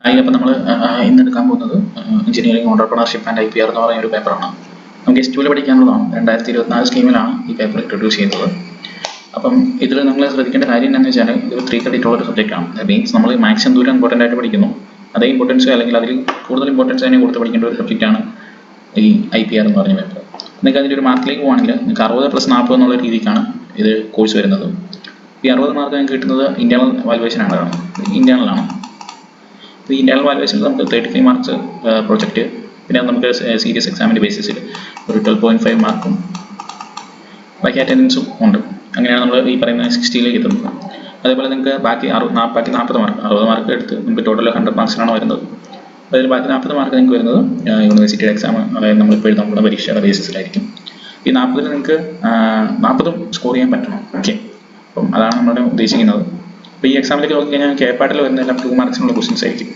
അതിനപ്പം നമ്മൾ ഇന്ന് എടുക്കാൻ പോകുന്നത് എഞ്ചിനീയറിംഗ് ഓണ്ടർപ്രണർഷിപ്പ് ആൻഡ് IPR എന്ന് പറയുന്ന ഒരു പേപ്പറാണ്. നമുക്ക് S2 പഠിക്കാനുള്ളതാണ്. 2024 സ്കീമിലാണ് ഈ പേപ്പർ ഇൻട്രൊഡ്യൂസ് ചെയ്യുന്നത്. അപ്പം ഇതിൽ നിങ്ങൾ ശ്രദ്ധിക്കേണ്ട കാര്യം എന്താണെന്ന് വെച്ചാൽ ഇത് 3 ക്രെഡിറ്റ് ഉള്ള ഒരു സബ്ജക്റ്റാണ്. അത് മീൻസ് നമ്മൾ മാത്സ് എന്തോരം ഇമ്പോർട്ടൻ്റ് ആയിട്ട് പഠിക്കുന്നു അതേ ഇമ്പോർട്ടൻസ് അല്ലെങ്കിൽ അതിൽ കൂടുതൽ ഇമ്പോർട്ടൻസ് തന്നെ കൊടുത്ത് പഠിക്കേണ്ട ഒരു സബ്ജക്റ്റാണ് ഈ IPR എന്ന് പറഞ്ഞ പേപ്പർ. നിങ്ങൾക്ക് അതിൻ്റെ ഒരു മാർക്കിലേക്ക് പോകുകയാണെങ്കിൽ നിങ്ങൾക്ക് 60+40 എന്നുള്ള രീതിക്കാണ് ഇത് കോഴ്സ് വരുന്നത്. ഈ 60 മാർക്ക് നിങ്ങൾക്ക് കിട്ടുന്നത് ഇന്റേണൽ വാലുവേഷനാണ്. ഇന്റേണലാണ്. ഈ ഇന്റേണൽ വാലുവേഷനിൽ നമുക്ക് 33 മാർക്സ് പ്രൊജക്റ്റ്, പിന്നെ നമുക്ക് സീരിയസ് എക്സാമിൻ്റെ ബേസിസിൽ ഒരു 12.5 മാർക്കും ബാക്കി അറ്റൻഡൻസും ഉണ്ട്. അങ്ങനെയാണ് നമ്മൾ ഈ പറയുന്ന 60ലേക്ക് എത്തുന്നത്. അതേപോലെ നിങ്ങൾക്ക് ബാക്കി 40 മാർക്ക് 60 മാർക്ക് എടുത്ത് നമുക്ക് ടോട്ടൽ 100 മാർക്സിനാണ് വരുന്നത്. അതിൽ ബാക്കി 40 മാർക്ക് നിങ്ങൾക്ക് വരുന്നത് യൂണിവേഴ്സിറ്റിയുടെ എക്സാം, അതായത് നമ്മളിപ്പോൾ എഴുതാനുള്ള പരീക്ഷയുടെ ബേസിസിലായിരിക്കും. ഈ 40ൽ നിങ്ങൾക്ക് 40ഉം സ്കോർ ചെയ്യാൻ പറ്റണം. ഓക്കെ, അപ്പം അതാണ് നമ്മുടെ ഉദ്ദേശിക്കുന്നത്. അപ്പോൾ ഈ എക്സാമിലേക്ക് നോക്കിക്കഴിഞ്ഞാൽ കേപ്പാട്ടിൽ വരുന്നതെല്ലാം 2 മാർക്സിനുള്ള ക്വസ്റ്റ്യൻസ് ആയിരിക്കും.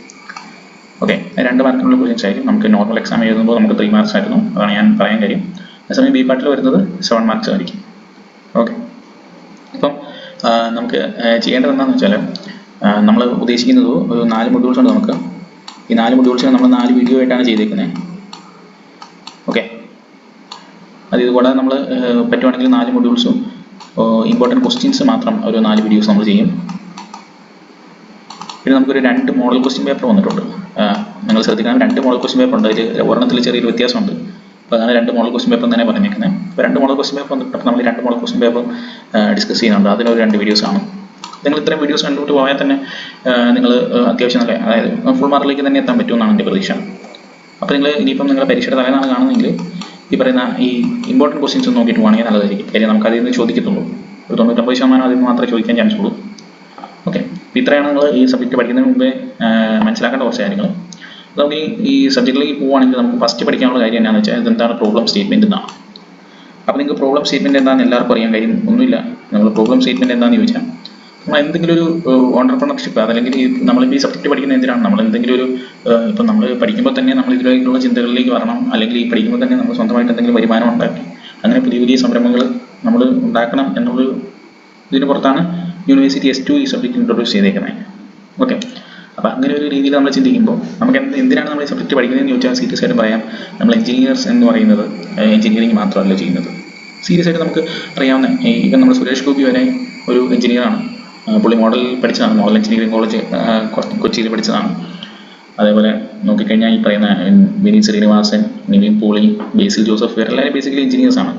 ഓക്കെ, 2 മാർക്കിനുള്ള ക്വസ്റ്റ്യൻസ് ആയിരിക്കും. നമുക്ക് നോർമൽ എക്സാം എഴുതുമ്പോൾ നമുക്ക് 3 മാർക്സ് ആയിരുന്നു, അതാണ് ഞാൻ പറയാൻ കാര്യം. അതേസമയം ബി പാർട്ടിൽ വരുന്നത് 7 മാർക്സ് ആയിരിക്കും. ഓക്കെ, ഇപ്പം നമുക്ക് ചെയ്യേണ്ടത് എന്താണെന്ന് വെച്ചാൽ നമ്മൾ ഉദ്ദേശിക്കുന്നത് ഒരു 4 മൊഡ്യൂൾസ് ഉണ്ട് നമുക്ക്. ഈ 4 മൊഡ്യൂൾസിന് നമ്മൾ 4 വീഡിയോ ആയിട്ടാണ് ചെയ്തേക്കുന്നത്. ഓക്കെ, അത് ഇതുകൂടാതെ നമ്മൾ പറ്റുവാണെങ്കിൽ 4 മൊഡ്യൂൾസും ഇമ്പോർട്ടൻറ്റ് ക്വസ്റ്റ്യൻസ് മാത്രം ഒരു 4 വീഡിയോസ് നമ്മൾ ചെയ്യും. പിന്നെ നമുക്കൊരു 2 മോഡൽ ക്വസ്റ്റ്യൻ പേപ്പർ വന്നിട്ടുണ്ട്. നിങ്ങൾ ശ്രദ്ധിക്കണം, 2 മോഡൽ ക്വസ്റ്റ്യൻ പേപ്പർ ഉണ്ട്. അതിൽ ഒരെണ്ണത്തിൽ ചെറിയൊരു വ്യത്യാസമുണ്ട്. അപ്പോൾ അങ്ങനെ 2 മോഡൽ ക്വസ്റ്റ്യൻ പേപ്പർ തന്നെ പറഞ്ഞേക്കുന്നത്. അപ്പോൾ 2 മോഡൽ ക്വസ്റ്റ്യൻ പേപ്പർ വന്നിട്ട് നമ്മൾ 2 മോഡൽ ക്വസ്റ്റ്യൻ പേപ്പർ ഡിസ്കസ് ചെയ്യുന്നുണ്ട്. അതിനൊരു 2 വീഡിയോസാണ്. നിങ്ങൾ ഇത്രയും വീഡിയോസ് കണ്ടുകൊണ്ട് പോയാൽ തന്നെ നിങ്ങൾ അത്യാവശ്യം നല്ല, അതായത് ഫുൾ മാർക്കിലേക്ക് തന്നെ എത്താൻ പറ്റുമെന്നാണ് എൻ്റെ പ്രതീക്ഷ. അപ്പോൾ നിങ്ങൾ ഇനിയിപ്പം നിങ്ങളുടെ പരീക്ഷയുടെ തലേന്നാണ് കാണുന്നതെങ്കിൽ ഈ പറയുന്ന ഈ ഇമ്പോർട്ടൻറ്റ് ക്വസ്റ്റ്യൻസ് നോക്കിയിട്ട് പോകണമെങ്കിൽ നല്ലതായിരിക്കും. കാര്യം നമുക്ക് അതിൽ നിന്ന് ചോദിക്കത്തുള്ളൂ. ഒരു 99% അതിൽ നിന്ന് മാത്രമേ ചോദിക്കാൻ ചാൻസ് ഉള്ളൂ. ഓക്കെ, അപ്പോൾ ഇത്രയാണ് നിങ്ങൾ ഈ സബ്ജക്റ്റ് പഠിക്കുന്നതിന് മുമ്പേ മനസ്സിലാക്കേണ്ട കുറച്ച് കാര്യങ്ങൾ. നമുക്ക് ഈ സബ്ജക്റ്റിലേക്ക് പോവുകയാണെങ്കിൽ നമുക്ക് ഫസ്റ്റ് പഠിക്കാനുള്ള കാര്യം എന്താണെന്ന് വെച്ചാൽ ഇതെന്താണ് പ്രോബ്ലം സ്റ്റേറ്റ്മെൻറ്റ് എന്നാണ്. അപ്പോൾ നിങ്ങൾക്ക് പ്രോബ്ലം സ്റ്റേറ്റ്മെൻറ്റ് എന്താണെന്ന് എല്ലാവർക്കും അറിയാൻ കാര്യം ഒന്നുമില്ല. നമ്മൾ പ്രോബ്ലം സ്റ്റേറ്റ്മെൻറ്റ് എന്താണെന്ന് ചോദിച്ചാൽ നമ്മൾ എന്തെങ്കിലും ഒരു ഓണ്ടർപ്രണർഷിപ്പ്, അതല്ലെങ്കിൽ നമ്മളിപ്പോൾ ഈ സബ്ജക്റ്റ് പഠിക്കുന്ന എന്തിനാണ്, നമ്മൾ എന്തെങ്കിലും ഒരു ഇപ്പം നമ്മൾ പഠിക്കുമ്പോൾ തന്നെ നമ്മൾ ഇതിലേക്കുള്ള ചിന്തകളിലേക്ക് വരണം, അല്ലെങ്കിൽ ഈ പഠിക്കുമ്പോൾ തന്നെ നമ്മൾ സ്വന്തമായിട്ട് എന്തെങ്കിലും വരുമാനം ഉണ്ടാക്കി അങ്ങനെ പുതിയ പുതിയ സംരംഭങ്ങൾ നമ്മൾ ഉണ്ടാക്കണം എന്നുള്ളൊരു ഇതിന് പുറത്താണ് യൂണിവേഴ്സിറ്റി S2 ഈ സബ്ജക്റ്റ് ഇൻട്രൊഡ്യൂസ് ചെയ്തേക്കുന്നത്. ഓക്കെ, അപ്പോൾ അങ്ങനെ ഒരു രീതിയിൽ നമ്മൾ ചിന്തിക്കുമ്പോൾ നമുക്ക് എന്തിനാണ് നമ്മൾ ഈ സബ്ജക്റ്റ് പഠിക്കുന്നതെന്ന് ചോദിച്ചാൽ സീരിയസ് ആയിട്ട് പറയാം, നമ്മൾ എഞ്ചിനീയേഴ്സ് എന്ന് പറയുന്നത് എഞ്ചിനീയറിംഗ് മാത്രമല്ല ചെയ്യുന്നത്. സീരിയസ് ആയിട്ട് നമുക്ക് അറിയാവുന്ന ഇപ്പം നമ്മൾ സുരേഷ് ഗോപി വരെ ഒരു എഞ്ചിനീയറാണ്. പുള്ളി മോഡൽ പഠിച്ചതാണ്, മോഡൽ എഞ്ചിനീയറിംഗ് കോളേജ് കൊച്ചിയിൽ പഠിച്ചതാണ്. അതേപോലെ നോക്കിക്കഴിഞ്ഞാൽ ഈ പറയുന്ന വിനീത് ശ്രീനിവാസൻ, നിവിൻ പോളി, ബേസിൽ ജോസഫ് ഇവരെല്ലാവരും ബേസിക്കലി എഞ്ചിനീയേഴ്സാണ്.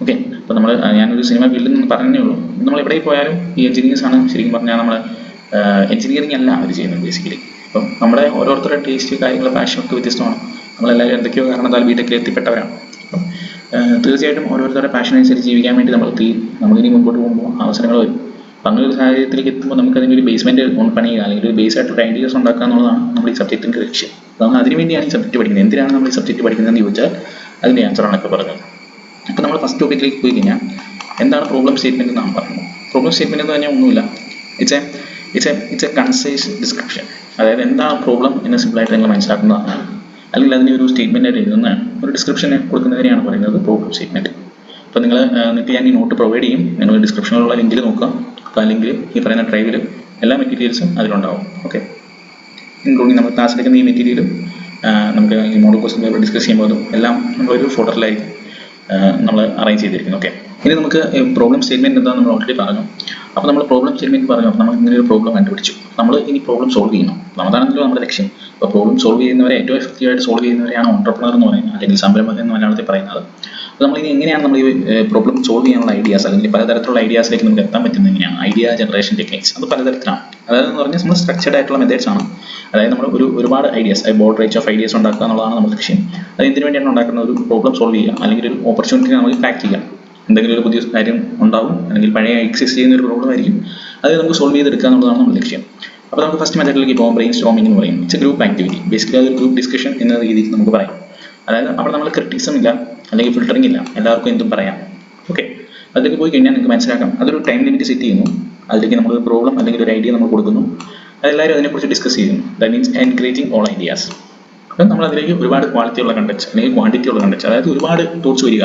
ഓക്കെ, അപ്പോൾ നമ്മൾ ഞാനൊരു സിനിമ ഫീൽഡിൽ നിന്ന് പറഞ്ഞേ ഉള്ളൂ. നമ്മൾ എവിടെ പോയാലും ഈ എഞ്ചിനീയേഴ്സാണ് ശരിക്കും പറഞ്ഞാൽ നമ്മൾ എഞ്ചിനീയറിംഗ് അല്ല അവർ ചെയ്യുന്നത് ബേസിക്കലി. അപ്പം നമ്മുടെ ഓരോരുത്തരുടെ ടേസ്റ്റ്, കാര്യങ്ങൾ, പാഷനൊക്കെ വ്യത്യസ്തമാണ്. നമ്മളെല്ലാവരും എന്തൊക്കെയോ കാരണത്താൽ ബിടെക്കിൽ എത്തിപ്പെട്ടവരാണ്. അപ്പം തീർച്ചയായിട്ടും ഓരോരുത്തരുടെ പാഷൻ അനുസരിച്ച് ജീവിക്കാൻ വേണ്ടി നമ്മളിനി മുൻപോട്ട് പോകുമ്പോൾ അവസരങ്ങൾ വരും. അപ്പം അങ്ങനെ ഒരു സാഹചര്യത്തിലേക്ക് എത്തുമ്പോൾ നമുക്ക് അതിൻ്റെ ഒരു ബേസ്മെൻറ്റ് പണിയുക, അല്ലെങ്കിൽ ഒരു ബേസ് ആയിട്ടുള്ള ഐഡിയാസ് ഉണ്ടാക്കുക എന്നുള്ളതാണ് നമ്മൾ ഈ സബ്ജക്റ്റിൻ്റെ ലക്ഷ്യം. നമ്മൾ അതിനുവേണ്ടിയാണ് ഈ സബ്ജക്റ്റ് പഠിക്കുന്നത്. എന്തിനാണ് നമ്മൾ ഈ സബ്ജക്റ്റ് പഠിക്കുന്നതെന്ന് ചോദിച്ചാൽ അതിൻ്റെ ആൻസറാണ് ഇപ്പോൾ പറഞ്ഞത്. അപ്പോൾ നമ്മൾ ഫസ്റ്റ് ടോപ്പിക്കിലേക്ക് പോയി കഴിഞ്ഞാൽ എന്താണ് പ്രോബ്ലം സ്റ്റേറ്റ്മെൻറ്റ് എന്നാണ് പറയുന്നത്. പ്രോബ്ലം സ്റ്റേറ്റ്മെൻറ്റ് എന്ന് പറഞ്ഞാൽ ഒന്നുമില്ല, ഇറ്റ്സ് എ കൺസൈസ് ഡിസ്ക്രിപ്ഷൻ. അതായത് എന്താണ് പ്രോബ്ലം എന്ന് സിമ്പിളായിട്ട് നിങ്ങൾ മനസ്സിലാക്കുന്നതാണ്, അല്ലെങ്കിൽ അതിന് ഒരു സ്റ്റേറ്റ്മെൻ്റ് ആയിട്ട് എഴുതുന്നതാണ്, ഒരു ഡിസ്ക്രിപ്ഷൻ കൊടുക്കുന്നതിനെയാണ് പറയുന്നത് പ്രോബ്ലം സ്റ്റേറ്റ്മെൻറ്റ്. അപ്പോൾ നിങ്ങൾക്ക് ഞാൻ ഈ നോട്ട് പ്രൊവൈഡ് ചെയ്യും. നിങ്ങൾ ഡിസ്ക്രിപ്ഷനിലുള്ള ലിങ്കിൽ നോക്കുക. അപ്പോൾ ആ ലിങ്കിൽ ഈ പറയുന്ന ഡ്രൈവിൽ എല്ലാ മെറ്റീരിയൽസും അതിലുണ്ടാവും. ഓക്കെ, ഇൻക്ലൂഡിങ് നമ്മൾ ക്ലാസ് എടുക്കുന്ന ഈ മെറ്റീരിയലും നമുക്ക് ഈ മോഡൽ ക്വസ്റ്റ്യൻ പേപ്പർ ഡിസ്കസ് ചെയ്യുമ്പോഴും എല്ലാം നമ്മളൊരു ഫോൾഡറിലായിരിക്കും നമ്മൾ അറേഞ്ച് ചെയ്തിരിക്കുന്നു. ഓക്കെ, ഇനി നമുക്ക് പ്രോബ്ലം സ്റ്റേറ്റ്മെൻറ്റ് എന്താണെന്ന് നമ്മൾ ഓൾറെഡി പറഞ്ഞു. അപ്പോൾ നമ്മൾ പ്രോബ്ലം സ്റ്റേറ്റ്മെൻറ്റ് പറഞ്ഞു, നമ്മൾ ഇങ്ങനെ ഒരു പ്രോബ്ലം കണ്ടുപിടിച്ചു. നമ്മൾ ഇനി പ്രോബ്ലം സോൾവ് ചെയ്യണം. അതാണല്ലോ നമ്മുടെ ലക്ഷ്യം. അപ്പോൾ പ്രോബ്ലം സോൾവ് ചെയ്യുന്നവരെ ഏറ്റവും എഫക്റ്റീവായിട്ട് സോൾവ് ചെയ്യുന്നവരെയാണ് ഓണ്ടർപ്രണർ എന്ന് പറയുന്നത്, അല്ലെങ്കിൽ സംരംഭകൻ എന്ന് മലയാളത്തിൽ പറയുന്നത്. അപ്പോൾ നമ്മളിനി എങ്ങനെയാണ് നമ്മൾ ഈ പ്രോബ്ലം സോൾവ് ചെയ്യാനുള്ള ഐഡിയാസ്, അല്ലെങ്കിൽ പലതരത്തിലുള്ള ഐഡിയാസിലേക്ക് നമുക്ക് എത്താൻ പറ്റുന്നത് എങ്ങനെയാണ്, ഐഡിയ ജനറേഷൻ ടെക്നിക്സ് അത് പലതരത്തിലാണ്. അതായത് എന്ന് പറഞ്ഞാൽ നമ്മൾ സ്ട്രക്ചർഡ് ആയിട്ടുള്ള മെത്തേഡ്സ് ആണ്. അതായത് നമ്മൾ ഒരുപാട് ideas, board range of ideas ഉണ്ടാക്കുക എന്നുള്ളതാണ് നമ്മുടെ ലക്ഷ്യം. അത് എന്തിനു വേണ്ടിയാണ് ഉണ്ടാക്കുന്നത്? ഒരു പ്രോബ്ലം സോൾവ് ചെയ്യുക, അല്ലെങ്കിൽ ഒരു ഓപ്പർച്യൂണിറ്റി നമുക്ക് ക്രാക്ക് ചെയ്യുക. എന്തെങ്കിലും ഒരു പുതിയ കാര്യം ഉണ്ടാവും, അല്ലെങ്കിൽ പഴയ എക്സിസ്റ്റ് ചെയ്യുന്ന ഒരു പ്രോബ്ലം ആയിരിക്കും, അത് നമുക്ക് സോൾവ് ചെയ്തെടുക്കുക എന്നുള്ളതാണ് നമ്മുടെ ലക്ഷ്യം. അപ്പോൾ നമുക്ക് ഫസ്റ്റ് മെത്തേഡിലേക്ക് പോകാം. ബ്രെയിൻ സ്റ്റോമിംഗ് എന്ന് പറയും. It's A group activity. Basically അതൊരു ഗ്രൂപ്പ് ഡിസ്കഷൻ എന്ന രീതിയിൽ നമുക്ക് പറയാം. അതായത് അവിടെ നമ്മൾ ക്രിറ്റിസം ഇല്ല, അല്ലെങ്കിൽ ഫിൽറ്ററിംഗ് ഇല്ല, എല്ലാവർക്കും എന്തും പറയാം. ഓക്കെ, അതിലേക്ക് പോയി കഴിഞ്ഞാൽ നിങ്ങൾക്ക് മനസ്സിലാക്കാം അതൊരു ടൈം ലിമിറ്റ് സെറ്റ് ചെയ്യുന്നു. അതിലേക്ക് നമ്മൾ പ്രോബ്ലം അല്ലെങ്കിൽ ഒരു ഐഡിയ നമ്മൾ കൊടുക്കുന്നു, അതെല്ലാവരും അതിനെക്കുറിച്ച് ഡിസ്കസ് ചെയ്യുന്നു. That means encouraging all ideas. അപ്പം നമ്മൾ അതിലേക്ക് ഒരുപാട് ക്വാളിറ്റിയുള്ള കണ്ടക്ട്സ് അല്ലെങ്കിൽ ക്വാണ്ടിറ്റി ഉള്ള കണ്ടക്ട്സ്, അതായത് ഒരുപാട് തോട്ട്സ് വരിക,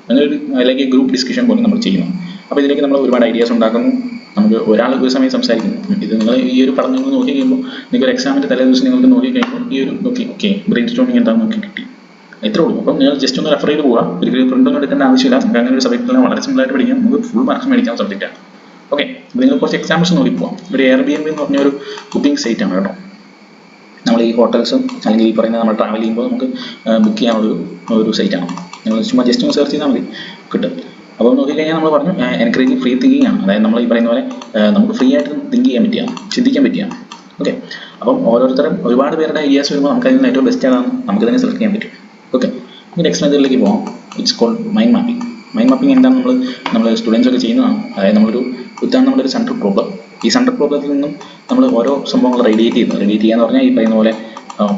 അങ്ങനെ ഒരു അല്ലെങ്കിൽ ഗ്രൂപ്പ് ഡിസ്കഷൻ പോലെ നമ്മൾ ചെയ്യുന്നു. അപ്പോൾ ഇതിലേക്ക് നമ്മൾ ഒരുപാട് ഐഡിയാസ് ഉണ്ടാക്കുന്നു. നമുക്ക് ഒരാൾ ഒരു സമയം സംസാരിക്കുന്നു. ഇത് നിങ്ങൾ ഈ ഒരു പഠനം നിങ്ങൾ നോക്കി കഴിയുമ്പോൾ നിങ്ങൾക്ക് ഒരു എക്സാമിൻ്റെ തലേ ദിവസം നിങ്ങൾക്ക് നോക്കി കഴിയുമ്പോൾ ഈ ഒരു നോക്കി ഓക്കെ ബ്രെയിൻ സ്റ്റോമിങ് എന്താണെന്ന് നോക്കി കിട്ടി. എത്ര ഉള്ളൂ. അപ്പം നിങ്ങൾ ജസ്റ്റ് ഒന്ന് റെഫർ ചെയ്ത് പോകാം. ഒരിക്കലും പ്രിൻ്റൊന്നും എടുക്കേണ്ട ആവശ്യമില്ല. നമുക്ക് അങ്ങനെ ഒരു സബ്ജക്റ്റിൽ വളരെ സിമ്പിളായിട്ട് പഠിക്കാം. നമുക്ക് ഫുൾ മാർക്സ് മേടിക്കാൻ സബ്ജക്റ്റാണ്. ഓക്കെ, അപ്പോൾ നിങ്ങൾ കുറച്ച് എക്സാമ്പിൾസ് നോക്കി പോകാം. ഒരു Airbnb എന്ന് പറഞ്ഞ ഒരു ബുക്കിംഗ് സൈറ്റ് ആണ് കേട്ടോ. നമ്മൾ ഈ ഹോട്ടൽസും അല്ലെങ്കിൽ ഈ പറയുന്ന നമ്മൾ ട്രാവൽ ചെയ്യുമ്പോൾ നമുക്ക് ബുക്ക് ചെയ്യാനുള്ള ഒരു സൈറ്റാണ്. നിങ്ങൾ ചുമ്മാ ജസ്റ്റ് ഒന്ന് സെർച്ച് ചെയ്താൽ മതി, കിട്ടും. അപ്പോൾ നോക്കിക്കഴിഞ്ഞാൽ നമ്മൾ പറഞ്ഞു എൻകറേജിങ് ഫ്രീ തിങ്കിങ് ആണ്. അതായത് നമ്മൾ ഈ പറയുന്ന പോലെ നമുക്ക് ഫ്രീ ആയിട്ട് തിങ്ക് ചെയ്യാൻ പറ്റിയാണ്, ചിന്തിക്കാൻ പറ്റിയാണ്. ഓക്കെ, അപ്പം ഓരോരുത്തരും ഒരുപാട് പേരുടെ ഐഡിയാസ് വരുമ്പോൾ നമുക്ക് അതിൽ നിന്ന് ഏറ്റവും ബെസ്റ്റ് ആണെന്ന് നമുക്ക് തന്നെ സെലക്ട് ചെയ്യാൻ പറ്റും. ഓക്കെ, ഇനി നെക്സ്റ്റ് മെത്തേഡിലേക്ക് പോകാം. It's called mind mapping. Mind mapping എന്താണ് നമ്മൾ സ്റ്റുഡൻസ് ഒക്കെ ചെയ്യുന്നതാണ്. അതായത് ഇതാണ് നമ്മുടെ ഒരു സെൻട്രൽ പ്രോബ്ലം. ഈ സെൻട്രൽ പ്രോബ്ലത്തിൽ നിന്നും നമ്മൾ ഓരോ സംഭവങ്ങൾ റേഡിയേറ്റ് ചെയ്യാന്ന് പറഞ്ഞാൽ ഈ പറയുന്ന പോലെ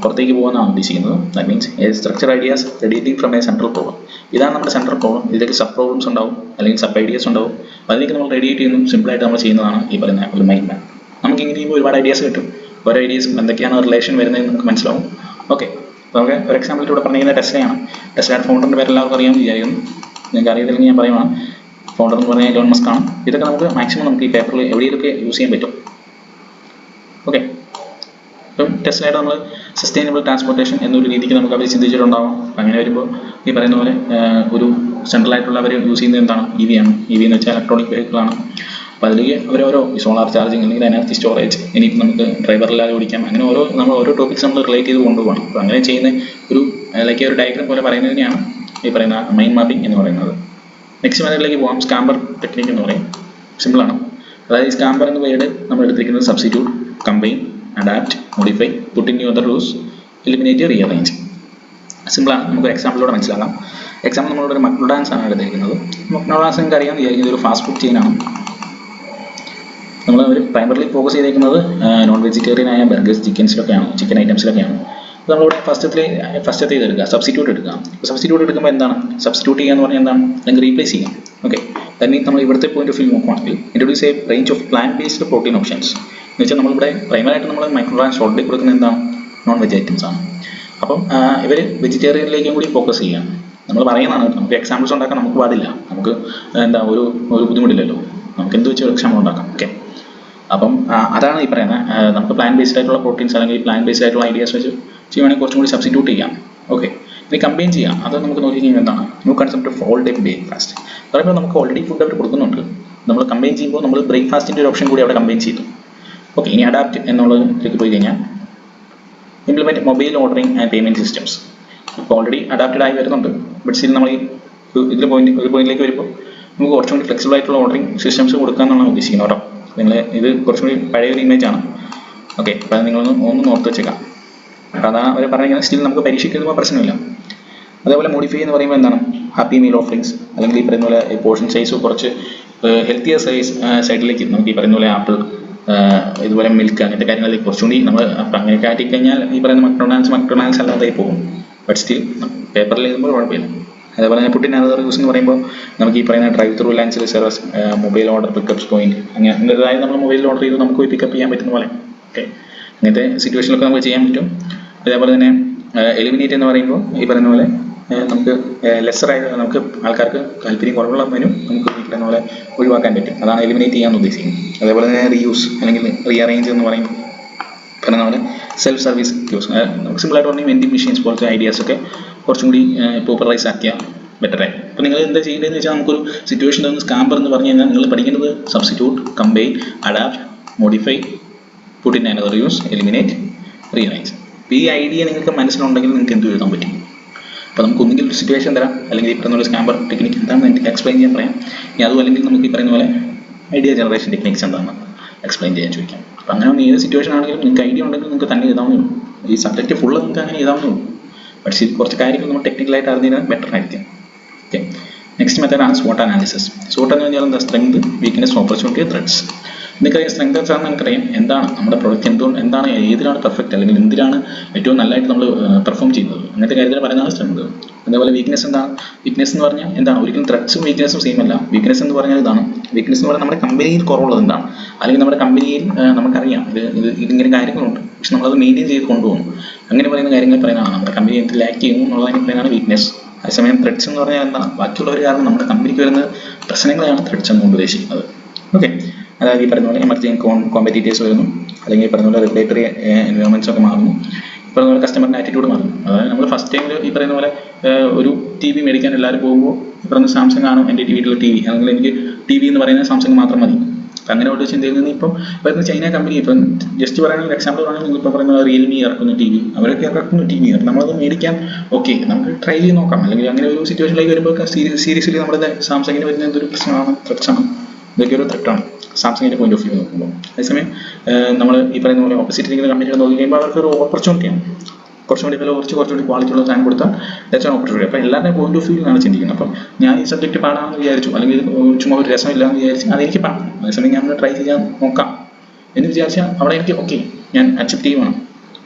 പുറത്തേക്ക് പോകുന്നതാണ് ഉദ്ദേശിക്കുന്നത്. That means structure ideas radiating from A central problem. ഇതാണ് നമ്മുടെ സെൻട്രൽ പ്രോബ്ലം. ഇതിലേക്ക് സബ് പ്രോബ്ലംസ് ഉണ്ടാവും, അല്ലെങ്കിൽ സബ് ഐഡിയാസ് ഉണ്ടാവും. അതിലേക്ക് നമ്മൾ റേഡിയേറ്റ് ചെയ്യുന്നു. സിമ്പിളായിട്ട് നമ്മൾ ചെയ്യുന്നതാണ് ഈ പറയുന്ന ഒരു മൈൻഡ് മാപ്പ്. നമുക്ക് ഇങ്ങനെ ചെയ്യുമ്പോൾ ഒരുപാട് ഐഡിയാസ് കിട്ടും. ഓരോ ഐഡിയാസും എന്തൊക്കെയാണ് റിലേഷൻ വരുന്നതെന്ന് നമുക്ക് മനസ്സിലാവും. ഓക്കെ, നമുക്ക് ഒരു എക്സാമ്പിൾ ഇവിടെ പറഞ്ഞിരിക്കുന്നത് ടെസ്ലയാണ്. ടെസ്ലയുടെ ഫൗണ്ടറിൻ്റെ പേര് എല്ലാവർക്കും അറിയാമെന്ന് വിചാരിക്കുന്നു. നിങ്ങൾക്ക് അറിയത്തില്ലെങ്കിൽ ഞാൻ പറയുവാണ്. ഫൗണ്ടർ എന്ന് പറഞ്ഞാൽ എലോൺ മസ്ക് ആണ്. ഇതൊക്കെ നമുക്ക് മാക്സിമം നമുക്ക് ഈ പേപ്പറിൽ എവിടെയൊക്കെ യൂസ് ചെയ്യാൻ പറ്റും. ഓക്കെ, ഇപ്പം ടെസ്ലയായിട്ട് നമ്മൾ സസ്റ്റൈനബിൾ ട്രാൻസ്പോർട്ടേഷൻ എന്നൊരു രീതിക്ക് നമുക്ക് അവർ ചിന്തിച്ചിട്ടുണ്ടാവും. അങ്ങനെ വരുമ്പോൾ ഈ പറയുന്ന പോലെ ഒരു സെൻട്രലായിട്ടുള്ള അവർ യൂസ് ചെയ്യുന്നത് എന്താണ്? EV ആണ്. EV എന്ന് വെച്ചാൽ ഇലക്ട്രോണിക് വെഹിക്കിളാണ്. അപ്പോൾ അതിലേക്ക് അവരോരോ സോളാർ ചാർജിങ് അല്ലെങ്കിൽ എനർജി സ്റ്റോറേജ്, ഇനിയിപ്പോൾ നമുക്ക് ഡ്രൈവറില്ലാതെ ഓടിക്കാം. അങ്ങനെ നമ്മൾ ഓരോ ടോപ്പിക്സ് നമ്മൾ റിലേറ്റ് ചെയ്ത് കൊണ്ടുപോകണം. അപ്പോൾ അങ്ങനെ ചെയ്യുന്ന ഒരു ഒരു ഡയഗ്രാം പോലെ പറയുന്നതിനെയാണ് ഈ പറയുന്ന മൈൻഡ് മാപ്പിംഗ് എന്ന് പറയുന്നത്. നെക്സ്റ്റ് മെത്തേഡിലേക്ക് പോകാം. സ്കാമ്പർ ടെക്നിക്ക് എന്ന് പറയും. സിമ്പിളാണ്. അതായത് ഈ സ്കാമ്പർ എന്ന വേർഡ് നമ്മൾ എടുത്തിരിക്കുന്നത് substitute, combine, adapt, modify, put in new other rules, eliminate, rearrange. സിമ്പിളാണ്. നമുക്ക് എക്സാമ്പിളിലൂടെ മനസ്സിലാക്കാം. എക്സാമ്പിൾ നമ്മളോട് ഒരു മക്ഡൊണാൾഡ്സ് ആണ് എടുത്തിരിക്കുന്നത്. മക്ഡൊണാൾഡ്സ് നിങ്ങൾക്ക് അറിയാൻ വിചാരിക്കുന്നത് ഒരു ഫാസ്റ്റ് ഫുഡ് ചെയിനാണ്. നമ്മൾ ഒരു പ്രൈമറിലി ഫോക്കസ് ചെയ്തേക്കുന്നത് നോൺ വെജിറ്റേറിയൻ ആയ ബർഗേഴ്സ്, ചിക്കൻ ഐറ്റംസിലൊക്കെയാണ്. നമ്മളിവിടെ ഫസ്റ്റത്തെ ഇതെടുക്കുക, സബ്സ്റ്റിറ്റ്യൂട്ട് എടുക്കുക. സബ്സ്റ്റിറ്റ്യൂട്ട് എടുക്കുമ്പോൾ എന്താണ് സബ്സ്റ്റിറ്റ്യൂട്ട് ചെയ്യുക എന്ന് പറഞ്ഞാൽ എന്താണ്? അല്ലെങ്കിൽ റീപ്ലേസ് ചെയ്യാം. ഓക്കെ, ദാറ്റ് മീൻസ് നമ്മൾ ഇവിടുത്തെ പോയിന്റ് ഓഫ് വ്യൂ നോക്കുകയാണെങ്കിൽ introduce A range of plant based protein options. എന്ന് വെച്ചാൽ നമ്മളിവിടെ പ്രൈമറായിട്ട് നമ്മൾ മൈക്രോട്രാൻസ് ഓൾറെഡി കൊടുക്കുന്നത് എന്താണ്? നോൺ വെജ് ഐറ്റംസ് ആണ്. അപ്പം ഇവർ വെജിറ്റേറിയനിലേക്കും കൂടി ഫോക്കസ് ചെയ്യാം. നമ്മൾ പറയുന്നതാണ്, നമുക്ക് എക്സാമ്പിൾസ് ഉണ്ടാക്കാൻ നമുക്ക് പാടില്ല. നമുക്ക് ഒരു ബുദ്ധിമുട്ടില്ലല്ലോ. നമുക്ക് എന്ത് വെച്ച് എക്സാമ്പിൾ ഉണ്ടാക്കാം. ഓക്കെ, അപ്പം അതാണ് ഈ പറയുന്നത്. നമുക്ക് പ്ലാൻ ബേസ്ഡ് ആയിട്ടുള്ള പ്രോട്ടീൻസ് അല്ലെങ്കിൽ പ്ലാൻ ബേസ്ഡ് ആയിട്ടുള്ള ഐഡിയാസ് വെച്ച് ചെയ്യുവാണെങ്കിൽ കുറച്ചും കൂടി സബ്സ്റ്റിറ്റ്യൂട്ട് ചെയ്യാം. ഓക്കെ, ഇനി കമ്പൈൻ ചെയ്യാം. അത് നമുക്ക് നോക്കി കഴിഞ്ഞാൽ എന്താണ് new concept of all day breakfast. പറയുമ്പോൾ നമുക്ക് ഓൾറെഡി ഫുഡ് അവർ കൊടുക്കുന്നുണ്ട്. നമ്മൾ കമ്പൈൻ ചെയ്യുമ്പോൾ നമ്മൾ ബ്രേക്ക്ഫാസ്റ്റിൻ്റെ ഒരു ഓപ്ഷൻ കൂടി അവിടെ കമ്പൈൻ ചെയ്തു. ഓക്കെ, ഇനി അഡാപ്റ്റ് എന്നുള്ളതിലേക്ക് പോയി കഴിഞ്ഞാൽ implement mobile ordering and payment systems. ഇപ്പോൾ ഓൾറെഡി അഡാപ്റ്റഡ് ആയി വരുന്നുണ്ട്. ബട്ട് സ്റ്റിൽ നമ്മൾ ഒരു പോയിന്റിലേക്ക് വരുമ്പോൾ നമുക്ക് കുറച്ചും കൂടി ഫ്ലെക്സിബിൾ ആയിട്ടുള്ള ഓർഡറിംഗ് സിസ്റ്റംസ് കൊടുക്കാമെന്നാണ് ഉദ്ദേശിക്കുന്നത് കേട്ടോ. നിങ്ങൾ ഇത് കുറച്ചും കൂടി പഴയൊരു ഇമേജാണ്. ഓക്കെ, അപ്പോൾ അത് നിങ്ങളൊന്ന് ഓർത്ത് വെച്ചേക്കാം. അപ്പോൾ അതാണ് അവർ പറഞ്ഞിരിക്കുന്നത്. സ്റ്റിൽ നമുക്ക് പരീക്ഷയ്ക്ക് എഴുതുമ്പോൾ പ്രശ്നമില്ല. അതേപോലെ മോഡിഫൈ എന്ന് പറയുമ്പോൾ എന്താണ് ഹാപ്പി മീൽ ഓഫറിങ്സ്, അല്ലെങ്കിൽ ഈ പറയുന്ന പോലെ പോർഷൻ സൈസ് കുറച്ച് ഹെൽത്തിയർ സൈഡിലേക്ക് നമുക്ക് ഈ പറയുന്ന പോലെ ആപ്പിൾ, ഇതുപോലെ മിൽക്ക്, അങ്ങനത്തെ കാര്യങ്ങളിലേക്ക് കുറച്ചുകൂടി നമ്മൾ അങ്ങനെയൊക്കെ ആറ്റിക്കഴിഞ്ഞാൽ ഈ പറയുന്ന മക്ഡൊണാൾഡ്സ് അല്ലാതെ പോകും. ബട്ട് സ്റ്റിൽ പേപ്പറിൽ എഴുതുമ്പോൾ കുഴപ്പമില്ല. അതേപോലെ തന്നെ പുട്ടിൻ അതർ യൂസ് എന്ന് പറയുമ്പോൾ നമുക്ക് ഈ പറയുന്ന drive through lunch service, mobile order pickups point, അങ്ങനെ അതായത് നമ്മൾ മൊബൈലിൽ ഓർഡർ ചെയ്ത് നമുക്ക് പോയി പിക്കപ്പ് ചെയ്യാൻ പറ്റുന്ന പോലെ. ഓക്കെ, അങ്ങനത്തെ സിറ്റുവേഷനിലൊക്കെ നമുക്ക് ചെയ്യാൻ പറ്റും. അതേപോലെ തന്നെ എലിമിനേറ്റ് എന്ന് പറയുമ്പോൾ ഈ പറയുന്ന പോലെ നമുക്ക് ലെസ്സറായിട്ട് നമുക്ക് ആൾക്കാർക്ക് താല്പര്യം കുറവുള്ള മെനു നമുക്ക് ഈ പറയുന്ന പോലെ ഒഴിവാക്കാൻ പറ്റും. അതാണ് എലിമിനേറ്റ് ചെയ്യാൻ ഉദ്ദേശിക്കുന്നത്. അതേപോലെ തന്നെ റീയൂസ് അല്ലെങ്കിൽ റീഅറേഞ്ച് എന്ന് പറയുമ്പോൾ പറഞ്ഞ പോലെ സെൽഫ് സർവീസ് ക്യൂസ്, നമുക്ക് സിമ്പിളായിട്ട് പറഞ്ഞാൽ വെൻഡിങ് മെഷീൻസ് പോലത്തെ ഐഡിയാസൊക്കെ കുറച്ചും കൂടി പോപ്പുലറൈസ് ആക്കിയാൽ ബെറ്ററായി. അപ്പോൾ നിങ്ങൾ എന്താ ചെയ്യേണ്ടതെന്ന് വെച്ചാൽ നമുക്കൊരു സിറ്റുവേഷൻ തന്ന സ്കാമ്പർ എന്ന് പറഞ്ഞു കഴിഞ്ഞാൽ നിങ്ങൾ പഠിക്കേണ്ടത് substitute, combine, adapt, modify, put in another use, eliminate, rearrange. ഈ ഐഡിയ നിങ്ങൾക്ക് മനസ്സിലുണ്ടെങ്കിൽ നിങ്ങൾക്ക് എന്ത് എഴുതാൻ പറ്റും. അപ്പോൾ നമുക്ക് ഒന്നുകിൽ ഒരു സിറ്റുവേഷൻ തരാം, അല്ലെങ്കിൽ ഈ പറയുന്ന പോലെ സ്കാമ്പർ ടെക്നിക്ക് എന്താണെന്ന് എനിക്ക് എക്സ്പ്ലെയിൻ ചെയ്യാൻ പറയാം. ഇനി അതും അല്ലെങ്കിൽ നമുക്ക് ഈ പറയുന്ന പോലെ ഐഡിയ ജനറേഷൻ ടെക്നിക്സ് എന്താണെന്ന് എക്സ്പ്ലെയിൻ ചെയ്യാൻ ചോദിക്കാം. അപ്പോൾ അങ്ങനെ ഏത് സിറ്റുവേഷൻ ആണെങ്കിലും നിങ്ങൾക്ക് ഐഡിയ ഉണ്ടെങ്കിൽ നിങ്ങൾക്ക് തന്നെ എഴുതാവുന്നേ ഉള്ളൂ. ഈ സബ്ജക്റ്റ് ഫുള്ള് നിങ്ങൾക്ക് അങ്ങനെ എഴുതാവുന്നേ ഉള്ളൂ. പക്ഷേ കുറച്ച് കാര്യങ്ങൾ നമ്മൾ ടെക്നിക്കലായിട്ട് അറിഞ്ഞാൽ ബെറ്റർ ആയിരിക്കും. ഓക്കെ, നെക്സ്റ്റ് മെത്തേഡാണ് SWOT അനാലിസിസ്. SWOT എന്ന് പറഞ്ഞാൽ എന്താ? Strength, weakness, opportunity, threats. നിങ്ങൾക്കറിയാം സ്ട്രെങ്ത് ആണെന്ന് എനിക്കറിയാം. എന്താണ് നമ്മുടെ പ്രൊഡക്റ്റ്, എന്താണ് ഏതിലാണ് പെർഫെക്റ്റ്, അല്ലെങ്കിൽ എന്തിനാണ് ഏറ്റവും നല്ലതായിട്ട് നമ്മൾ പെർഫോം ചെയ്യുന്നത്, അങ്ങനത്തെ കാര്യത്തിൽ പറയുന്നതാണ് സ്ട്രെങ്ത്. അതേപോലെ വീക്ക്നെസ് എന്താണ്? വീക്ക്നെസ് എന്ന് പറഞ്ഞാൽ എന്താണ്? ഒരിക്കലും ത്രെഡ്സും വീക്ക്നെസ്സും സെയിം അല്ല. വീക്ക്നെസ് എന്ന് പറഞ്ഞാൽ ഇതാണ്. വീക്ക്നെസ് എന്ന് പറഞ്ഞാൽ നമ്മുടെ കമ്പനിയിൽ കുറവുള്ളത് എന്താണ്, അല്ലെങ്കിൽ നമ്മുടെ കമ്പനിയിൽ നമുക്കറിയാം ഇതിങ്ങനെ കാര്യങ്ങളുണ്ട്, പക്ഷെ നമ്മളത് മെയിൻറ്റെയിൻ ചെയ്ത് കൊണ്ടുപോകും. അങ്ങനെ പറയുന്ന കാര്യങ്ങൾ പറയുന്നതാണ് നമ്മുടെ കമ്പനി എന്ത് ലാക്ക് ചെയ്യുന്നു എന്നുള്ളതിനെ പറയുന്നതാണ് വീക്ക്നെസ്. അതേസമയം ത്രെഡ്സ് എന്ന് പറഞ്ഞാൽ എന്താണ്? ബാക്കിയുള്ളവർ കാരണം നമ്മുടെ കമ്പനിക്ക് വരുന്ന പ്രശ്നങ്ങളെയാണ് ത്രെഡ്സ് എന്നുകൊണ്ട് ഉദ്ദേശിക്കുന്നത്. ഓക്കെ, അതായത് ഈ പറയുന്ന പോലെ എമർജിങ് കോമ്പറ്റീറ്റേഴ്സ് വരുന്നു, അല്ലെങ്കിൽ ഈ പറയുന്ന പോലെ റെഗുലേറ്ററി എൻവയോൺമെൻറ്റ്സ് ഒക്കെ മാറുന്നു, ഈ പറയുന്ന പോലെ കസ്റ്റമറിൻ്റെ ആറ്റിറ്റ്യൂഡ് മാറുന്നു. അതായത് നമ്മൾ ഫസ്റ്റ് ടൈമിൽ ഈ പറയുന്ന പോലെ ഒരു ടി വി മേടിക്കാൻ എല്ലാവരും പോകുമ്പോൾ ഈ പറയുന്ന സാംസങ് ആണ് എൻ്റെ വീട്ടിലെ ടി വി, അല്ലെങ്കിൽ എനിക്ക് ടി വി എന്ന് പറയുന്നത് സാംസങ് മാത്രം മതി. അപ്പം അങ്ങനെ ഒരു ചിന്തയിൽ നിന്ന് ഇപ്പം വരുന്ന ചൈന കമ്പനി, ഇപ്പം ജസ്റ്റ് പറയുകയാണെങ്കിൽ എക്സാമ്പിൾ പറയുകയാണെങ്കിൽ നിങ്ങളിപ്പോൾ പറയുന്ന റിയൽമി ഇറക്കുന്ന ടി വി, അവരൊക്കെ ഇറക്കുന്ന ടി വി നമ്മളത് മേടിക്കാൻ ഓക്കെ, നമുക്ക് ട്രൈ ചെയ്ത് നോക്കാം. അല്ലെങ്കിൽ അങ്ങനെ ഒരു സിറ്റുവേഷനിലേക്ക് വരുമ്പോൾ സീരിയസ്ലി നമ്മുടെ സാംസങ്ങിന് വരുന്ന എന്തൊരു പ്രശ്നമാണ്, ത്രെറ്റ്സാണ്, ഇതൊക്കെ ഒരു ത്രെറ്റാണ് സാംസങ്ങിൻ്റെ പോയിന്റ് ഓഫ് വ്യൂ നോക്കുമ്പോൾ. അതേസമയം നമ്മൾ ഈ പറയുന്ന പോലെ ഓപ്പോസിറ്റ് ഇരിക്കുന്ന കമ്പനികൾ നോക്കി കഴിയുമ്പോൾ അവർക്ക് ഒരു ഓപ്പർച്യൂണിറ്റിയാണ്. കുറച്ചുകൂടി വില കുറച്ചുകൂടി ക്വാളിറ്റി ഉള്ള സാധനം കൊടുത്താൽ ദാറ്റ്സ് ആൻ ഓപ്പർച്യൂണിറ്റി. അപ്പോൾ എല്ലാവരുടെയും പോയിന്റ് ഓഫ് വ്യൂവിലാണ് ചിന്തിക്കുന്നത്. അപ്പം ഞാൻ ഈ സബ്ജക്റ്റ് പാടാമെന്ന് വിചാരിച്ചു, അല്ലെങ്കിൽ ചുമ്മാ ഒരു രസമില്ലാന്ന് വിചാരിച്ച് അതെനിക്ക് പാടാം, അതേസമയം ഞാൻ ട്രൈ ചെയ്യാൻ നോക്കാം എന്ന് വിചാരിച്ചാൽ അവിടെ എനിക്ക് ഓക്കെ, ഞാൻ അക്സെപ്റ്റ് ചെയ്യുവാണ്,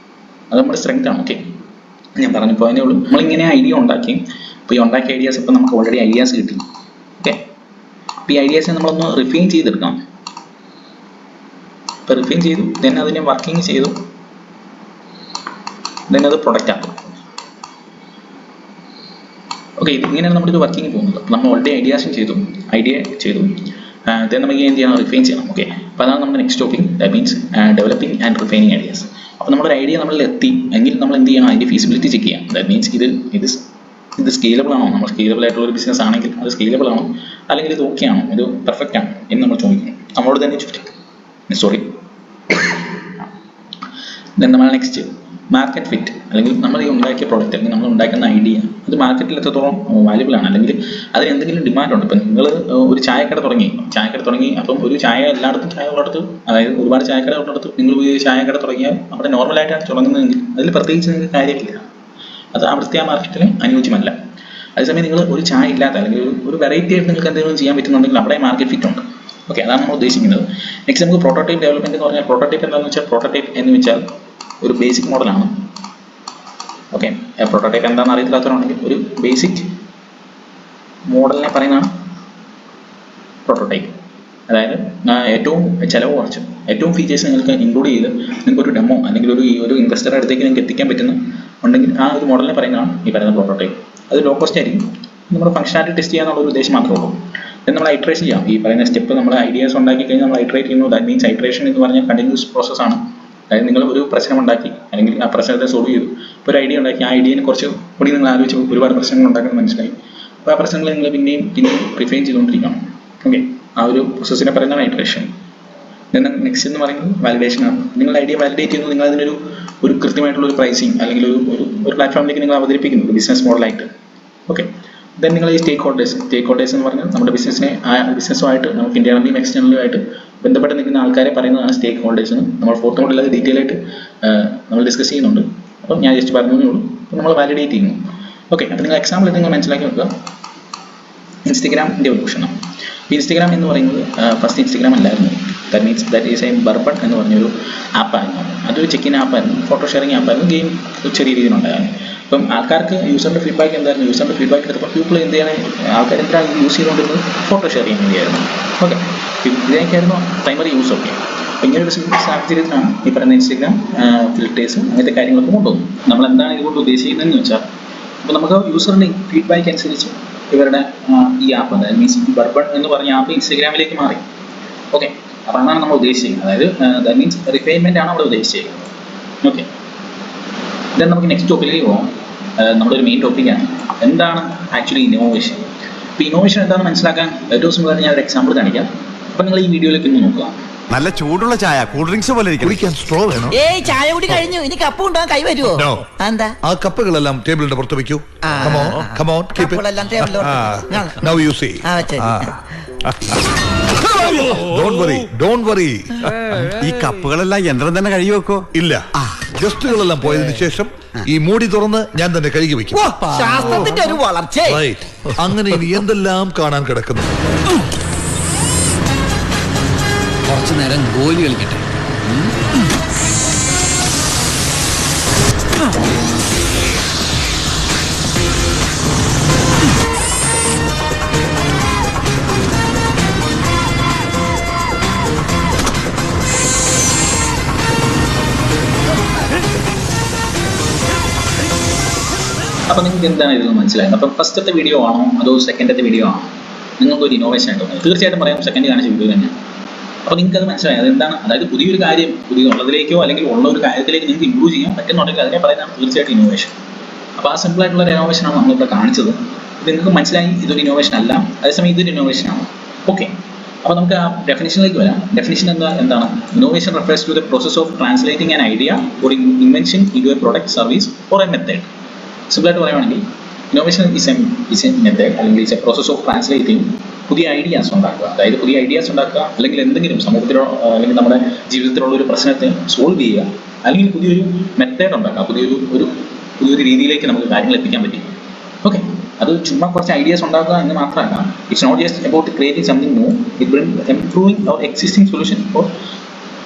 അത് നമ്മുടെ സ്ട്രെങ്ത് ആണ്. ഓക്കെ, ഞാൻ പറഞ്ഞപ്പോൾ അതിനേ ഉള്ളൂ. നമ്മളിങ്ങനെ ഐഡിയ ഉണ്ടാക്കി, അപ്പോൾ ഈ ഉണ്ടാക്കിയ ഐഡിയാസ് ഇപ്പം നമുക്ക് ഓൾറെഡി ഐഡിയാസ് കിട്ടി. ഓക്കെ, അപ്പോൾ ഈ ഐഡിയാസിനെ നമ്മളൊന്ന് റിഫൈൻ ചെയ്തെടുക്കണം. ഇപ്പോൾ റിഫൈൻ ചെയ്തു, ദെൻ അതിനെ വർക്കിംഗ് ചെയ്തു, ദെൻ അത് പ്രൊഡക്റ്റ് ആക്കും. ഓക്കെ, ഇങ്ങനെയാണ് നമ്മളിത് വർക്കിംഗ് പോകുന്നത്. അപ്പോൾ നമ്മൾ ഓൾറെഡി ഐഡിയ ചെയ്തു, ദെൻ നമുക്ക് എന്ത് ചെയ്യണം, റിഫൈൻ ചെയ്യണം. ഓക്കെ, അപ്പോൾ അതാണ് നമ്മുടെ next topic, that means developing and refining ideas. അപ്പോൾ നമ്മളൊരു ഐഡിയ നമ്മളിൽ എത്തി എങ്കിൽ നമ്മൾ എന്ത് ചെയ്യണം, അതിൻ്റെ ഫീസിബിലിറ്റി ചെക്ക് ചെയ്യാം. ദാറ്റ് മീൻസ് ഇത് സ്കെയിലബിൾ ആണോ, നമ്മൾ സ്കെയിലബിൾ ആയിട്ടുള്ള ഒരു ബിസിനസ് ആണെങ്കിൽ അത് സ്കെയിലബിൾ ആണോ, അല്ലെങ്കിൽ ഇത് ഓക്കെ ആണോ, ഇത് പെർഫെക്റ്റ് ആണോ എന്ന് നമ്മൾ ചോദിക്കണം, നമ്മളോട് തന്നെ ദെൻ നമ്മൾ നെക്സ്റ്റ് മാർക്കറ്റ് ഫിറ്റ്, അല്ലെങ്കിൽ നമ്മൾ ഈ ഉണ്ടാക്കിയ പ്രോഡക്റ്റ് അല്ലെങ്കിൽ നമ്മൾ ഉണ്ടാക്കുന്ന ഐഡിയ അത് മാർക്കറ്റിൽ എത്രത്തോളം വാല്യുബിൾ ആണ്, അല്ലെങ്കിൽ അതിന് എന്തെങ്കിലും ഡിമാൻഡ് ഉണ്ട്. ഇപ്പം നിങ്ങൾ ഒരു ചായക്കട തുടങ്ങി, അപ്പം ഒരു ചായ എല്ലായിടത്തും ചായ ഉള്ളിടത്ത്, അതായത് ഒരുപാട് ചായക്കട ഉള്ളിടത്ത് നിങ്ങൾ പോയി ചായക്കട തുടങ്ങിയാൽ അവിടെ നോർമലായിട്ടാണ് തുടങ്ങുന്നതെങ്കിൽ അതിൽ പ്രത്യേകിച്ച് നിങ്ങൾക്ക് കാര്യമില്ല, അത് അവിടുത്തെ ആ മാർക്കറ്റിന് അനുയോജ്യമല്ല. അതേസമയം നിങ്ങൾ ഒരു ചായ ഇല്ലാത്ത അല്ലെങ്കിൽ ഒരു വെറൈറ്റി ആയിട്ട് നിങ്ങൾക്ക് എന്തെങ്കിലും ചെയ്യാൻ പറ്റുന്നുണ്ടെങ്കിൽ അവിടെ മാർക്കറ്റ് ഫിറ്റ് ഉണ്ട്. ഓക്കെ, അതാണ് നമ്മൾ ഉദ്ദേശിക്കുന്നത്. നെക്സ്റ്റ് നമുക്ക് പ്രോട്ടോടൈപ്പ് ഡെവലപ്മെന്റ് എന്ന് പറഞ്ഞാൽ, പ്രോട്ടോടൈപ്പ് എന്താണെന്ന് വെച്ചാൽ, പ്രോട്ടോടൈപ്പ് എന്ന് വെച്ചാൽ ഒരു ബേസിക് മോഡലാണ്. ഓക്കെ, പ്രോട്ടോടൈപ്പ് എന്താണെന്ന് അറിയത്തില്ലാത്തവരാണെങ്കിൽ ഒരു ബേസിക് മോഡലിനെ പറയുന്നതാണ് പ്രോട്ടോടൈപ്പ്. അതായത് ഏറ്റവും ചിലവ് കുറച്ച് ഏറ്റവും ഫീച്ചേഴ്സ് നിങ്ങൾക്ക് ഇൻക്ലൂഡ് ചെയ്ത് നിങ്ങൾക്ക് ഒരു ഡെമോ അല്ലെങ്കിൽ ഒരു ഇൻവെസ്റ്ററുടെ അടുത്തേക്ക് നിങ്ങൾക്ക് എത്തിക്കാൻ പറ്റുന്ന ഉണ്ടെങ്കിൽ ആ ഒരു മോഡലിനെ പറയുന്നതാണ് ഈ പറയുന്ന പ്രോട്ടോടൈപ്പ്. അത് ലോ കോസ്റ്റ് ആയിരിക്കും, നമ്മുടെ ഫംഗ്ഷനാലിറ്റി ടെസ്റ്റ് ചെയ്യാനുള്ള ഒരു ഉദ്ദേശം മാത്രമേ ഉള്ളൂ. then നമ്മൾ ഐട്രേറ്റ് ചെയ്യാം. ഈ പറയുന്ന സ്റ്റെപ്പ് നമ്മൾ ഐഡിയാസ് ഉണ്ടാക്കി കഴിഞ്ഞാൽ നമ്മൾ ഐട്രേറ്റ് ചെയ്യുന്നു. ദാറ്റ് മീൻസ് ഐട്രേഷൻ എന്ന് പറഞ്ഞാൽ കണ്ടിന്യൂസ് പ്രോസസ്സാണ്. അതായത് നിങ്ങൾ ഒരു പ്രശ്നം ഉണ്ടാക്കി അല്ലെങ്കിൽ ആ പ്രശ്നത്തെ സോൾവ് ചെയ്തു, ഇപ്പോൾ ഒരു ഐഡിയ ഉണ്ടാക്കി, ആ ഐഡിയനെ കുറച്ച് കൂടി നിങ്ങൾ ആലോചിച്ച് ഒരുപാട് പ്രശ്നങ്ങൾ ഉണ്ടാക്കുന്നത് മനസ്സിലായി. അപ്പോൾ ആ പ്രശ്നങ്ങൾ നിങ്ങൾ പിന്നെയും റിഫൈൻ ചെയ്തുകൊണ്ടിരിക്കണം. ഓക്കെ, ആ ഒരു പ്രോസസ്സിനെ പറയുന്നതാണ് ഐട്രേഷൻ. നെക്സ്റ്റ് എന്ന് പറയുന്നത് വാലിഡേഷൻ ആണ്. നിങ്ങൾ ഐഡിയ വാലിഡേറ്റ് ചെയ്യുന്നു, നിങ്ങൾ അതിനൊരു കൃത്യമായിട്ടുള്ള ഒരു പ്രൈസിങ് അല്ലെങ്കിൽ ഒരു പ്ലാറ്റ്ഫോമിലേക്ക് നിങ്ങൾ അവതരിപ്പിക്കുന്നു ഒരു ബിസിനസ് മോഡലായിട്ട്. ഓക്കെ, ദെൻ നിങ്ങൾ ഈ സ്റ്റേക്ക് ഹോൾഡേഴ്സ് എന്ന് പറഞ്ഞാൽ നമ്മുടെ ബിസിനസ്സുമായിട്ട് നമുക്ക് ഇന്റേണലിയും എക്സ്റ്റേണലിയും ആയിട്ട് ബന്ധപ്പെട്ട് നിൽക്കുന്ന ആൾക്കാരെ പറയുന്നതാണ് സ്റ്റേക്ക് ഹോൾഡേഴ്സ് എന്ന്. നമ്മൾ ഫോർത്ത് മോഡിൽ അത് ഡീറ്റെയിൽ ആയിട്ട് നമ്മൾ ഡിസ്കസ് ചെയ്യുന്നുണ്ട്. അപ്പം ഞാൻ ജസ്റ്റ് പറഞ്ഞേ ഉള്ളൂ. അപ്പം നമ്മൾ വാലിഡേറ്റ് ചെയ്യുന്നു. ഓക്കെ, അപ്പോൾ നിങ്ങൾ എക്സാമ്പിൾ നിങ്ങൾ മനസ്സിലാക്കി വെക്കുക. ഇൻസ്റ്റഗ്രാമിൻ്റെ എവല്യൂഷനാണ്. ഇൻസ്റ്റഗ്രാം എന്ന് പറയുന്നത് ഫസ്റ്റ് ഇൻസ്റ്റഗ്രാം അല്ലായിരുന്നു. ദാറ്റ് ഈസ് എ ബർബൺ എന്ന് പറഞ്ഞൊരു ആപ്പായിരുന്നു. അതൊരു ചെക്കിൻ ആപ്പായിരുന്നു, ഫോട്ടോ ഷെയറിങ് ആപ്പായിരുന്നു, ഗെയിം ചെറിയ രീതിയിലുണ്ടായിരുന്നു. അപ്പം ആൾക്കാർക്ക് യൂസറിൻ്റെ ഫീഡ്ബാക്ക് എന്തായിരുന്നു, യൂസറിൻ്റെ ഫീഡ്ബാക്ക് എടുത്തപ്പോൾ പീപ്പിൾ എന്ത് ചെയ്യണം, ആൾക്കാർ എന്തിനാണ് യൂസ് ചെയ്തുകൊണ്ടിരുന്നത്, ഫോട്ടോ ഷെയർ ചെയ്യാൻ വേണ്ടിയായിരുന്നു. ഓക്കെ, ഇതിനൊക്കെയായിരുന്നു പ്രൈമറി യൂസ്. ഓക്കെ, അപ്പോൾ ഇങ്ങനൊരു സാഹചര്യത്തിലാണ് ഈ പറയുന്ന ഇൻസ്റ്റഗ്രാം ഫിൽറ്റേഴ്സ് അങ്ങനത്തെ കാര്യങ്ങളൊക്കെ കൊണ്ടുപോകും. നമ്മൾ എന്താണ് ഇതുകൊണ്ട് ഉദ്ദേശിക്കുന്നതെന്ന് വെച്ചാൽ, ഇപ്പോൾ നമുക്ക് യൂസറിൻ്റെ ഫീഡ്ബാക്ക് അനുസരിച്ച് ഇവരുടെ ഈ ആപ്പ്, അതായത് മീൻസ് ബർബൺ എന്ന് പറഞ്ഞ ആപ്പ് ഇൻസ്റ്റഗ്രാമിലേക്ക് മാറി. ഓക്കെ, അപ്പോൾ അതാണ് നമ്മൾ ഉദ്ദേശിക്കുന്നത്. അതായത് ദാറ്റ് മീൻസ് റിഫൈൻമെൻ്റ് ആണ് അവിടെ ഉദ്ദേശിച്ചിരിക്കുന്നത്. ഓക്കെ, ദെൻ നമുക്ക് നെക്സ്റ്റ് ടോപ്പിലേക്ക് പോകാം. നമ്മുടെ ഒരു മെയിൻ ടോപ്പിക്കാണ് എന്താണ് ആക്ച്വലി ഇന്നോവേഷൻ. അപ്പോൾ ഇന്നോവേഷൻ എന്താണെന്ന് മനസ്സിലാക്കാൻ ഏറ്റവും സിമ്പിളായിട്ട് ഞാൻ ഒരു എക്സാമ്പിൾ കാണിക്കാം. അപ്പോൾ നിങ്ങൾ ഈ വീഡിയോയിലേക്ക് ഒന്ന് നോക്കുക. നല്ല ചൂടുള്ള ചായ, കൂൾ ഡ്രിങ്ക്സ് പോലെ കുടിക്കാൻ സ്ട്രോ വേണോ? ഏയ്, ചായ കൂടി കഴിഞ്ഞു. ഇനി കപ്പ് കൊണ്ടുപോകാൻ കൈ വരുമോ? എന്താ ആ കപ്പുകളെല്ലാം ടേബിളിന്റെ പുറത്ത് വെക്കൂ. Now you see. Don't worry. ഈ കപ്പുകളെല്ലാം യന്ത്രം തന്നെ കഴുകി വെക്കോ? ഇല്ല, ഗസ്റ്റുകളെല്ലാം പോയതിനു ശേഷം ഈ മൂടി തുറന്ന് ഞാൻ തന്നെ കഴുകി വെക്കും. ശാസ്ത്രത്തിന്റെ ഒരു വളർച്ച. അങ്ങനെ ഇനി എന്തെല്ലാം കാണാൻ കിടക്കുന്നു. കുറച്ചു നേരം ഗോലി കളിക്കട്ടെ. അപ്പോൾ നിങ്ങൾക്ക് എന്താണ് ഇതെന്ന് മനസ്സിലായത്? അപ്പം ഫസ്റ്റത്തെ വീഡിയോ ആണോ അതോ സെക്കൻഡത്തെ വീഡിയോ ആണോ നിങ്ങൾക്ക് ഒരു ഇന്നോവേഷൻ ആയിട്ട് തോന്നുന്നത്? തീർച്ചയായിട്ടും പറയാം സെക്കൻഡ് കാണിച്ച വീഡിയോ തന്നെയാണ്. അപ്പോൾ നിങ്ങൾക്ക് അത് മനസ്സിലായി അതെന്താണ്. അതായത് പുതിയൊരു കാര്യം പുതിയതുള്ളതിലേക്കോ അല്ലെങ്കിൽ ഉള്ള ഒരു കാര്യത്തിലേക്ക് നിങ്ങൾക്ക് ഇമ്പ്രൂവ് ചെയ്യാൻ പറ്റുന്നുണ്ടെങ്കിൽ അതിനെ പറയുന്നതാണ് തീർച്ചയായിട്ടും ഇന്നോവേഷൻ. അപ്പോൾ ആ സിമ്പിൾ ആയിട്ടുള്ള ഒരു ഇന്നോവേഷനാണ് നമ്മളിവിടെ കാണിച്ചത്. ഇത് നിങ്ങൾക്ക് മനസ്സിലായി ഇതൊരു ഇന്നോവേഷൻ അല്ല, അതേസമയം ഇതൊരു ഇന്നോവേഷനാണ്. ഓക്കെ, അപ്പോൾ നമുക്ക് ആ ഡെഫിനിഷനിലേക്ക് വരാം. ഡെഫിനിഷൻ എന്താണ്? Innovation refers to the process of translating an idea or invention into a product service or a method. സിമ്പിളായിട്ട് പറയുകയാണെങ്കിൽ ഇന്നോവേഷൻ ഇസ് എ മെത്തേഡ് അല്ലെങ്കിൽ is a process of translating പുതിയ ഐഡിയാസ് ഉണ്ടാക്കുക. അതായത് പുതിയ ഐഡിയാസ് ഉണ്ടാക്കുക, അല്ലെങ്കിൽ എന്തെങ്കിലും സമൂഹത്തിലോ അല്ലെങ്കിൽ നമ്മുടെ ജീവിതത്തിലുള്ള ഒരു പ്രശ്നത്തെ സോൾവ് ചെയ്യുക, അല്ലെങ്കിൽ പുതിയൊരു മെത്തേഡ് ഉണ്ടാക്കുക, പുതിയൊരു രീതിയിലേക്ക് നമുക്ക് കാര്യങ്ങൾ എത്തിക്കാൻ പറ്റും. ഓക്കെ, അത് ചുമ്മാ കുറച്ച് ഐഡിയാസ് ഉണ്ടാക്കുക എന്ന് മാത്രമല്ല. It's not just about creating something new, it will improving our existing solution. അപ്പോൾ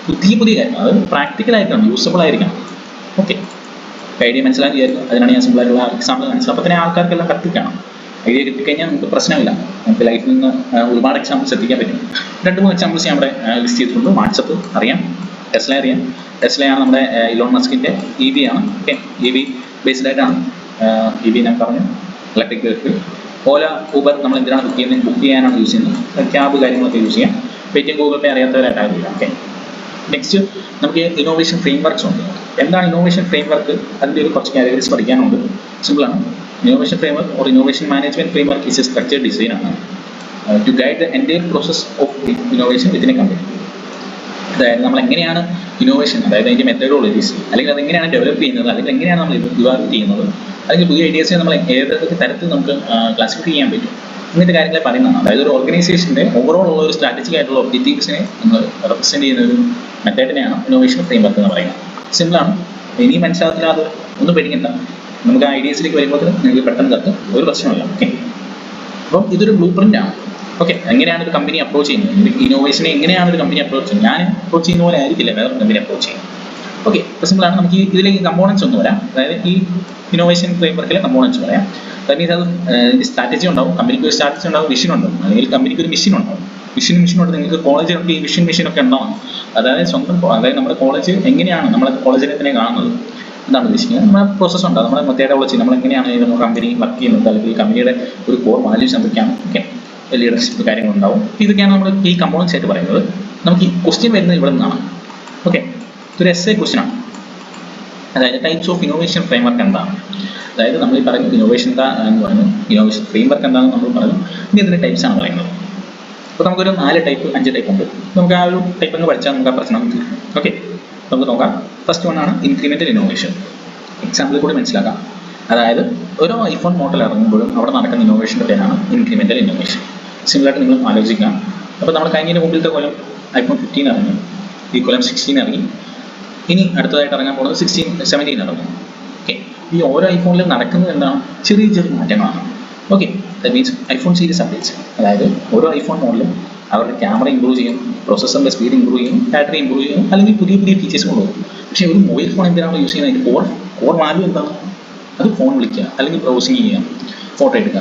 പുതിയ കാര്യങ്ങൾ അത് പ്രാക്ടിക്കൽ ആയിരിക്കണം, യൂസബിൾ ആയിരിക്കണം. ഓക്കെ, ഐഡിയ മനസ്സിലാക്കി വിചാരിക്കും. അതിനാണ് ഞാൻ സിമ്പിളായിട്ടുള്ള എക്സാമ്പിൾ കാണിച്ചത്. അപ്പോൾ തന്നെ ആൾക്കാർക്കെല്ലാം കത്തിക്കണം. ഐഡിയ കിട്ടിക്കഴിഞ്ഞാൽ നമുക്ക് പ്രശ്നമില്ല, നമുക്ക് ലൈഫിൽ നിന്ന് ഒരുപാട് എക്സാമ്പിൾസ് എത്തിക്കാൻ പറ്റും. 2-3 എക്സാമ്പിൾസ് ഞാൻ ഇവിടെ ലിസ്റ്റ് ചെയ്തിട്ടുണ്ട്. വാട്സപ്പ് അറിയാം, ടെസ്ല അറിയാം. ടെസ്ലയാണ് നമ്മുടെ ഇലോൺ മസ്കിൻ്റെ EV ആണ്. ഓക്കെ, EV ബേസ്ഡ് ആയിട്ടാണ്. EV ഞാൻ പറഞ്ഞു, ഇലക്ട്രിക് വെഹിക്കിൾ. ഓല, ഊബർ നമ്മൾ എന്തിനാണ് ബുക്ക് ചെയ്യാനാണ് യൂസ് ചെയ്യുന്നത്. ക്യാബ് കാര്യങ്ങളൊക്കെ യൂസ് ചെയ്യാം. പേടിഎം, ഗൂഗിൾ പേ അറിയാത്തവരായിട്ടാകില്ല. ഓക്കെ, നെക്സ്റ്റ് നമുക്ക് ഇന്നോവേഷൻ ഫ്രെയിം വർക്ക്സ് ഉണ്ട്. എന്താണ് ഇന്നോവേഷൻ ഫ്രെയിം വർക്ക്? അതിൻ്റെ ഒരു കുറച്ച് കാറ്റഗറീസ് പഠിക്കാനുണ്ട്. സിമ്പിളാണ്. Innovation framework or innovation management framework is a structured design ആണ് to guide the entire process of innovation within a company. അതായത് നമ്മൾ എങ്ങനെയാണ് ഇന്നോവേഷൻ, അതായത് അതിൻ്റെ മെത്തഡോളജീസ്, അല്ലെങ്കിൽ അതെങ്ങനെയാണ് ഡെവലപ്പ് ചെയ്യുന്നത്, അല്ലെങ്കിൽ എങ്ങനെയാണ് നമ്മൾ ഇവാലുവേറ്റ് ചെയ്യുന്നത്, അല്ലെങ്കിൽ പുതിയ ഐഡിയാസിനെ നമ്മൾ ഏതൊക്കെ തരത്തിൽ നമുക്ക് ക്ലാസിഫൈ ചെയ്യാൻ പറ്റും, ഇങ്ങനത്തെ കാര്യങ്ങളെ പറയുന്നതാണ്. അതായത് ഒരു ഓർഗനൈസേഷൻ്റെ ഓവറോൾ ഉള്ള ഒരു സ്ട്രാറ്റജിക് ആയിട്ടുള്ള ഒബ്ജക്റ്റീവ്സിനെ നമ്മൾ റെപ്രസെൻറ്റ് ചെയ്യുന്ന ഒരു മെത്തേഡിനെയാണ് ഇന്നോവേഷൻ ഫ്രെയിം വർക്ക് എന്ന് പറയുന്നത്. സിമ്പിളാണ്, ഇനിയും മനസ്സിലാകത്തില്ല, അത് ഒന്നും പേടിക്കണ്ട. നമുക്ക് ഐഡിയസിലേക്ക് വരുമ്പോൾ നിങ്ങൾക്ക് പെട്ടെന്ന് കത്തും, ഒരു പ്രശ്നമല്ല. ഓക്കെ, അപ്പം ഇതൊരു ബ്ലൂ പ്രിൻ്റ് ആണ്. ഓക്കെ, എങ്ങനെയാണ് ഒരു കമ്പനി അപ്രോച്ച് ചെയ്യുന്നത്, ഇന്നോവേഷനെ എങ്ങനെയാണ് ഒരു കമ്പനി അപ്രോച്ച് ചെയ്യുന്നത്, ഞാൻ അപ്രോച്ച് ചെയ്യുന്ന പോലെ ആയിരിക്കില്ല വേറെ കമ്പനി അപ്രോച്ച് ചെയ്യുന്നത്. ഓക്കെ, ഇപ്പോൾ സിമ്പിളാണ്. നമുക്ക് ഇതിലേക്ക് കമ്പോണൻസ് ഒന്ന് വരാം. അതായത് ഈ ഇന്നോവേഷൻ ഫ്രെയിം വർക്കിലെ കമ്പോണൻസ് പറയാം. ദാറ്റ് മീൻസ് അത് സ്ട്രാറ്റജി ഉണ്ടാവും, കമ്പനിക്ക് ഒരു സ്ട്രാറ്റജി ഉണ്ടാവും, വിഷൻ ഉണ്ടാവും, അല്ലെങ്കിൽ കമ്പനിക്ക് ഒരു മിഷൻ ഉണ്ടാവും. മിഷൻ ഉണ്ട്. നിങ്ങൾക്ക് കോളേജിലൊക്കെ ഈ മിഷനൊക്കെ ഉണ്ടാവും. അതായത് അതായത് നമ്മുടെ കോളേജ് എങ്ങനെയാണ് നമ്മുടെ കോളേജിനെ തന്നെ കാണുന്നത് എന്താണ് ഉദ്ദേശിക്കുന്നത്. നമ്മുടെ പ്രോസസ്സ് ഉണ്ടാകും, നമ്മുടെ മെത്തേഡോളജി, നമ്മൾ എങ്ങനെയാണ് നമ്മുടെ കമ്പനി വർക്ക് ചെയ്യുന്നത്, അല്ലെങ്കിൽ കമ്പനിയുടെ ഒരു കോർ വാല്യൂസ് എന്തൊക്കെയാണ്. ഓക്കെ, ലീഡർഷിപ്പ് കാര്യങ്ങളുണ്ടാവും. ഇതൊക്കെയാണ് നമ്മൾ ഈ കമ്പോണൻസ് ആയിട്ട് പറയുന്നത്. നമുക്ക് ഈ ക്വസ്റ്റ്യൻ വരുന്നത് ഇവിടെ നിന്നാണ്. ഓക്കെ, ഇതൊരു എസ്എ ക്വസ്റ്റ്യൻ ആണ്. അതായത് types of innovation frame work എന്താണ്, അതായത് നമ്മൾ ഈ പറയുന്നത് ഇന്നോവേഷൻ എന്താ എന്ന് പറയുന്നത്, ഇന്നോവേഷൻ ഫ്രെയിം വർക്ക് എന്താണെന്ന് നമ്മൾ പറഞ്ഞു. ഇനി ഇതിൻ്റെ ടൈപ്സ് ആണ് പറയുന്നത്. അപ്പോൾ നമുക്കൊരു 4 ടൈപ്പ് 5 ടൈപ്പ് ഉണ്ട്. നമുക്ക് ആ ഒരു ടൈപ്പ് അങ്ങ് പഠിച്ചാൽ നമുക്ക് ആ പ്രശ്നം തീരും. ഓക്കെ, നമുക്ക് നോക്കാം. ഫസ്റ്റ് വൺ ആണ് ഇൻക്രിമെൻ്റൽ ഇന്നോവേഷൻ. എക്സാമ്പിളിൽ കൂടി മനസ്സിലാക്കാം. അതായത് ഓരോ ഐഫോൺ മോഡൽ ഇറങ്ങുമ്പോഴും അവിടെ നടക്കുന്ന ഇന്നോവേഷൻ്റെ പേരാണ് ഇൻക്രിമെൻ്റൽ ഇന്നോവേഷൻ. സിമ്പിളായിട്ട് നിങ്ങൾ ആലോചിക്കാം. അപ്പോൾ നമ്മൾ കഴിഞ്ഞ മുമ്പിലത്തെ കൊല്ലം iPhone 15 ഇറങ്ങി, ഈ കൊല്ലം 16 ഇറങ്ങി, ഇനി അടുത്തതായിട്ട് ഇറങ്ങാൻ പോകുന്നത് 17 ഇറങ്ങും. ഓക്കെ, ഈ ഓരോ ഐഫോണിലും നടക്കുന്നത് എന്താണ്? ചെറിയ മാറ്റങ്ങളാണ്. Okay, that means iPhone series updates. അതായത് ഓരോ ഐഫോൺ മോഡലും അവരുടെ ക്യാമറ ഇമ്പ്രൂവ് ചെയ്യും, പ്രോസസ്സറിൻ്റെ സ്പീഡ് ഇമ്പ്രൂവ് ചെയ്യും, ബാറ്ററി ഇമ്പ്രൂവ് ചെയ്യും, അല്ലെങ്കിൽ പുതിയ ഫീച്ചേഴ്സ് കൊണ്ടുവരും. പക്ഷേ ഒരു മൊബൈൽ ഫോൺ എന്തിനാണ് യൂസ് ചെയ്യുന്നത്? അതിൻ്റെ കോർ വാല്യൂ എന്താണ്? അത് ഫോൺ വിളിക്കുക, അല്ലെങ്കിൽ ബ്രൗസിങ് ചെയ്യുക, ഫോട്ടോ എടുക്കുക.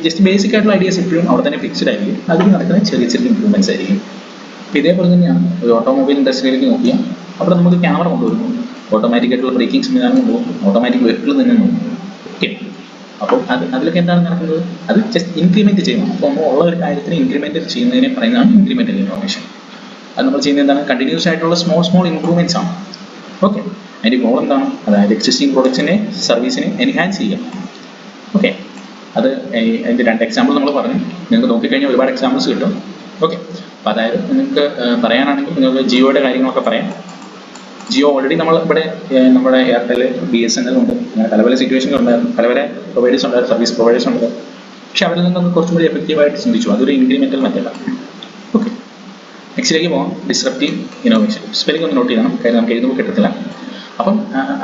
ജസ്റ്റ് ബേസിക് ആയിട്ടുള്ള ഐഡിയാസ് എപ്പോഴും അവിടെ തന്നെ ഫിക്സ്ഡ് ആയിരിക്കും. അതിൽ നടക്കുന്ന ചെറിയ ഇമ്പ്രൂവ്മെൻറ്റ്സ് ആയിരിക്കും. അപ്പോൾ ഇതേപോലെ തന്നെയാണ് ഒരു ഓട്ടോമൊബൈൽ ഇൻഡസ്ട്രിയിലേക്ക് നോക്കിയാൽ അവിടെ നമുക്ക് ക്യാമറ കൊണ്ടുവരുന്നു, ഓട്ടോമാറ്റിക് ആയിട്ടുള്ള ബ്രേക്കിംഗ് സംവിധാനം കൊണ്ടുപോകും, ഓട്ടോമാറ്റിക് വെഹിക്കിൾ തന്നെ നോക്കും. ഓക്കെ, അപ്പോൾ അതിലൊക്കെ എന്താണ് നടക്കുന്നത്? അത് ജസ്റ്റ് ഇൻക്രിമെൻറ്റ് ചെയ്യണം. അപ്പോൾ നമ്മൾ ഉള്ള ഒരു കാര്യത്തിന് ഇൻക്രിമെൻറ്റ് ചെയ്യുന്നതിനെ പറയുന്നതാണ് ഇൻക്രിമെൻ്റൽ ഇന്നോവേഷൻ. അത് നമ്മൾ ചെയ്യുന്നത് എന്താണ്? കണ്ടിന്യൂസ് ആയിട്ടുള്ള സ്മോൾ ഇമ്പ്രൂവ്മെൻറ്റ്സ് ആണ്. ഓക്കെ, അതിൻ്റെ ഗോൾ എന്താണ്? അതായത് എക്സിസ്റ്റിംഗ് പ്രോഡക്ട്സിനെ സർവീസിനെ എൻഹാൻസ് ചെയ്യുക. ഓക്കെ, അത് അതിൻ്റെ 2 എക്സാമ്പിൾ നമ്മൾ പറഞ്ഞു. നിങ്ങൾക്ക് നോക്കിക്കഴിഞ്ഞാൽ ഒരുപാട് എക്സാമ്പിൾസ് കിട്ടും. ഓക്കെ, അപ്പോൾ അതായത് നിങ്ങൾക്ക് പറയാനാണെങ്കിൽ നിങ്ങൾക്ക് ജിയോയുടെ കാര്യങ്ങളൊക്കെ പറയാം. ജിയോ ഓൾറെഡി നമ്മൾ ഇവിടെ നമ്മുടെ എയർടെൽ, BSNL ഉണ്ട്, അങ്ങനെ പല സിറ്റുവേഷൻസ് ഉണ്ടായിരുന്നു, പല പ്രൊവൈഡേഴ്സ് ഉണ്ടായിരുന്നു, സർവീസ് പ്രൊവൈഡേഴ്സ് ഉണ്ട്. പക്ഷെ അവരിൽ നിന്ന് കുറച്ചും കൂടി എഫക്റ്റീവായിട്ട് ചിന്തിച്ചു. അതൊരു ഇൻക്രിമെൻ്റൽ മെത്തേഡാണ്. ഓക്കെ, നെക്സ്റ്റിലേക്ക് പോകാം. Disruptive innovation. സ്പെല്ലിംഗ് ഒന്ന് നോട്ട് ചെയ്യണം, കാര്യം നമുക്ക് എഴുതുമ്പോൾ കിട്ടത്തില്ല. അപ്പം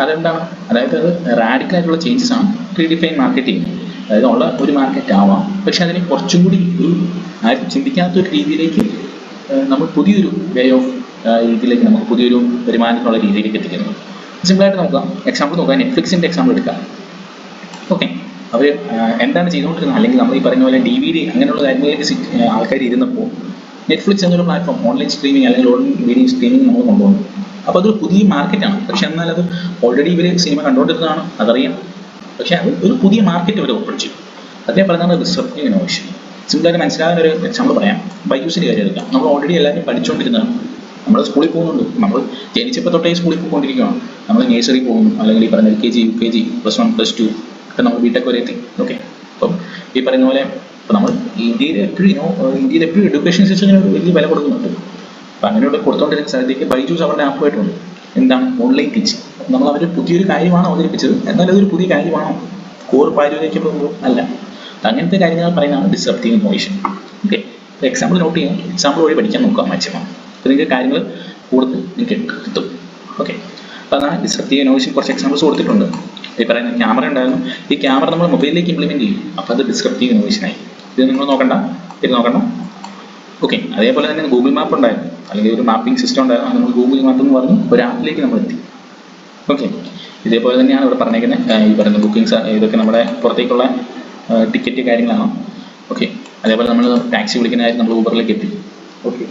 അതെന്താണ്? അതായത് അത് റാഡിക്കലായിട്ടുള്ള ചേഞ്ചസ് ആണ്. Redefine marketing. അതായത് ഉള്ള ഒരു മാർക്കറ്റ് ആവാം, പക്ഷെ അതിനെ കുറച്ചും കൂടി ഒരു ആരും ചിന്തിക്കാത്തൊരു രീതിയിലേക്ക് നമ്മൾ പുതിയൊരു വേ ഓഫ് രീതിയിലേക്ക് നമുക്ക് പുതിയൊരു വരുമാനത്തിനുള്ള രീതിയിലേക്ക് എത്തിക്കുന്നത്. സിമ്പിളായിട്ട് നോക്കാം. എക്സാമ്പിൾ നോക്കാം. നെറ്റ്ഫ്ലിക്സിൻ്റെ എക്സാമ്പിൾ എടുക്കാം. ഓക്കെ, അവർ എന്താണ് ചെയ്തുകൊണ്ടിരുന്നത്? അല്ലെങ്കിൽ നമ്മൾ ഈ പറയുന്ന പോലെ DVD അങ്ങനെയുള്ള കാര്യങ്ങളിലേക്ക് ആൾക്കാർ ഇരുന്നപ്പോൾ നെറ്റ്ഫ്ലിക്സ് എന്നൊരു പ്ലാറ്റ്ഫോം ഓൺലൈൻ സ്ട്രീമിംഗ് അല്ലെങ്കിൽ ഓൺലൈൻ വീഡിയോ സ്ട്രീമിംഗ് നമ്മൾ കൊണ്ടുപോകുന്നു. അപ്പോൾ അതൊരു പുതിയ മാർക്കറ്റാണ്. പക്ഷെ എന്നാൽ അത് ഓൾറെഡി ഇവർ സിനിമ കണ്ടുകൊണ്ടിരുന്നതാണ്, അതറിയാം. പക്ഷെ അത് ഒരു പുതിയ മാർക്കറ്റ് അവർ ഓപ്പൺ ചെയ്യും. അതേ പറയുന്നതാണ് ഡിസ്റപ്റ്റീവ് ഇന്നോവേഷൻ. സിമ്പിളായിട്ട് മനസ്സിലാകുന്ന ഒരു എക്സാമ്പിൾ പറയാം. ബൈജൂസിൻ്റെ കാര്യം എടുക്കാം. നമ്മൾ ഓൾറെഡി എല്ലാവരും പഠിച്ചുകൊണ്ടിരുന്നതാണ്. നമ്മൾ സ്കൂളിൽ പോകുന്നുണ്ട്. നമ്മൾ ജനിച്ചപ്പോൾ തൊട്ടേ സ്കൂളിൽ പോയിക്കൊണ്ടിരിക്കുകയാണ്. നമ്മൾ നേഴ്സറി പോകുന്നു, അല്ലെങ്കിൽ ഈ പറഞ്ഞ LKG UKG +1 +2 ഒക്കെ നമ്മൾ BTech വരെ എത്തി. ഓക്കെ, അപ്പം ഈ പറയുന്ന പോലെ ഇപ്പോൾ നമ്മൾ ഇന്ത്യയിൽ എപ്പോഴും എഡ്യൂക്കേഷൻ സിസ്റ്റത്തിന് ഒരു വലിയ വില കൊടുക്കുന്നുണ്ട്. അപ്പം അങ്ങനെയുള്ള കൊടുത്തുകൊണ്ടിരിക്കുന്ന സ്ഥലത്തേക്ക് ബൈജൂസ് അവരുടെ ആപ്പുമായിട്ടുണ്ട്. എന്താണ്? Online teaching. നമ്മൾ അവർ പുതിയൊരു കാര്യമാണ് അവതരിപ്പിച്ചത്, എന്നാൽ അതൊരു പുതിയ കാര്യമാണോ? കോർ പാരിലേക്ക് പോകുമ്പോൾ അല്ല. അങ്ങനത്തെ കാര്യങ്ങൾ പറയുന്നതാണ് disruptive innovation. Okay, example note ചെയ്യാം, എക്സാമ്പിൾ വഴി പഠിക്കാൻ നോക്കുക മാക്സിമം. അപ്പോൾ നിങ്ങൾക്ക് കാര്യങ്ങൾ കൂടുതൽ നിങ്ങൾക്ക് കിട്ടും. ഓക്കെ, അപ്പോൾ അതാണ് ഡിസ്റപ്റ്റീവ് ഇന്നോവേഷൻ. കുറച്ച് എക്സാമ്പിൾസ് കൊടുത്തിട്ടുണ്ട്. ഈ പറയുന്ന ക്യാമറ ഉണ്ടായിരുന്നു. ഈ ക്യാമറ നമ്മൾ മൊബൈലിലേക്ക് ഇംപ്ലിമെൻറ്റ് ചെയ്യും. അപ്പോൾ അത് ഡിസ്റപ്റ്റീവ് ഇന്നോവേഷനായി. ഇത് നിങ്ങൾ നോക്കണ്ട. ഓക്കെ, അതേപോലെ തന്നെ ഗൂഗിൾ മാപ്പ് ഉണ്ടായിരുന്നു, അല്ലെങ്കിൽ ഒരു മാപ്പിംഗ് സിസ്റ്റം ഉണ്ടായിരുന്നു. നമ്മൾ ഗൂഗിൾ മാപ്പ് എന്ന് പറഞ്ഞ് ഒരു ആപ്പിലേക്ക് നമ്മൾ എത്തി. ഓക്കെ, ഇതേപോലെ തന്നെയാണ് ഇവിടെ പറഞ്ഞേക്കുന്നത്. ഈ പറയുന്ന ബുക്കിംഗ്സ് ഇതൊക്കെ നമ്മുടെ പുറത്തേക്കുള്ള ടിക്കറ്റ് കാര്യങ്ങളാണ്. ഓക്കെ, അതേപോലെ നമ്മൾ ടാക്സി വിളിക്കുന്ന കാര്യം നമ്മൾ ഊബറിലേക്ക് എത്തി. ഓക്കെ,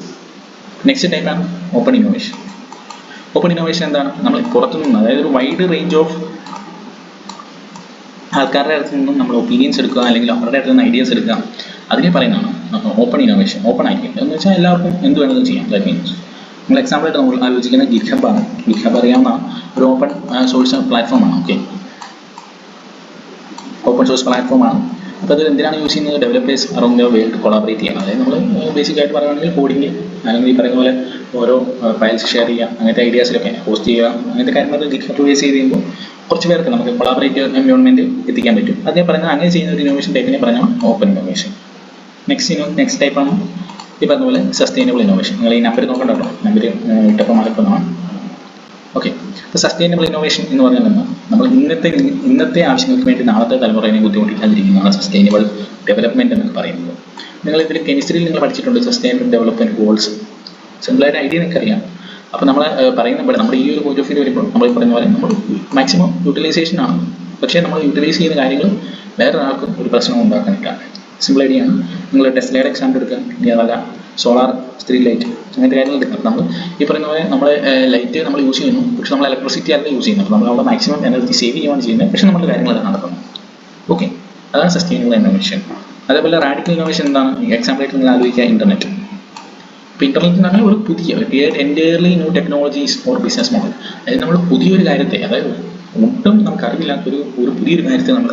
നെക്സ്റ്റ് ടൈപ്പാണ് ഓപ്പൺ ഇന്നോവേഷൻ. ഓപ്പൺ ഇന്നോവേഷൻ എന്താണ്? നമ്മൾ പുറത്തുനിന്ന്, അതായത് ഒരു വൈഡ് റേഞ്ച് ഓഫ് ആൾക്കാരുടെ അടുത്ത് നിന്നും നമ്മൾ ഒപ്പീനിയൻസ് എടുക്കുക, അല്ലെങ്കിൽ അവരുടെ അടുത്ത് നിന്ന് ഐഡിയാസ് എടുക്കുക, അതിനെ പറയുന്നതാണ് ഓപ്പൺ ഇന്നോവേഷൻ. ഓപ്പൺ ആയിരിക്കും എന്ന് വെച്ചാൽ എല്ലാവർക്കും എന്ത് വേണമെങ്കിലും ചെയ്യാം. ദാറ്റ് മീൻസ് നമ്മൾ എക്സാമ്പിളായിട്ട് നമ്മൾ ആലോചിക്കുന്ന GitHub ആണ്. GitHub അറിയാവുന്നതാണ്, ഒരു ഓപ്പൺ സോഴ്സ് പ്ലാറ്റ്ഫോമാണ്. ഓക്കെ, ഓപ്പൺ സോഴ്സ് പ്ലാറ്റ്ഫോമാണ്. അപ്പോൾ അത് എന്തിനാണ് യൂസ് ചെയ്യുന്നത്? Developers around the world collaborate ചെയ്യാം. അതായത് നമ്മൾ ബേസിക്കായിട്ട് പറയുകയാണെങ്കിൽ കോഡിങ്, അല്ലെങ്കിൽ ഈ പറയുന്ന പോലെ ഓരോ ഫയൽസ് ഷെയർ ചെയ്യുക, അങ്ങനത്തെ ഐഡിയാസിലൊക്കെ ഹോസ്റ്റ് ചെയ്യുക, അങ്ങനത്തെ കാര്യങ്ങളൊക്കെ GitHub യൂസ് ചെയ്ത് ചെയ്യുമ്പോൾ കുറച്ച് പേർക്ക് നമുക്ക് കൊളാബറേറ്റ് എൻവയോൺമെൻറ്റ് എത്തിക്കാൻ പറ്റും. അതിനെ പറഞ്ഞാൽ അങ്ങനെ ചെയ്യുന്ന ഒരു ഇന്നോവേഷൻ ടൈപ്പിനെ പറഞ്ഞാൽ ഓപ്പൺ ഇന്നോവേഷൻ. നെക്സ്റ്റ് ടൈപ്പാണ് ഈ പറഞ്ഞ പോലെ സസ്റ്റൈനബിൾ ഇന്നോവേഷൻ. നിങ്ങൾ ഈ നമ്പർ നോക്കണ്ട കേട്ടോ, നമ്പർ ഇട്ടപ്പോൾ മാറിപ്പോന്നാണ്. ഓക്കെ, അപ്പോൾ സസ്റ്റൈനബിൾ ഇന്നോവേഷൻ എന്ന് പറഞ്ഞാൽ നമ്മൾ ഇന്നത്തെ ആവശ്യങ്ങൾക്ക് വേണ്ടി നാളത്തെ തലമുറയെ ബുദ്ധിമുട്ടിക്കാതിരിക്കുന്നതാണ് സസ്റ്റൈനബിൾ ഡെവലപ്മെൻറ്റ് എന്നൊക്കെ പറയുന്നത്. ഇതിൽ കെമിസ്ട്രിയിൽ നിങ്ങൾ പഠിച്ചിട്ടുണ്ട് സസ്റ്റൈനബിൾ ഡെവലപ്മെൻറ്റ് ഗോൾസ്. സിമ്പിളായിട്ട് ഐഡിയ നിങ്ങൾക്ക് അറിയാം. അപ്പോൾ നമ്മൾ പറയുമ്പോൾ നമ്മുടെ ഈ ഒരു പോയിന്റ് ഓഫ് വ്യൂ വരുമ്പോൾ നമ്മൾ പറയുന്ന പോലെ നമ്മൾ മാക്സിമം യൂട്ടിലൈസേഷൻ ആണ്. പക്ഷേ നമ്മൾ യൂട്ടിലൈസ് ചെയ്യുന്ന കാര്യങ്ങൾ വേറൊരാൾക്കും ഒരു പ്രശ്നം ഉണ്ടാക്കാനില്ല. സിമ്പിൾ ഐഡിയ ആണ്. നിങ്ങൾ ടെസ്ലയുടെ എക്സാമ്പിൾ എടുക്കുക, ഇനി അതല്ല സോളാർ സ്ട്രീറ്റ് ലൈറ്റ്, അങ്ങനത്തെ കാര്യങ്ങൾ എടുക്കാം. നമ്മൾ ഈ പറയുന്ന പോലെ നമ്മളെ ലൈറ്റ് നമ്മൾ യൂസ് ചെയ്യുന്നു, പക്ഷെ നമ്മൾ ഇലക്ട്രിസിറ്റി അല്ല യൂസ് ചെയ്യുന്നത്. നമ്മൾ അവിടെ മാക്സിമം എനർജി സേവ് ചെയ്യുകയാണ് ചെയ്യുന്നത്, പക്ഷേ നമ്മുടെ കാര്യങ്ങളൊക്കെ നടക്കുന്നു. ഓക്കെ, അതാണ് സസ്റ്റൈനബിൾ ഇന്നോവേഷൻ. അതേപോലെ റാഡിക്കൽ ഇന്നോവേഷൻ എന്താണ്? എക്സാമ്പിളായിട്ട് നിങ്ങൾ ആലോചിക്കുക ഇന്റർനെറ്റ്. ഇപ്പോൾ ഇന്റർനെറ്റ് എന്ന് പറഞ്ഞാൽ ഒരു പുതിയ entirely new technologies for business model. അതായത് നമ്മൾ പുതിയൊരു കാര്യത്തെ, അതായത് ഒട്ടും നമുക്ക് അറിവില്ലാത്തൊരു പുതിയൊരു കാര്യത്തെ നമ്മൾ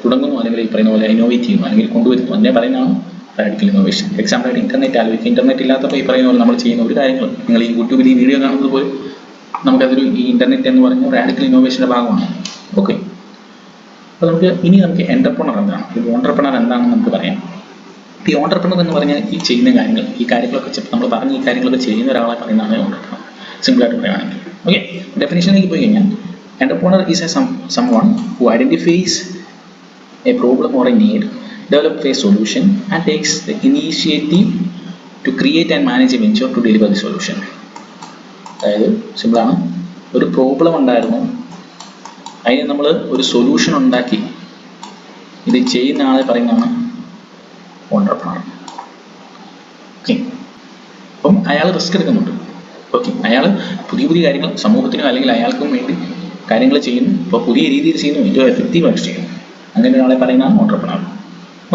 തുടങ്ങുന്നു, അല്ലെങ്കിൽ ഈ പറയുന്ന പോലെ ഇന്നോവേറ്റ് ചെയ്യുന്നു, അല്ലെങ്കിൽ കൊണ്ടുവരുന്നു. അതിനെ പറയുന്നതാണ് റാഡിക്കൽ ഇന്നോവേഷൻ. എക്സാമ്പിളായിട്ട് ഇന്റർനെറ്റ് ആലോചിക്കുക. ഇന്റർനെറ്റ് ഇല്ലാത്തപ്പോൾ ഈ പറയുന്ന പോലെ നമ്മൾ ചെയ്യുന്ന ഒരു കാര്യങ്ങൾ, നിങ്ങൾ ഈ യൂട്യൂബിൽ ഈ വീഡിയോ കാണുന്നത് പോലും നമുക്കതൊരു ഈ ഇന്റർനെറ്റ് എന്ന് പറയുന്ന റാഡിക്കൽ ഇന്നോവേഷൻ്റെ ഭാഗമാണ്. ഓക്കെ, അപ്പോൾ നമുക്ക് എൻ്റർപ്രണർ എന്താണ്, ഈ ഓണ്ടർപ്രണർ എന്താണെന്ന് നമുക്ക് പറയാം. ഈ ഓണ്ടർപ്രണർ എന്ന് പറഞ്ഞാൽ ഈ ചെയ്യുന്ന കാര്യങ്ങൾ, ഈ കാര്യങ്ങളൊക്കെ നമ്മൾ പറഞ്ഞ ഈ കാര്യങ്ങളൊക്കെ ചെയ്യുന്ന ഒരാളെ പറയുന്നതാണ് ഓണ്ടർപ്രണർ, സിമ്പിളായിട്ട് പറയുകയാണെങ്കിൽ. ഓക്കെ, ഡെഫിനേഷനിലേക്ക് പോയി കഴിഞ്ഞാൽ entrepreneur is someone who identifies a problem or a need, develops a solution, and takes the initiative to create and manage a venture to deliver the solution. അതായത് സിമ്പിളാണ്, ഒരു പ്രോബ്ലം ഉണ്ടായിരുന്നു, അതിന് നമ്മൾ ഒരു സൊല്യൂഷൻ ഉണ്ടാക്കി ഇത് ചെയ്യുന്ന ആളെ പറയുന്നതാണ് ഓണ്ടർപ്രണർ. ഓക്കെ, അപ്പം അയാൾ റിസ്ക് എടുക്കുന്നുണ്ട്. ഓക്കെ, അയാൾ പുതിയ കാര്യങ്ങൾ സമൂഹത്തിനോ അല്ലെങ്കിൽ അയാൾക്കും വേണ്ടി കാര്യങ്ങൾ ചെയ്യുന്നു. ഇപ്പോൾ പുതിയ രീതിയിൽ ചെയ്യുന്നു, ഏറ്റവും എഫക്റ്റീവായിട്ട് ചെയ്യുന്നു. അങ്ങനെ ഒരാളെ പറയുന്നതാണ് ഓണ്ടർപ്രണർ.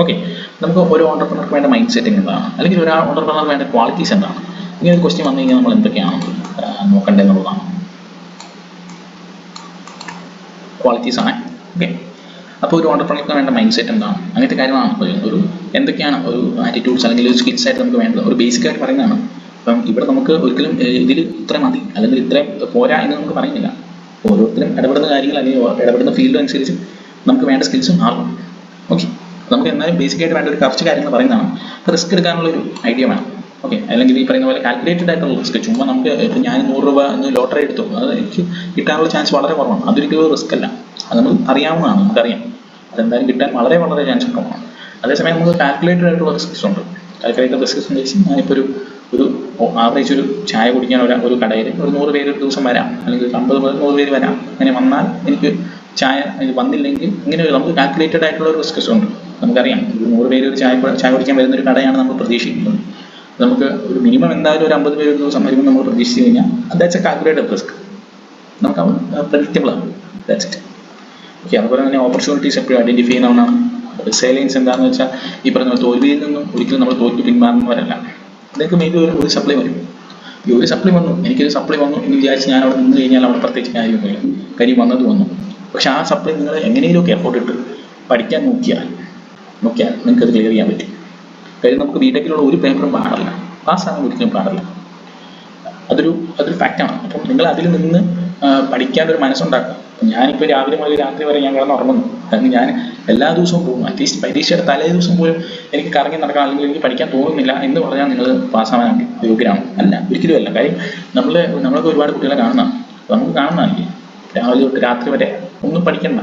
ഓക്കെ, നമുക്ക് ഒരു ഓണ്ടർപ്രണർക്ക് വേണ്ട മൈൻഡ് സെറ്റിംഗ് എന്താണ്, അല്ലെങ്കിൽ ഒരു ഓണ്ടർപ്രണർക്ക് വേണ്ട ക്വാളിറ്റീസ് എന്താണ്, ഇങ്ങനെ ഒരു ക്വസ്റ്റ്യൻ വന്നു കഴിഞ്ഞാൽ നമ്മൾ എന്തൊക്കെയാണ് നോക്കേണ്ടതെന്നുള്ളതാണ്. ക്വാളിറ്റീസ് ആണ്. ഓക്കെ, അപ്പോൾ ഒരു ഓണ്ടർപ്രണർക്ക് വേണ്ട മൈൻഡ് സെറ്റ് എന്താണ്, അങ്ങനത്തെ കാര്യമാണ് ഒരു എന്തൊക്കെയാണ് ഒരു ആറ്റിറ്റ്യൂഡ്സ് അല്ലെങ്കിൽ ഒരു സ്കിൽസ് ആയിട്ട് നമുക്ക് വേണ്ടത്, ഒരു ബേസിക്കായിട്ട് പറയുന്നതാണ്. അപ്പം ഇവിടെ നമുക്ക് ഒരിക്കലും ഇതിൽ ഇത്ര മതി അല്ലെങ്കിൽ ഇത്രയും പോരാ എന്ന് നമുക്ക് പറയുന്നില്ല. ഓരോരുത്തരും ഇടപെടുന്ന കാര്യങ്ങൾ അല്ലെങ്കിൽ ഇടപെടുന്ന ഫീൽഡ് അനുസരിച്ച് നമുക്ക് വേണ്ട സ്കിൽസും മാറും. ഓക്കെ, നമുക്ക് എന്നാലും ബേസിക്കായിട്ട് വേണ്ട ഒരു കുറച്ച് കാര്യങ്ങൾ പറയുന്നതാണ്. റിസ്ക് എടുക്കാനുള്ള ഒരു ഐഡിയ വേണം. ഓക്കെ, അല്ലെങ്കിൽ ഈ പറയുന്ന പോലെ കാൽക്കുലേറ്റഡ് ആയിട്ടുള്ള റിസ്ക്. ചുമ്മാ നമുക്ക് ഇപ്പോൾ ഞാൻ 100 രൂപ എന്ന് ലോട്ടറി എടുത്തു, അത് എനിക്ക് കിട്ടാനുള്ള ചാൻസ് വളരെ കുറവാണ്. അതൊരിക്കലും റിസ്ക് അല്ല, അത് നമുക്ക് അറിയാവുന്നതാണ്, നമുക്കറിയാം അതെന്തായാലും കിട്ടാൻ വളരെ ചാൻസ് കുറവാണ്. അതേസമയം നമുക്ക് കാൽക്കുലേറ്റഡ് ആയിട്ടുള്ള റിസ്ക്സ് ഉണ്ട്. കാൽക്കുലേറ്റഡ് റിസ്ക്സ് എന്ന് വെച്ചാൽ ഞാനിപ്പോൾ ഒരു ആവറേജ് ഒരു ചായ കുടിക്കാൻ ഒരു കടയിൽ ഒരു 100 പേര് ഒരു ദിവസം വരാം, അല്ലെങ്കിൽ 50 മുതൽ 100 പേര് വരാം. അങ്ങനെ വന്നാൽ എനിക്ക് ചായ വന്നില്ലെങ്കിൽ ഇങ്ങനെ നമുക്ക് കാൽക്കുലേറ്റഡ് ആയിട്ടുള്ള ഒരു റിസ്ക്സ് ഉണ്ട്. നമുക്കറിയാം ഒരു 100 പേര് ഒരു ചായ കുടിക്കാൻ വരുന്നൊരു കടയാണ് നമ്മൾ പ്രതീക്ഷിക്കുന്നത്. നമുക്ക് ഒരു മിനിമം എന്തായാലും ഒരു 50 പേര് ഒരു ദിവസം വരുമ്പോൾ നമ്മൾ പ്രതീക്ഷിച്ച് കഴിഞ്ഞാൽ ദാറ്റ്സ് എ കാൽക്കുലേറ്റഡ് റിസ്ക്. നമുക്ക് പ്രഡിക്റ്റബിൾ ആണ്. That's it. ഓക്കെ, അതുപോലെ തന്നെ ഓപ്പർച്യൂണിറ്റീസ് എപ്പോഴും ഐഡൻറ്റിഫൈ ചെയ്യുന്ന ഒന്നാണ് റിസൈലൻസ് എന്താണെന്ന് വെച്ചാൽ ഈ പറഞ്ഞ തോൽവിയിൽ നിന്നും ഒരിക്കലും നമ്മൾ തോൽവി പിന്മാറുന്നവരല്ല. നിങ്ങൾക്ക് മേ ബി ഒരു സപ്ലൈ വരും, ഈ ഒരു സപ്ലൈ വന്നു, എനിക്കൊരു സപ്ലൈ വന്നു എന്ന് വിചാരിച്ച് ഞാൻ അവിടെ നിന്ന് കഴിഞ്ഞാൽ അവിടെ പ്രത്യേകിച്ച് കാര്യമൊന്നുമില്ല, കാര്യം വന്നത് വന്നു. പക്ഷെ ആ സപ്ലൈ നിങ്ങൾ എങ്ങനെയൊക്കെ എഫോർട്ട് ഇട്ട് പഠിക്കാൻ നോക്കിയാൽ നിങ്ങൾക്ക് അത് ക്ലിയർ ചെയ്യാൻ പറ്റും. കാര്യം നമുക്ക് ബിടെക്കിലുള്ള ഒരു പേപ്പറും പാടില്ല, പാസ്സാകാൻ ഒരിക്കലും പാടില്ല. അതൊരു ഫാക്റ്റാണ്. അപ്പം നിങ്ങൾ അതിൽ നിന്ന് പഠിക്കാനൊരു മനസ്സുണ്ടാക്കുക. ഞാനിപ്പോൾ രാവിലെ മുതൽ രാത്രി വരെ ഞാൻ കിടന്ന് ഉറങ്ങുന്നു, കാരണം ഞാൻ എല്ലാ ദിവസവും പോകും. അറ്റ്ലീസ്റ്റ് പരീക്ഷയുടെ തലേ ദിവസം പോലും എനിക്ക് കറങ്ങി നടക്കണം, അല്ലെങ്കിൽ എനിക്ക് പഠിക്കാൻ തോന്നുന്നില്ല എന്ന് പറഞ്ഞാൽ നിങ്ങൾ പാസ്സാവാൻ യോഗ്യരാണ്? അല്ല, ഒരിക്കലും അല്ല. കാര്യം നമ്മളൊക്കെ ഒരുപാട് കുട്ടികളെ നമുക്ക് കാണുന്നതല്ലേ രാവിലെ തൊട്ട് രാത്രി വരെ ഒന്നും പഠിക്കണ്ട.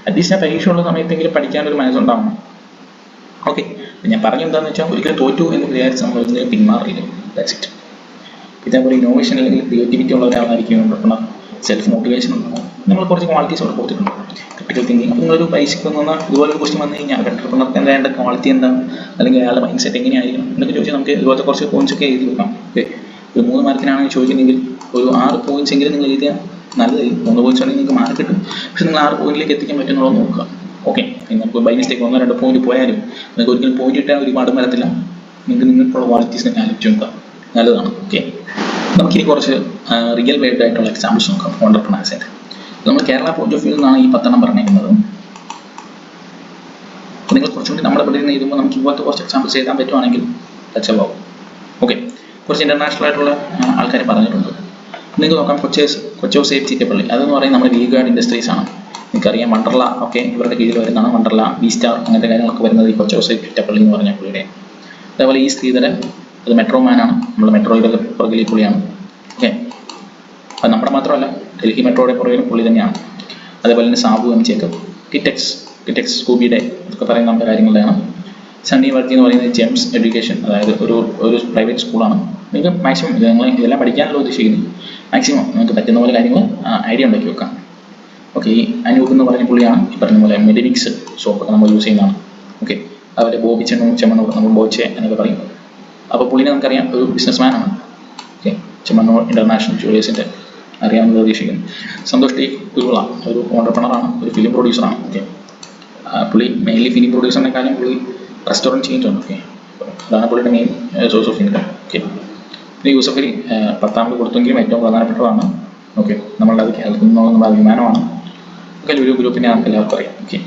അറ്റ്ലീസ്റ്റ് ആ പരീക്ഷയുള്ള സമയത്തെങ്കിലും പഠിക്കാനൊരു മനസ്സുണ്ടാവണം. ഓക്കെ, ഞാൻ പറഞ്ഞെന്താണെന്ന് വെച്ചാൽ ഒരിക്കലും തോറ്റു എന്ന് വിചാരിച്ച് നമ്മൾ ഒരിക്കലും പിന്മാറില്ല. That's it. ഇതേപോലെ ഇന്നോവേഷൻ അല്ലെങ്കിൽ ക്രിയേറ്റിവിറ്റി ഉള്ള ഒരാളായിരിക്കും ഉണ്ടെങ്കിൽ സെൽഫ് മോട്ടിവേഷൻ ഉണ്ടാകും. നമ്മൾ കുറച്ച് ക്വാളിറ്റീസ് അവിടെ കൊടുത്തിട്ടുണ്ട്. Critical thinking. അപ്പോൾ നിങ്ങളൊരു പരീക്ഷയ്ക്ക് വന്നാൽ ഇതുപോലൊരു ക്വസ്റ്റ്യൻ വന്നു കഴിഞ്ഞാൽ എന്റർപ്രണർക്ക് വേണ്ട ക്വാളിറ്റി എന്താണ്, അല്ലെങ്കിൽ അയാളുടെ മൈൻഡ് സെറ്റ് എങ്ങനെയായിരിക്കണം എന്നൊക്കെ ചോദിച്ചാൽ നമുക്ക് ഇതുപോലത്തെ കുറച്ച് പോയിന്റ്സ് ഒക്കെ എഴുതി വെക്കാം. ഓക്കെ, ഒരു 3 മാർക്കിനാണെങ്കിൽ ചോദിക്കുന്നെങ്കിൽ ഒരു 6 പോയിന്റ്സ് എങ്കിലും നിങ്ങൾ എഴുതിയാൽ നല്ലതായി. 3 പോയിന്റ്സ് ആണെങ്കിൽ നിങ്ങൾക്ക് മാർക്ക് കിട്ടും. പക്ഷെ നിങ്ങൾ 6 പോയിന്റിലേക്ക് എത്തിക്കാൻ പറ്റുന്നുള്ളത് നോക്കുക. ഓക്കെ, നമുക്ക് ബൈ മിസ്റ്റേക്ക് 1-2 പോയിന്റ് പോയാലും നിങ്ങൾക്ക് ഒരിക്കലും പോയിന്റ് കിട്ടാൻ ഒരു പാടും വരത്തില്ല. നിങ്ങൾക്കുള്ള ക്വാളിറ്റീസ് തന്നെ ആലോചിച്ച് നോക്കുക, നല്ലതാണ്. ഓക്കെ, നമുക്കിനി കുറച്ച് റിയൽ വേൾഡ് ആയിട്ടുള്ള എക്സാമ്പിൾസ് നോക്കാം ഓണ്ടർപ്രണേഴ്സിൻ്റെ. നമ്മൾ കേരള പോയിന്റ് ഓഫ് വ്യൂ നിന്നാണ് ഈ 10 പറഞ്ഞിരിക്കുന്നത്. അപ്പോൾ നിങ്ങൾ കുറച്ചുകൂടി നമ്മുടെ ഇവിടെ നിന്ന് എഴുതുമ്പോൾ നമുക്ക് ഇതുപോലത്തെ കുറച്ച് എക്സാമ്പിൾസ് എഴുതാൻ പറ്റുവാണെങ്കിൽ ടച്ചബാവും. ഓക്കെ, കുറച്ച് ഇൻ്റർനാഷണൽ ആയിട്ടുള്ള ആൾക്കാർ പറഞ്ഞിട്ടുണ്ട്. നിങ്ങൾക്ക് നോക്കാം, കൊച്ചോ സേഫ് ചീറ്റപ്പള്ളി. അതെന്ന് പറയുന്നത് നമ്മുടെ വീഗാർഡ് ഇൻഡസ്ട്രീസ് ആണ്. നിങ്ങൾക്കറിയാം വണ്ടർല ഒക്കെ ഇവരുടെ കീഴിൽ വരുന്നതാണ്. വണ്ടർല, വി സ്റ്റാർ അങ്ങനത്തെ കാര്യങ്ങളൊക്കെ വരുന്നത് ഈ കൊച്ചോ സേഫ് ചീറ്റപ്പള്ളി എന്ന് പറഞ്ഞ പുള്ളിയുടെ. അതേപോലെ ഈ ശ്രീധരൻ, അത് മെട്രോ മാനാണ്, നമ്മുടെ മെട്രോയുടെ പുറകിൽ പുള്ളിയാണ്. ഓക്കെ, അത് നമ്മുടെ മാത്രമല്ല, ഡൽഹി മെട്രോയുടെ പുറകിലും പുള്ളി തന്നെയാണ്. അതേപോലെ തന്നെ സാബു എം ജേക്കബ്, കിറ്റെക്സ് സ്കൂബിയുടെ ഇതൊക്കെ പറയുന്ന നമ്മുടെ കാര്യങ്ങളുടെയാണ്. സണ്ണി വർക്കി എന്ന് പറയുന്നത് ജെംസ് എഡ്യൂക്കേഷൻ, അതായത് ഒരു പ്രൈവറ്റ് സ്കൂളാണ്. നിങ്ങൾക്ക് മാക്സിമം നിങ്ങൾ ഇതെല്ലാം പഠിക്കാനുള്ള ഉദ്ദേശിക്കുന്നത് മാക്സിമം നിങ്ങൾക്ക് പറ്റുന്ന പോലെ കാര്യങ്ങൾ ഐഡിയ ഉണ്ടാക്കി വെക്കാം. ഓക്കെ, ഈ അനൂപ് എന്ന് പറഞ്ഞ പുള്ളിയാണ് ഈ പറഞ്ഞ പോലെ മെഡിമിക്സ് സോപ്പൊക്കെ നമ്മൾ യൂസ് ചെയ്യുന്നതാണ്. ഓക്കെ, അതുപോലെ ബോബി ചെമ്മണ്ണൂർ, നമ്മൾ ബോച്ചെ എന്നൊക്കെ പറയും. അപ്പോൾ പുള്ളിനെ നമുക്കറിയാം, ഒരു ബിസിനസ്മാനാണ്. ഓക്കെ, ചെമ്മണ്ണൂർ ഇൻ്റർനാഷണൽ ജുവലേഴ്സിൻ്റെ അറിയാമെന്ന് പ്രതീക്ഷിക്കുന്നു. സന്തോഷ് ടി കുരുവിള ഒരു ഓണ്ടർപ്രണറാണ്, ഒരു ഫിലിം പ്രൊഡ്യൂസറാണ്. ഓക്കെ, പുള്ളി മെയിൻലി ഫിലിം പ്രൊഡ്യൂസറിനെക്കാളും പുള്ളി റെസ്റ്റോറൻറ്റ് ചെയ്തിട്ടുണ്ട്. ഓക്കെ, അതാണ് പുള്ളിയുടെ main source of income. Okay, പിന്നെ യൂസഫ് അലി 10ാമത് കൊടുത്തെങ്കിലും ഏറ്റവും പ്രധാനപ്പെട്ടതാണ്. ഓക്കെ, നമ്മളുടെ അത് കേരളത്തിൽ നിന്നുള്ള നമ്മുടെ അഭിമാനമാണ്. ഓക്കെ, ഒരു ഗ്രൂപ്പിനെ നമുക്ക് എല്ലാവർക്കും അറിയാം. ഓക്കെ,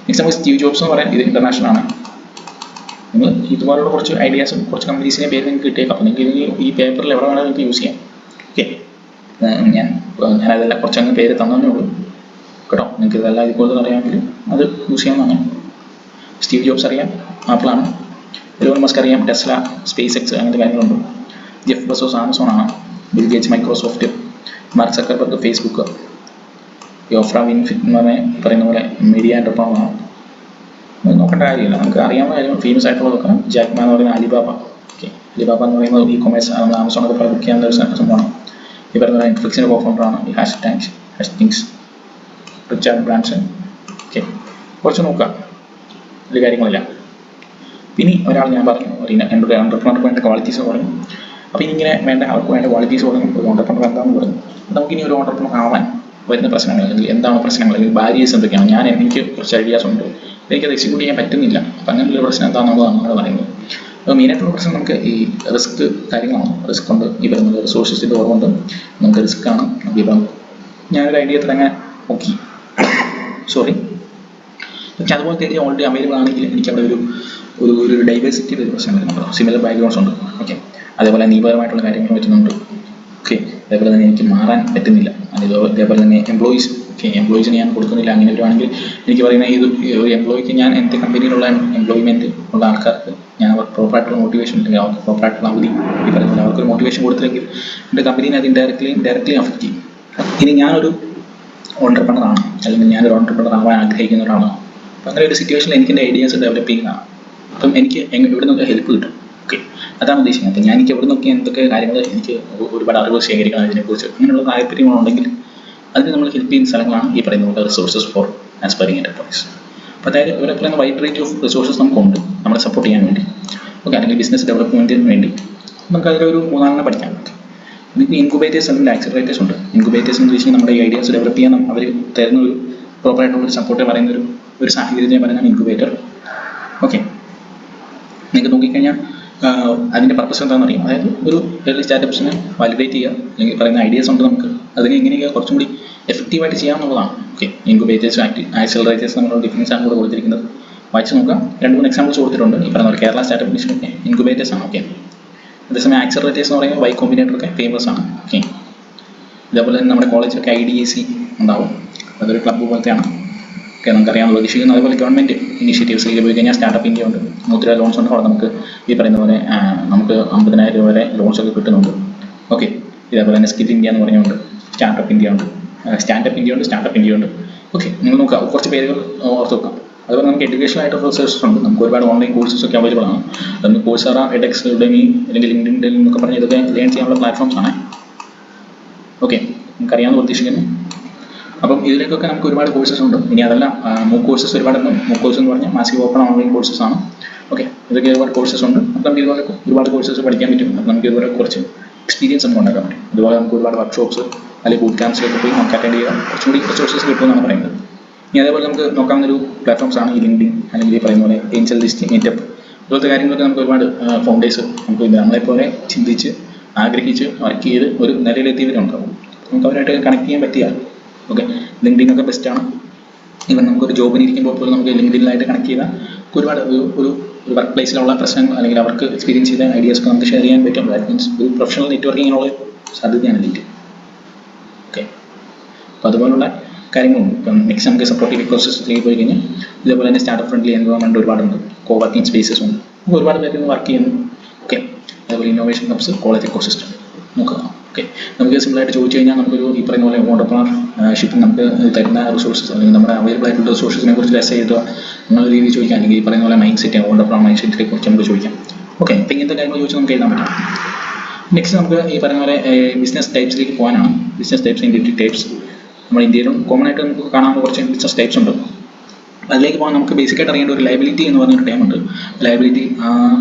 നെക്സ്റ്റ് നമുക്ക് സ്റ്റീവ് ജോബ്സ് എന്ന് പറയാം, ഇത് ഇൻ്റർനാഷണൽ ആണ്. നിങ്ങൾ ഇതുപോലുള്ള കുറച്ച് ഐഡിയാസും കുറച്ച് കമ്പനീസിൻ്റെ പേര് നിങ്ങൾക്ക് കിട്ടിയേക്കാം. അപ്പോൾ നിങ്ങൾക്ക് ഈ പേപ്പറിൽ എവിടെ വേണമെങ്കിൽ നിങ്ങൾക്ക് യൂസ് ചെയ്യാം. ഓക്കെ, ഞാനതെല്ലാം കുറച്ചങ്ങ് പേര് തന്നേ ഉള്ളൂ കേട്ടോ. നിങ്ങൾക്ക് ഇതെല്ലാം ഇതുപോലെ അറിയാമെങ്കിൽ അത് യൂസ് ചെയ്യാവുന്നതാണ്. സ്റ്റീവ് ജോബ്സ് അറിയാം, ആപ്പിളാണ്. എലോൺ മസ്ക് അറിയാം, ടെസ്ല, സ്പേസ് എക്സ് അങ്ങനത്തെ കാര്യങ്ങളുണ്ട്. ജെഫ് ബസോസ് ആമസോൺ ആണ്. Bill Gates Microsoft, Mark Zuckerberg Facebook, Oprah Winfrey എന്ന് പറയുന്ന പോലെ മീഡിയ എൻ്റർപ്രണറാണ്. നോക്കേണ്ട കാര്യമില്ല, നമുക്ക് അറിയാവുന്ന കാര്യം ഫേമസ് ആയിട്ടുള്ളതൊക്കെ. ജാക്ക് മാ എന്ന് പറയുന്ന അലിബാബ. ഓക്കെ, അലിബാബ എന്ന് പറയുന്നത് ഇ കൊമേഴ്സ്, നമ്മൾ ആമസോണൊക്കെ പോലെ ബുക്ക് ചെയ്യാനുള്ള ഒരു സംഭവമാണ്. ഈ പറയുന്ന നെറ്റ്ഫ്ലിക്സിൻ്റെ കോഫൗണ്ടറാണ് ഈ ഹാസ്റ്റിങ്സ്, റിച്ചാർഡ് ബ്രാൻസൺ. ഓക്കെ, കുറച്ച് നോക്കുക, വലിയ കാര്യങ്ങളില്ല. പിന്നെ ഒരാൾ ഞാൻ പറഞ്ഞു, ഒരു എൻ്റർപ്രണർക്ക് വേണ്ട ക്വാളിറ്റീസ് പറഞ്ഞു. അപ്പോൾ ഇനി ഇങ്ങനെ വേണ്ട അവർക്ക് വേണ്ട ക്വാളിറ്റീസ് പറഞ്ഞു, ഒരു ഓണ്ടർപ്രണർ എന്താണെന്ന് പറഞ്ഞു. നമുക്കിനി ഒരു ഓണ്ടർപ്രണർ ആവാൻ വരുന്ന പ്രശ്നങ്ങൾ, അല്ലെങ്കിൽ എന്താണ് പ്രശ്നങ്ങൾ, അല്ലെങ്കിൽ ബാരിയേഴ്സ് എന്തൊക്കെയാണ്. എനിക്ക് കുറച്ച് ഐഡിയാസ് ഉണ്ട്, എനിക്കത് എക്സിക്യൂട്ട് ചെയ്യാൻ പറ്റുന്നില്ല. അപ്പം അങ്ങനെയുള്ള പ്രശ്നം എന്താണെന്നുള്ളതാണ് നമ്മൾ പറയുന്നത്. അപ്പോൾ മെയിനായിട്ടുള്ള പ്രശ്നം നമുക്ക് ഈ റിസ്ക് കാര്യങ്ങളാണ്. റിസ്ക് ഉണ്ട്, ഈ പറയുന്നത് റിസോഴ്സസിൻ്റെ കുറവുണ്ട്, നമുക്ക് റിസ്ക് ആണ്. ഇപ്പം ഞാനൊരു ഐഡിയ തന്നെ നോക്കി, പക്ഷെ അതുപോലത്തെ ഐഡിയ ഓൾറെഡി അവൈലബിൾ ആണെങ്കിൽ എനിക്ക് അവിടെ ഒരു ഡൈവേഴ്സിറ്റിയുടെ ഒരു പ്രശ്നം വരുന്നുണ്ട്. സിമിലർ ബാക്ക്ഗ്രൗണ്ട്സ് ഉണ്ട്. ഓക്കെ, അതേപോലെ നിയമപരമായിട്ടുള്ള കാര്യങ്ങൾ പറ്റുന്നുണ്ട്. ഓക്കെ, അതേപോലെ തന്നെ എനിക്ക് മാറാൻ പറ്റുന്നില്ല. അതേപോലെ തന്നെ എംപ്ലോയീസിന് ഞാൻ കൊടുക്കുന്നില്ല. അങ്ങനെ വരുവാണെങ്കിൽ എനിക്ക് പറയുന്ന ഒരു എംപ്ലോയിക്ക് ഞാൻ എൻ്റെ കമ്പനിയിലുള്ള എംപ്ലോയ്മെൻറ്റ് ഉള്ള ആൾക്കാർക്ക് ഞാൻ പ്രോപ്പറായിട്ടുള്ള മോട്ടിവേഷൻ അല്ലെങ്കിൽ അവർക്ക് പ്രോപ്പറായിട്ടുള്ള അവധി ഈ പറയുന്നത് അവർക്കൊരു മോട്ടിവേഷൻ കൊടുത്തില്ലെങ്കിൽ എൻ്റെ കമ്പനീനെ അത് ഡയറക്റ്റ്ലി അഫക്റ്റ് ചെയ്യും. ഇനി ഞാനൊരു ഓണ്ടർപ്രണറാണ്, അല്ലെങ്കിൽ ഞാനൊരു ഓണ്ടർപ്രണർ ആവാൻ ആഗ്രഹിക്കുന്ന ഒരാളാണ്. അപ്പം അങ്ങനെ ഒരു സിറ്റുവേഷനിൽ എനിക്ക് എൻ്റെ ഐഡിയാസ് ഡെവലപ്പ് ചെയ്യുന്നതാണ്. അപ്പം എനിക്ക് ഇവിടെ നിന്നൊക്കെ ഹെൽപ്പ് കിട്ടും. ഓക്കെ, അതാണ് ഉദ്ദേശിക്കുന്നത്. അപ്പം എനിക്ക് എവിടെ നിന്നൊക്കെ എന്തൊക്കെ കാര്യങ്ങൾ എനിക്ക് ഒരുപാട് അറിവ് ശേഖരിക്കണം അതിനെക്കുറിച്ച്, അങ്ങനെയുള്ള താല്പര്യങ്ങളുണ്ടെങ്കിൽ അതിന് നമ്മൾ ഹെൽപ്പ് ചെയ്യുന്ന സ്ഥലങ്ങളാണ് ഈ പറയുന്ന റിസോഴ്സസ് ഫോർ ആസ്പയറിംഗ് എൻ്റർപ്രൈസ്. അപ്പോൾ അതായത് ഇവിടെ പറയുന്ന വൈഡ് റേഞ്ച് ഓഫ് റിസോഴ്സസ് നമുക്കുണ്ട് നമ്മളെ സപ്പോർട്ട് ചെയ്യാൻ വേണ്ടി. ഓക്കെ, അല്ലെങ്കിൽ ബിസിനസ് ഡെവലപ്മെൻറ്റിന് വേണ്ടി നമുക്ക് അതിലൊരു 3 പഠിക്കാൻ പറ്റും. നിങ്ങൾക്ക് ഇൻക്യുബേറ്റേഴ്സ് അല്ലെങ്കിൽ ആക്സിലറേറ്റേഴ്സ് ഉണ്ട്. ഇൻക്യുബേറ്റേഴ്സ് എന്ന് വെച്ചാൽ നമ്മുടെ ഈ ഐഡിയാസ് ഡെവലപ്പ് ചെയ്യാൻ അവർ തരുന്ന ഒരു പ്രോപ്പറായിട്ടുള്ള ഒരു സപ്പോർട്ട് പറയുന്ന ഒരു സാഹചര്യത്തിനെ പറയുന്നതാണ് ഇൻക്യുബേറ്റർ. ഓക്കെ, നിങ്ങൾക്ക് നോക്കിക്കഴിഞ്ഞാൽ അതിൻ്റെ പർപ്പസ് എന്താണെന്ന് അറിയാം. അതായത് ഒരു ഏർലി സ്റ്റാർട്ടപ്സിനെ വാലിഡേറ്റ് ചെയ്യുക, അല്ലെങ്കിൽ പറയുന്ന ഐഡിയാസ് ഉണ്ട് നമുക്ക് അതിനെ എങ്ങനെയൊക്കെ കുറച്ചും കൂടി എഫക്റ്റീവായിട്ട് ചെയ്യാമെന്നുള്ളതാണ്. ഓക്കെ, ഇൻക്യുബേറ്റേഴ്സ് ആക്സിലറേറ്റേഴ്സ് നമ്മൾ ഡിഫറൻസ് ആണ് കൂടെ കൊടുത്തിരിക്കുന്നത്. വായിച്ച് നോക്കാം. 2-3 എക്സാമ്പിൾസ് കൊടുത്തിട്ടുണ്ട്. ഈ പറയുന്ന കേരള സ്റ്റാർട്ടപ്പ് മിഷനൊക്കെ ഇൻക്യുബേറ്റേഴ്സ് ആണ്. ഓക്കെ, അതേസമയം ആക്സിലറേറ്റേഴ്സ് എന്ന് പറയുമ്പോൾ വൈ കോമ്പിനേറ്റർ ഒക്കെ ഫേമസ് ആണ്. ഓക്കെ, ഇതേപോലെ തന്നെ നമ്മുടെ കോളേജിലൊക്കെ IDEC ഉണ്ടാവും, അതൊരു ക്ലബ്ബ് പോലത്തെയാണ്. ഓക്കെ, നമുക്കറിയാമെന്ന് പ്രതീക്ഷിക്കുന്നു. അതുപോലെ ഗവൺമെൻറ് ഇനീഷ്യേറ്റീവ്സിലേക്ക് പോയി കഴിഞ്ഞാൽ സ്റ്റാർട്ടപ്പ് ഇന്ത്യ ഉണ്ട്, മുദ്ര ലോൺസ് ഉണ്ട്. അവിടെ നമുക്ക് ഈ പറയുന്ന പോലെ നമുക്ക് 50,000 രൂപ വരെ ലോൺസൊക്കെ കിട്ടുന്നുണ്ട്. ഓക്കെ, ഇതേപോലെ തന്നെ സ്കിൽ ഇന്ത്യ എന്ന് പറഞ്ഞുകൊണ്ട് സ്റ്റാർട്ടപ്പ് ഇന്ത്യ ഉണ്ട്, സ്റ്റാൻഡപ്പ് ഇന്ത്യ ഉണ്ട്. ഓക്കെ, നിങ്ങൾ നോക്കുക, കുറച്ച് പേരുകൾ ഓർത്ത് വെക്കാം. അതുപോലെ നമുക്ക് എഡ്യൂക്കേഷൻ ആയിട്ടുള്ള റിസോഴ്സസ് ഉണ്ട്. നമുക്ക് ഒരുപാട് ഓൺലൈൻ കോഴ്സസ് ഒക്കെ അവൈലബിൾ ആണ്. നമുക്ക് കോഴ്സറ, എഡെക്സ്, ഉഡെമി അല്ലെങ്കിൽ ലിങ്ക്ഡിൻ എന്നൊക്കെ പറഞ്ഞ് ഇതൊക്കെ ലേൺ ചെയ്യാനുള്ള പ്ലാറ്റ്ഫോംസ് ആണ്. ഓക്കെ, നമുക്കറിയാമെന്ന് പ്രതീക്ഷിക്കുന്നു. അപ്പം ഇതിലേക്കൊക്കെ നമുക്ക് ഒരുപാട് കോഴ്സസ് ഉണ്ട്. ഇനി അതല്ല, മൂക്ക് കോഴ്സസ് ഒരുപാടുണ്ട്. മൂക്ക് കോഴ്സ് എന്ന് പറഞ്ഞാൽ മാസീവ് ഓപ്പൺ ഓൺലൈൻ കോഴ്സസ് ആണ്. ഓക്കെ, ഇതൊക്കെ ഒരുപാട് കോഴ്സസ് ഉണ്ട്. അപ്പം നമുക്ക് ഇതുപോലെ ഒരുപാട് കോഴ്സസ് പഠിക്കാൻ പറ്റും. അപ്പം നമുക്ക് ഇതുപോലെ കുറച്ച് എക്സ്പീരിയൻസ് നമുക്ക് ഉണ്ടാക്കാൻ പറ്റും. അതുപോലെ നമുക്ക് ഒരുപാട് വർക്ക്ഷോപ്സ് അല്ലെങ്കിൽ ബൂട്ട് ക്യാമ്പ്സിലേക്ക് പോയി നമുക്ക് അറ്റൻഡ് ചെയ്യാം, കുറച്ചും കൂടി റിസോഴ്സസ് കിട്ടുമെന്നാണ് പറയുന്നത്. ഇനി അതേപോലെ നമുക്ക് നോക്കാവുന്നൊരു പ്ലാറ്റ്ഫോംസ് ആണ് ഈ ലിങ്ക്ഡിൻ, അല്ലെങ്കിൽ ഈ പറയുന്ന പോലെ ഏഞ്ചൽ ലിസ്റ്റ്, മീറ്റപ്പ്, ഇതുപോലത്തെ കാര്യങ്ങളൊക്കെ നമുക്ക് ഒരുപാട് ഫൗണ്ടേഴ്സ് നമുക്ക് നമ്മളെപ്പോലെ ചിന്തിച്ച് ആഗ്രഹിച്ച് വർക്ക് ചെയ്ത് ഒരു നിലയിലെത്തിയവരുണ്ടാവും. നമുക്ക് അവരായിട്ട് കണക്ട് ചെയ്യാൻ പറ്റിയാൽ ഓക്കെ, ലിങ്ക്ഡിനൊക്കെ ബെസ്റ്റാണ്. ഇവൻ നമുക്കൊരു ജോബിന് ഇരിക്കുമ്പോൾ പോലും നമുക്ക് ലിങ്ക്ഡിനിലായിട്ട് കണക്ട് ചെയ്താൽ ഒരുപാട് ഒരു വർക്ക് പ്ലേസിലുള്ള പ്രശ്നങ്ങൾ അല്ലെങ്കിൽ അവർക്ക് എക്സ്പീരിയൻസ് ചെയ്ത ഐഡിയാസൊക്കെ നമുക്ക് ഷെയർ ചെയ്യാൻ പറ്റും. ദാറ്റ് മീൻസ് ഒരു പ്രൊഫഷണൽ നെറ്റ്വർക്കിങ്ങിനുള്ള സാധ്യതയാണ് ലിങ്ക്ഡിൻ. ഓക്കെ, അപ്പോൾ അതുപോലുള്ള കാര്യങ്ങളുണ്ട്. ഇപ്പം നെക്സ്റ്റ് നമുക്ക് സപ്പോർട്ടീവ് ഇക്കോസിസ്റ്റത്തിലേക്ക് പോയി കഴിഞ്ഞാൽ ഇതേപോലെ തന്നെ സ്റ്റാർട്ടപ്പ് ഫ്രണ്ട്ലി എൻവയോൺമെൻറ്റ് ഒരുപാടുണ്ട്. കോ വർക്കിംഗ് സ്പേസസ് ഉണ്ട്, നമുക്ക് ഒരുപാട് പേര് വർക്ക് ചെയ്യുന്നു. ഓക്കെ, അതേപോലെ ഇന്നോവേഷൻ ഹബ്സ്, കോളേജ് ഇക്കോസിസ്റ്റം നോക്കുക. ഓക്കെ, നമുക്ക് സിമ്പിളായിട്ട് ചോദിച്ചു കഴിഞ്ഞാൽ നമുക്കൊരു ഈ പറയുന്ന പോലെ ഓണ്ടർപ്രണർഷിപ്പ് നമുക്ക് തരുന്ന റിസോഴ്സസ് അല്ലെങ്കിൽ നമ്മുടെ അവൈലബിൾ ആയിട്ടുള്ള റിസോഴ്സിനെ കുറിച്ച് ലെസ് ചെയ്ത് എന്നുള്ള രീതിയിൽ ചോദിക്കാം. അല്ലെങ്കിൽ ഈ പറയുന്ന പോലെ മൈൻഡ് സെറ്റ്, ഓണ്ടർപ്രണർ മൈൻഡ് സെറ്റിനെ കുറിച്ച് നമുക്ക് ചോദിക്കാം. ഓക്കെ, അപ്പോൾ ഇങ്ങനത്തെ കാര്യങ്ങൾ ചോദിച്ചാൽ നമുക്ക് എഴുതാൻ പറ്റും. നെക്സ്റ്റ് നമുക്ക് ഈ പറയുന്ന പോലെ ബിസിനസ് ടൈപ്സിലേക്ക് പോകാനാണ്. ബിസിനസ് ടൈപ്സ്, ഇൻഡസ്ട്രി ടൈപ്സ് നമ്മുടെ ഇന്ത്യയിലും കോമൺ ആയിട്ട് നമുക്ക് കാണാവുന്ന കുറച്ച് ബിസിനസ് ടൈപ്സ് ഉണ്ട്. അതിലേക്ക് പോകാൻ നമുക്ക് ബേസിക്കായിട്ട് അറിയേണ്ട ഒരു ലയബിലിറ്റി എന്ന് പറഞ്ഞൊരു ടൈമുണ്ട്. ലയബിലിറ്റി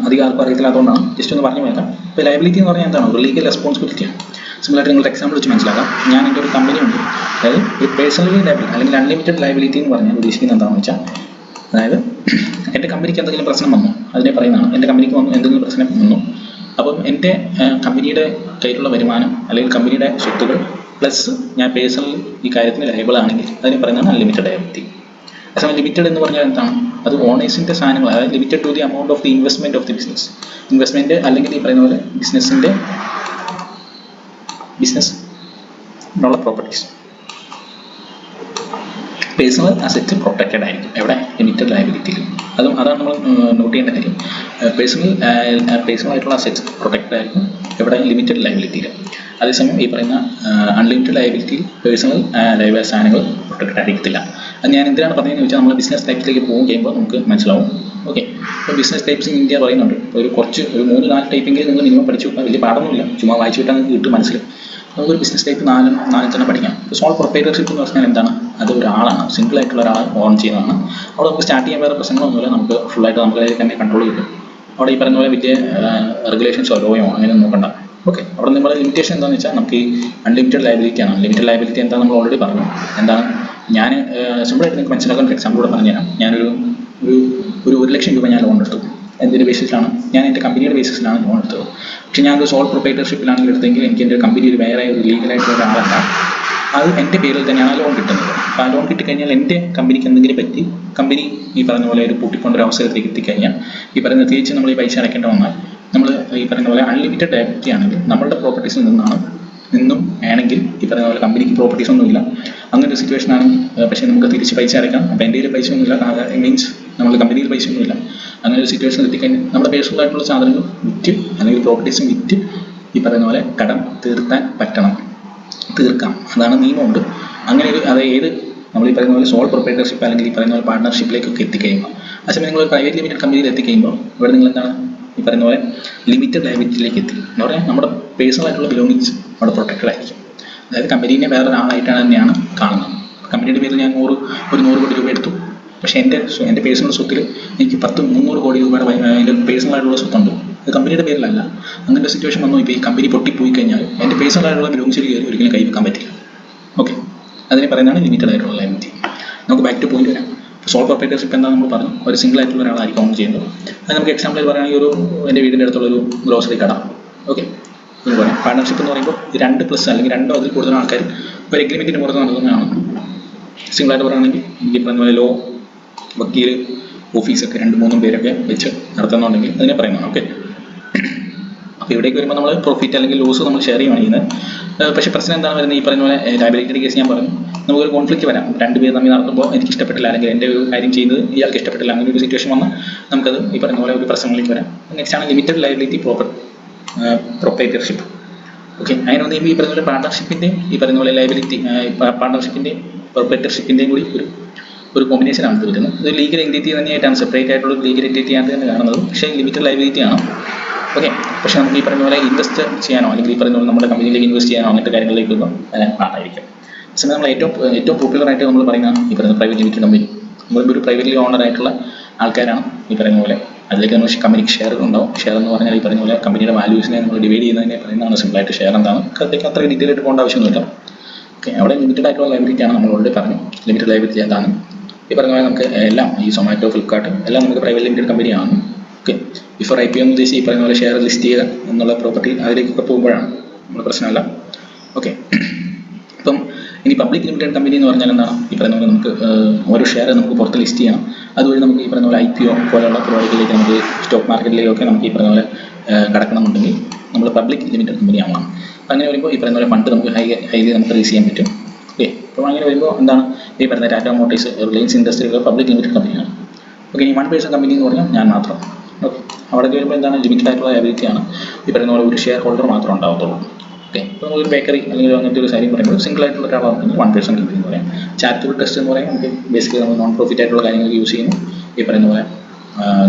അധികം ആർക്കും അറിയത്തില്ലാത്തതുകൊണ്ടാണ് ജസ്റ്റ് ഒന്ന് പറഞ്ഞു പോയേക്കാം. ഇപ്പോൾ ലയബിലിറ്റി എന്ന് പറഞ്ഞാൽ എന്താണ്? ഒരു ലീഗൽ റെസ്പോൺസിബിലിറ്റിയാണ്. സിമ്പിളായിട്ട് നിങ്ങളുടെ എക്സാമ്പിൾ വെച്ച് മനസ്സിലാക്കാം. ഞാൻ എൻ്റെ ഒരു കമ്പനി ഉണ്ട്, അതായത് ഒരു പേഴ്സണലി ലയബിലിറ്റി അല്ലെങ്കിൽ അൺലിമിറ്റഡ് ലയബിലിറ്റി എന്ന് പറഞ്ഞാൽ ഉദ്ദേശിക്കുന്നത് എന്താണെന്ന് വെച്ചാൽ, അതായത് എൻ്റെ കമ്പനിക്ക് എന്തെങ്കിലും പ്രശ്നം വന്നു അതിനെ പറയുന്നതാണ്. എൻ്റെ കമ്പനിക്ക് എന്തെങ്കിലും പ്രശ്നം വന്നു, അപ്പം എൻ്റെ കമ്പനിയുടെ കയ്യിലുള്ള വരുമാനം അല്ലെങ്കിൽ കമ്പനിയുടെ സ്വത്തുകൾ പ്ലസ് ഞാൻ പേഴ്സണലി ഈ കാര്യത്തിന് ലയബിൾ ആണെങ്കിൽ അതിനെ പറയുന്നതാണ് അൺലിമിറ്റഡ് ലയബിലിറ്റി. അതേസമയം ലിമിറ്റഡ് എന്ന് പറഞ്ഞാൽ എന്താണ്? അത് ഓണേഴ്സിൻ്റെ സാധനങ്ങൾ, അതായത് limited to the amount of the investment of the business. Investment അല്ലെങ്കിൽ ഈ പറയുന്ന പോലെ ബിസിനസ്സിനുള്ള പ്രോപ്പർട്ടീസ്. പേഴ്സണൽ അസെറ്റ് പ്രൊട്ടക്റ്റഡ് ആയിരിക്കും എവിടെ? ലിമിറ്റഡ് ലയബിലിറ്റിയിൽ. അതാണ് നമ്മൾ നോട്ട് ചെയ്യേണ്ട കാര്യം. പേഴ്സണൽ ആയിട്ടുള്ള അസെറ്റ്സ് പ്രൊട്ടക്റ്റഡ് ആയിരിക്കും എവിടെ? ലിമിറ്റഡ് ലയബിലിറ്റിയിൽ. അതേസമയം ഈ പറയുന്ന അൺലിമിറ്റഡ് ലയബിലിറ്റിയിൽ പേഴ്സണൽ സാധനങ്ങൾ പ്രൊട്ടക്റ്റഡ് ആയിരിക്കത്തില്ല. അത് ഞാൻ എന്തിനാണ് പറഞ്ഞതെന്ന് വെച്ചാൽ നമ്മൾ ബിസിനസ് ടൈപ്സിലേക്ക് പോകും കഴിയുമ്പോൾ നമുക്ക് മനസ്സിലാവും. ഓക്കെ, ഇപ്പോൾ ബിസിനസ് ടൈപ്സ് ഇൻ ഇന്ത്യ പറയുന്നുണ്ട്. ഒരു 3-4 ടൈപ്പെങ്കിലും നിങ്ങൾ മിനിമം പഠിച്ചു വെക്കാൻ വലിയ പാടൊന്നുമില്ല, ചുമ്മാ വായിച്ചു വിട്ടാൽ നിങ്ങൾക്ക് കിട്ടും മനസ്സിൽ. നമുക്കൊരു ബിസിനസ് ടൈപ്പ് 4 പഠിക്കാം. സോൾ പ്രൊപ്പറേറ്റർഷിപ്പ് എന്ന് പറഞ്ഞാൽ എന്താണ്? അത് ഒരാളാണ്, സിംഗിൾ ആയിട്ടുള്ള ഒരാൾ ഓൺ ചെയ്യുന്നതാണ്. അവിടെ നമുക്ക് സ്റ്റാർട്ട് ചെയ്യാൻ വേറെ പ്രശ്നങ്ങളൊന്നുമില്ല, നമുക്ക് ഫുള്ളായിട്ട് നമുക്ക് തന്നെ കൺട്രോൾ കിട്ടും. അവിടെ ഈ പറയുന്ന പോലെ വലിയ റെഗുലേഷൻസോ ലോയോ അങ്ങനെ നോക്കണ്ട. ഓക്കെ, അവിടെ നമ്മുടെ ലിമിറ്റേഷൻ എന്താണെന്ന് വെച്ചാൽ നമുക്ക് ഈ അൺലിമിറ്റഡ് ലയബിലിറ്റിയാണ്. അൺലിമിറ്റഡ് ലയബിലിറ്റി എന്താ നമ്മൾ ഓൾറെഡി പറഞ്ഞു. എന്താണ്? ഞാൻ സിമ്പിളായിട്ട് നിങ്ങൾക്ക് മനസ്സിലാക്കാൻ ഒരു എക്സാമ്പിൾ കൂടെ പറഞ്ഞുതരാം. ഞാനൊരു 1 ലക്ഷം രൂപ ഞാൻ ലോൺ എടുത്തു. എന്തിൻ്റെ ബേസിസിലാണ്? ഞാൻ എൻ്റെ കമ്പനിയുടെ ബേസിസിലാണ് ലോൺ എടുത്തത്. പക്ഷേ ഞാനൊരു സോൾ പ്രൊപ്പറേറ്റർഷിപ്പിലാണ് എടുത്തെങ്കിൽ എനിക്ക് എൻ്റെ കമ്പനിയിൽ വേറെ ഒരു ലീഗലായിട്ടുള്ള ഒരാളല്ല, അത് എൻ്റെ പേരിൽ തന്നെയാണ് ലോൺ കിട്ടുന്നത്. അപ്പോൾ ആ ലോൺ കിട്ടിക്കഴിഞ്ഞാൽ എൻ്റെ കമ്പനിക്ക് എന്തെങ്കിലും പറ്റി കമ്പനി ഈ പറയുന്ന പോലെ ഒരു പൂട്ടിക്കൊണ്ടൊരു അവസരത്തിലേക്ക് എത്തിക്കഴിഞ്ഞാൽ ഈ പറയുന്ന തിരിച്ച് നമ്മൾ ഈ പൈസ അടയ്ക്കേണ്ട വന്നാൽ നമ്മൾ ഈ പറയുന്ന പോലെ അൺലിമിറ്റഡ് ലയബിലിറ്റി ആണെങ്കിൽ നമ്മളുടെ പ്രോപ്പർട്ടീസിൽ നിന്നും ആണെങ്കിൽ ഈ പറയുന്ന പോലെ കമ്പനിക്ക് പ്രോപ്പർട്ടീസ് ഒന്നുമില്ല, അങ്ങനെ ഒരു സിറ്റുവേഷൻ ആണ്. പക്ഷേ നമുക്ക് തിരിച്ച് പൈസ അടയ്ക്കാം. അപ്പോൾ എൻ്റെ കയ്യിൽ പൈസ ഒന്നുമില്ല, മീൻസ് നമ്മുടെ കമ്പനിയിൽ പൈസ ഒന്നുമില്ല. അങ്ങനെ ഒരു സിറ്റുവേഷൻ എത്തിക്കഴിഞ്ഞാൽ നമ്മുടെ പേഴ്സണൽ ആയിട്ടുള്ള സാധനങ്ങൾ വിറ്റ് അല്ലെങ്കിൽ പ്രോപ്പർട്ടീസും വിറ്റ് ഈ പറയുന്ന പോലെ കടം തീർക്കാം. അതാണ് നിയമമുണ്ട്. അങ്ങനെ ഏത് നമ്മൾ ഈ പറയുന്ന പോലെ സോൾ പ്രൊപ്പറേറ്റർഷിപ്പ് അല്ലെങ്കിൽ ഈ പറയുന്ന പോലെ പാർട്ണർഷിപ്പിലേക്കൊക്കെ എത്തിക്കഴിയുമ്പോൾ, അതേസമയം നിങ്ങൾ ഒരു പ്രൈവറ്റ് ലിമിറ്റഡ് കമ്പനിയിൽ എത്തിക്കഴിയുമ്പോൾ ഇവിടെ നിങ്ങൾ എന്താണ് ഈ പറയുന്ന പോലെ ലിമിറ്റഡ് ലയബിലിറ്റിയിലേക്ക് എത്തി എന്ന് പറഞ്ഞാൽ നമ്മുടെ പേഴ്സണൽ ആയിട്ടുള്ള ബിലോങ്ങിങ്സ് അവിടെ പ്രൊട്ടക്റ്റഡ് ആയിരിക്കും. അതായത് കമ്പനീനെ വേറെ ഒരാളായിട്ടാണ് തന്നെയാണ് കാണുന്നത്. കമ്പനിയുടെ പേരിൽ ഞാൻ 100 കോടി രൂപ എടുത്തു, പക്ഷേ എൻ്റെ പേഴ്സണൽ സ്വത്തിൽ എനിക്ക് 300 കോടി രൂപയുടെ എൻ്റെ പേഴ്സണൽ ആയിട്ടുള്ള സ്വത്തുണ്ട്, അത് കമ്പനിയുടെ പേരിലല്ല. അങ്ങനത്തെ സിറ്റുവേഷൻ വന്നു. ഇപ്പോൾ ഈ കമ്പനി പൊട്ടിപ്പോയി കഴിഞ്ഞാൽ എൻ്റെ പേഴ്സണൽ ആയിട്ടുള്ള ബിലോങ്സിൽ കയറി ഒരിക്കലും കൈവെക്കാൻ പറ്റില്ല. ഓക്കെ, അതിനെ പറയുന്നതാണ് ലിമിറ്റഡ് ആയിട്ടുള്ള ലയബിലിറ്റി. നമുക്ക് ബാക്ക് ടു പോയിന്റ് വരാം. സോൾ പ്രൊപ്പറേറ്റർഷിപ്പ് എന്താ നമ്മൾ പറഞ്ഞു, ഒരു സിംഗിൾ ആയിട്ടുള്ള ഒരാളായിരിക്കും ഓൺ ചെയ്യുന്നത്. അത് നമുക്ക് എക്സാമ്പിൾ പറയുകയാണെങ്കിൽ ഒരു എൻ്റെ വീടിൻ്റെ അടുത്തുള്ളൊരു ഗ്രോസറി കട, ഓക്കെ എന്ന് പറയാം. പാർട്ണർഷിപ്പ് എന്ന് പറയുമ്പോൾ 2+ അല്ലെങ്കിൽ 2 അതിൽ കൂടുതൽ ആൾക്കാർ ഒരു എഗ്രിമെൻറ്റിന് പുറത്ത് നടത്തുന്നതാണ്. സിംഗിളായിട്ട് പറയുകയാണെങ്കിൽ ഈ പറഞ്ഞ പോലെ ലോ, വക്കീൽ, ഓഫീസൊക്കെ 2-3 പേരൊക്കെ വെച്ച് നടത്തുന്നുണ്ടെങ്കിൽ അതിനെ പറയുന്നതാണ്. ഓക്കെ, അപ്പോൾ ഇവിടേക്ക് വരുമ്പോൾ നമ്മൾ പ്രോഫിറ്റ് അല്ലെങ്കിൽ ലോസ് നമ്മൾ ഷെയർ ചെയ്യുകയാണ് ചെയ്യുന്നത്. പക്ഷേ പ്രശ്നം എന്താണ് വരുന്നത്, ഈ പറഞ്ഞ പോലെ ലയബിലിറ്റിയുടെ കേസ് ഞാൻ പറഞ്ഞു, നമുക്കൊരു കോൺഫ്ലിക്റ്റ് വരാം. 2 പേർ തമ്മിൽ നടത്തുമ്പോൾ എനിക്ക് ഇഷ്ടപ്പെട്ടില്ല, അല്ലെങ്കിൽ എൻ്റെ ഒരു കാര്യം ചെയ്യുന്നത് ഇയാൾക്ക് ഇഷ്ടപ്പെട്ടില്ല, അങ്ങനെ ഒരു സിറ്റുവേഷൻ വന്നാൽ നമുക്കത് ഈ പറഞ്ഞ പോലെ ഒരു പ്രശ്നങ്ങളിലേക്ക് വരാം. നെക്സ്റ്റ് ആണ് ലിമിറ്റഡ് ലയബിലിറ്റി പ്രൊപ്പറേറ്റർഷിപ്പ്. ഓക്കെ, അതിന് വന്ന് ഈ പറഞ്ഞ പോലെ പാർട്ണർഷിപ്പിൻ്റെയും ഈ പറയുന്ന പോലെ ലയബിലിറ്റി പാർട്ണർഷിപ്പിൻ്റെയും പ്രൊപ്പറേറ്റർഷിപ്പിൻ്റെയും കൂടി ഒരു കോമ്പിനേഷനാണ് ഇത് വരുന്നത്. ഇത് ലീഗൽ എൻറ്റിറ്റി തന്നെയായിട്ടാണ്, സെപ്പറേറ്റ് ആയിട്ടുള്ള ലീഗൽ എൻറ്റിറ്റി ആയിട്ട് തന്നെ കാണുന്നത്. പക്ഷേ ലിമിറ്റഡ് ലയബിലിറ്റി ആണ്. ഓക്കെ, പക്ഷേ നമുക്ക് ഈ പറഞ്ഞ പോലെ ഇൻവെസ്റ്റ് ചെയ്യാനോ അല്ലെങ്കിൽ ഈ പറഞ്ഞ പോലെ നമ്മുടെ കമ്പനിയിലേക്ക് ഇൻവെസ്റ്റ് ചെയ്യാനോ അങ്ങനത്തെ കാര്യങ്ങളിലേക്കൊന്നും വരാൻ പാടായിരിക്കും. പക്ഷേ നമ്മൾ ഏറ്റവും പോപ്പുലറായിട്ട് നമ്മൾ പറയുന്ന ഈ പറയുന്ന പ്രൈവറ്റ് ലിമിറ്റഡ് കമ്പനി, നമ്മളൊരു പ്രൈവറ്റ്ലി ഓണർ ആയിട്ടുള്ള ആൾക്കാരാണ് ഈ പറയുന്ന പോലെ. അതിലേക്ക് നമ്മൾ കമ്പനിക്ക് ഷെയർ ഉണ്ടാവും. ഷെയർ എന്ന് പറഞ്ഞാൽ ഈ പറഞ്ഞ പോലെ കമ്പനിയുടെ വാല്യൂസിനെ നമ്മൾ ഡിവൈഡ് ചെയ്യുന്നതിനെ പറയുന്നതാണ് സിമ്പിളായിട്ട് ഷെയർ എന്താണ്. അതിലേക്ക് അത്ര ഡീറ്റെയിൽ ആയിട്ട് പോകേണ്ട ആവശ്യമൊന്നുമില്ല. ഓക്കെ, അവിടെ ലിമിറ്റഡ് ആയിട്ടുള്ള ലയബിലിറ്റി ആണ് നമ്മൾ ഓൾറെഡി പറഞ്ഞു. ലിമിറ്റഡ് ലയബിലിറ്റി എന്താണ് ഈ പറഞ്ഞ പോലെ നമുക്ക് എല്ലാം ഈ സൊമാറ്റോ, ഫ്ലിപ്കാർട്ട് എല്ലാം നമുക്ക് പ്രൈവറ്റ് ലിമിറ്റഡ് കമ്പനിയാണ്. ഓക്കെ, ബിഫോർ IPO എന്ന് ഉദ്ദേശിച്ച് ഈ പറയുന്ന പോലെ ഷെയർ ലിസ്റ്റ് ചെയ്യുക എന്നുള്ള പ്രോപ്പർട്ടി അതിലേക്കൊക്കെ പോകുമ്പോഴാണ് നമ്മുടെ പ്രശ്നമല്ല. ഓക്കെ, അപ്പം ഇനി പബ്ലിക് ലിമിറ്റഡ് കമ്പനി എന്ന് പറഞ്ഞാൽ എന്താണ്, ഈ പറയുന്ന പോലെ നമുക്ക് ഓരോ ഷെയർ നമുക്ക് പുറത്ത് ലിസ്റ്റ് ചെയ്യണം. അതുവഴി നമുക്ക് ഈ പറയുന്ന പോലെ IPO പോലെയുള്ള പരിപാടികളിലേക്ക് നമുക്ക് സ്റ്റോക്ക് മാർക്കറ്റിലേക്കൊക്കെ നമുക്ക് ഈ പറയുന്ന പോലെ കടക്കണമെന്നുണ്ടെങ്കിൽ നമ്മൾ പബ്ലിക് ലിമിറ്റഡ് കമ്പനി ആവണം. അങ്ങനെ വരുമ്പോൾ ഈ പറയുന്ന പോലെ ഫണ്ട് നമുക്ക് ഹൈലി നമുക്ക് റേസ് ചെയ്യാൻ പറ്റും. ഓക്കെ, അപ്പോൾ അങ്ങനെ വരുമ്പോൾ എന്താണ് ഈ പറയുന്ന ടാറ്റ മോട്ടോഴ്സ്, റിലയൻസ് ഇൻഡസ്ട്രിയൊക്കെ പബ്ലിക് ലിമിറ്റഡ് കമ്പനിയാണ്. ഓക്കെ, ഈ 1 പേഴ്സൺ കമ്പനി എന്ന് പറഞ്ഞാൽ ഞാൻ മാത്രം. ഓക്കെ, അവിടെ വരുമ്പോൾ എന്താണ് ലിമിറ്റഡ് ആയിട്ടുള്ള ലയബിലിറ്റി ആണ്. ഈ പറയുന്ന പോലെ ഒരു ഷെയർ ഹോൾഡർ മാത്രം ഉണ്ടാകത്തുള്ളൂ. ഓക്കെ, ഇപ്പോൾ നമ്മളൊരു ബേക്കറി അല്ലെങ്കിൽ അങ്ങനത്തെ ഒരു കാര്യം പറയുമ്പോൾ സിംഗിൾ ആയിട്ടുള്ള ഒരാളാണെങ്കിൽ 1 പേഴ്സൺ കമ്പനി എന്ന് പറയാം. ചാരിറ്റബിൾ ട്രസ്റ്റ് എന്ന് പറയാം, നമുക്ക് ബേസിക്കലി നമ്മൾ നോൺ പ്രോഫിറ്റ് ആയിട്ടുള്ള കാര്യങ്ങൾ യൂസ് ചെയ്യുന്നു. ഈ പറയുന്ന പോലെ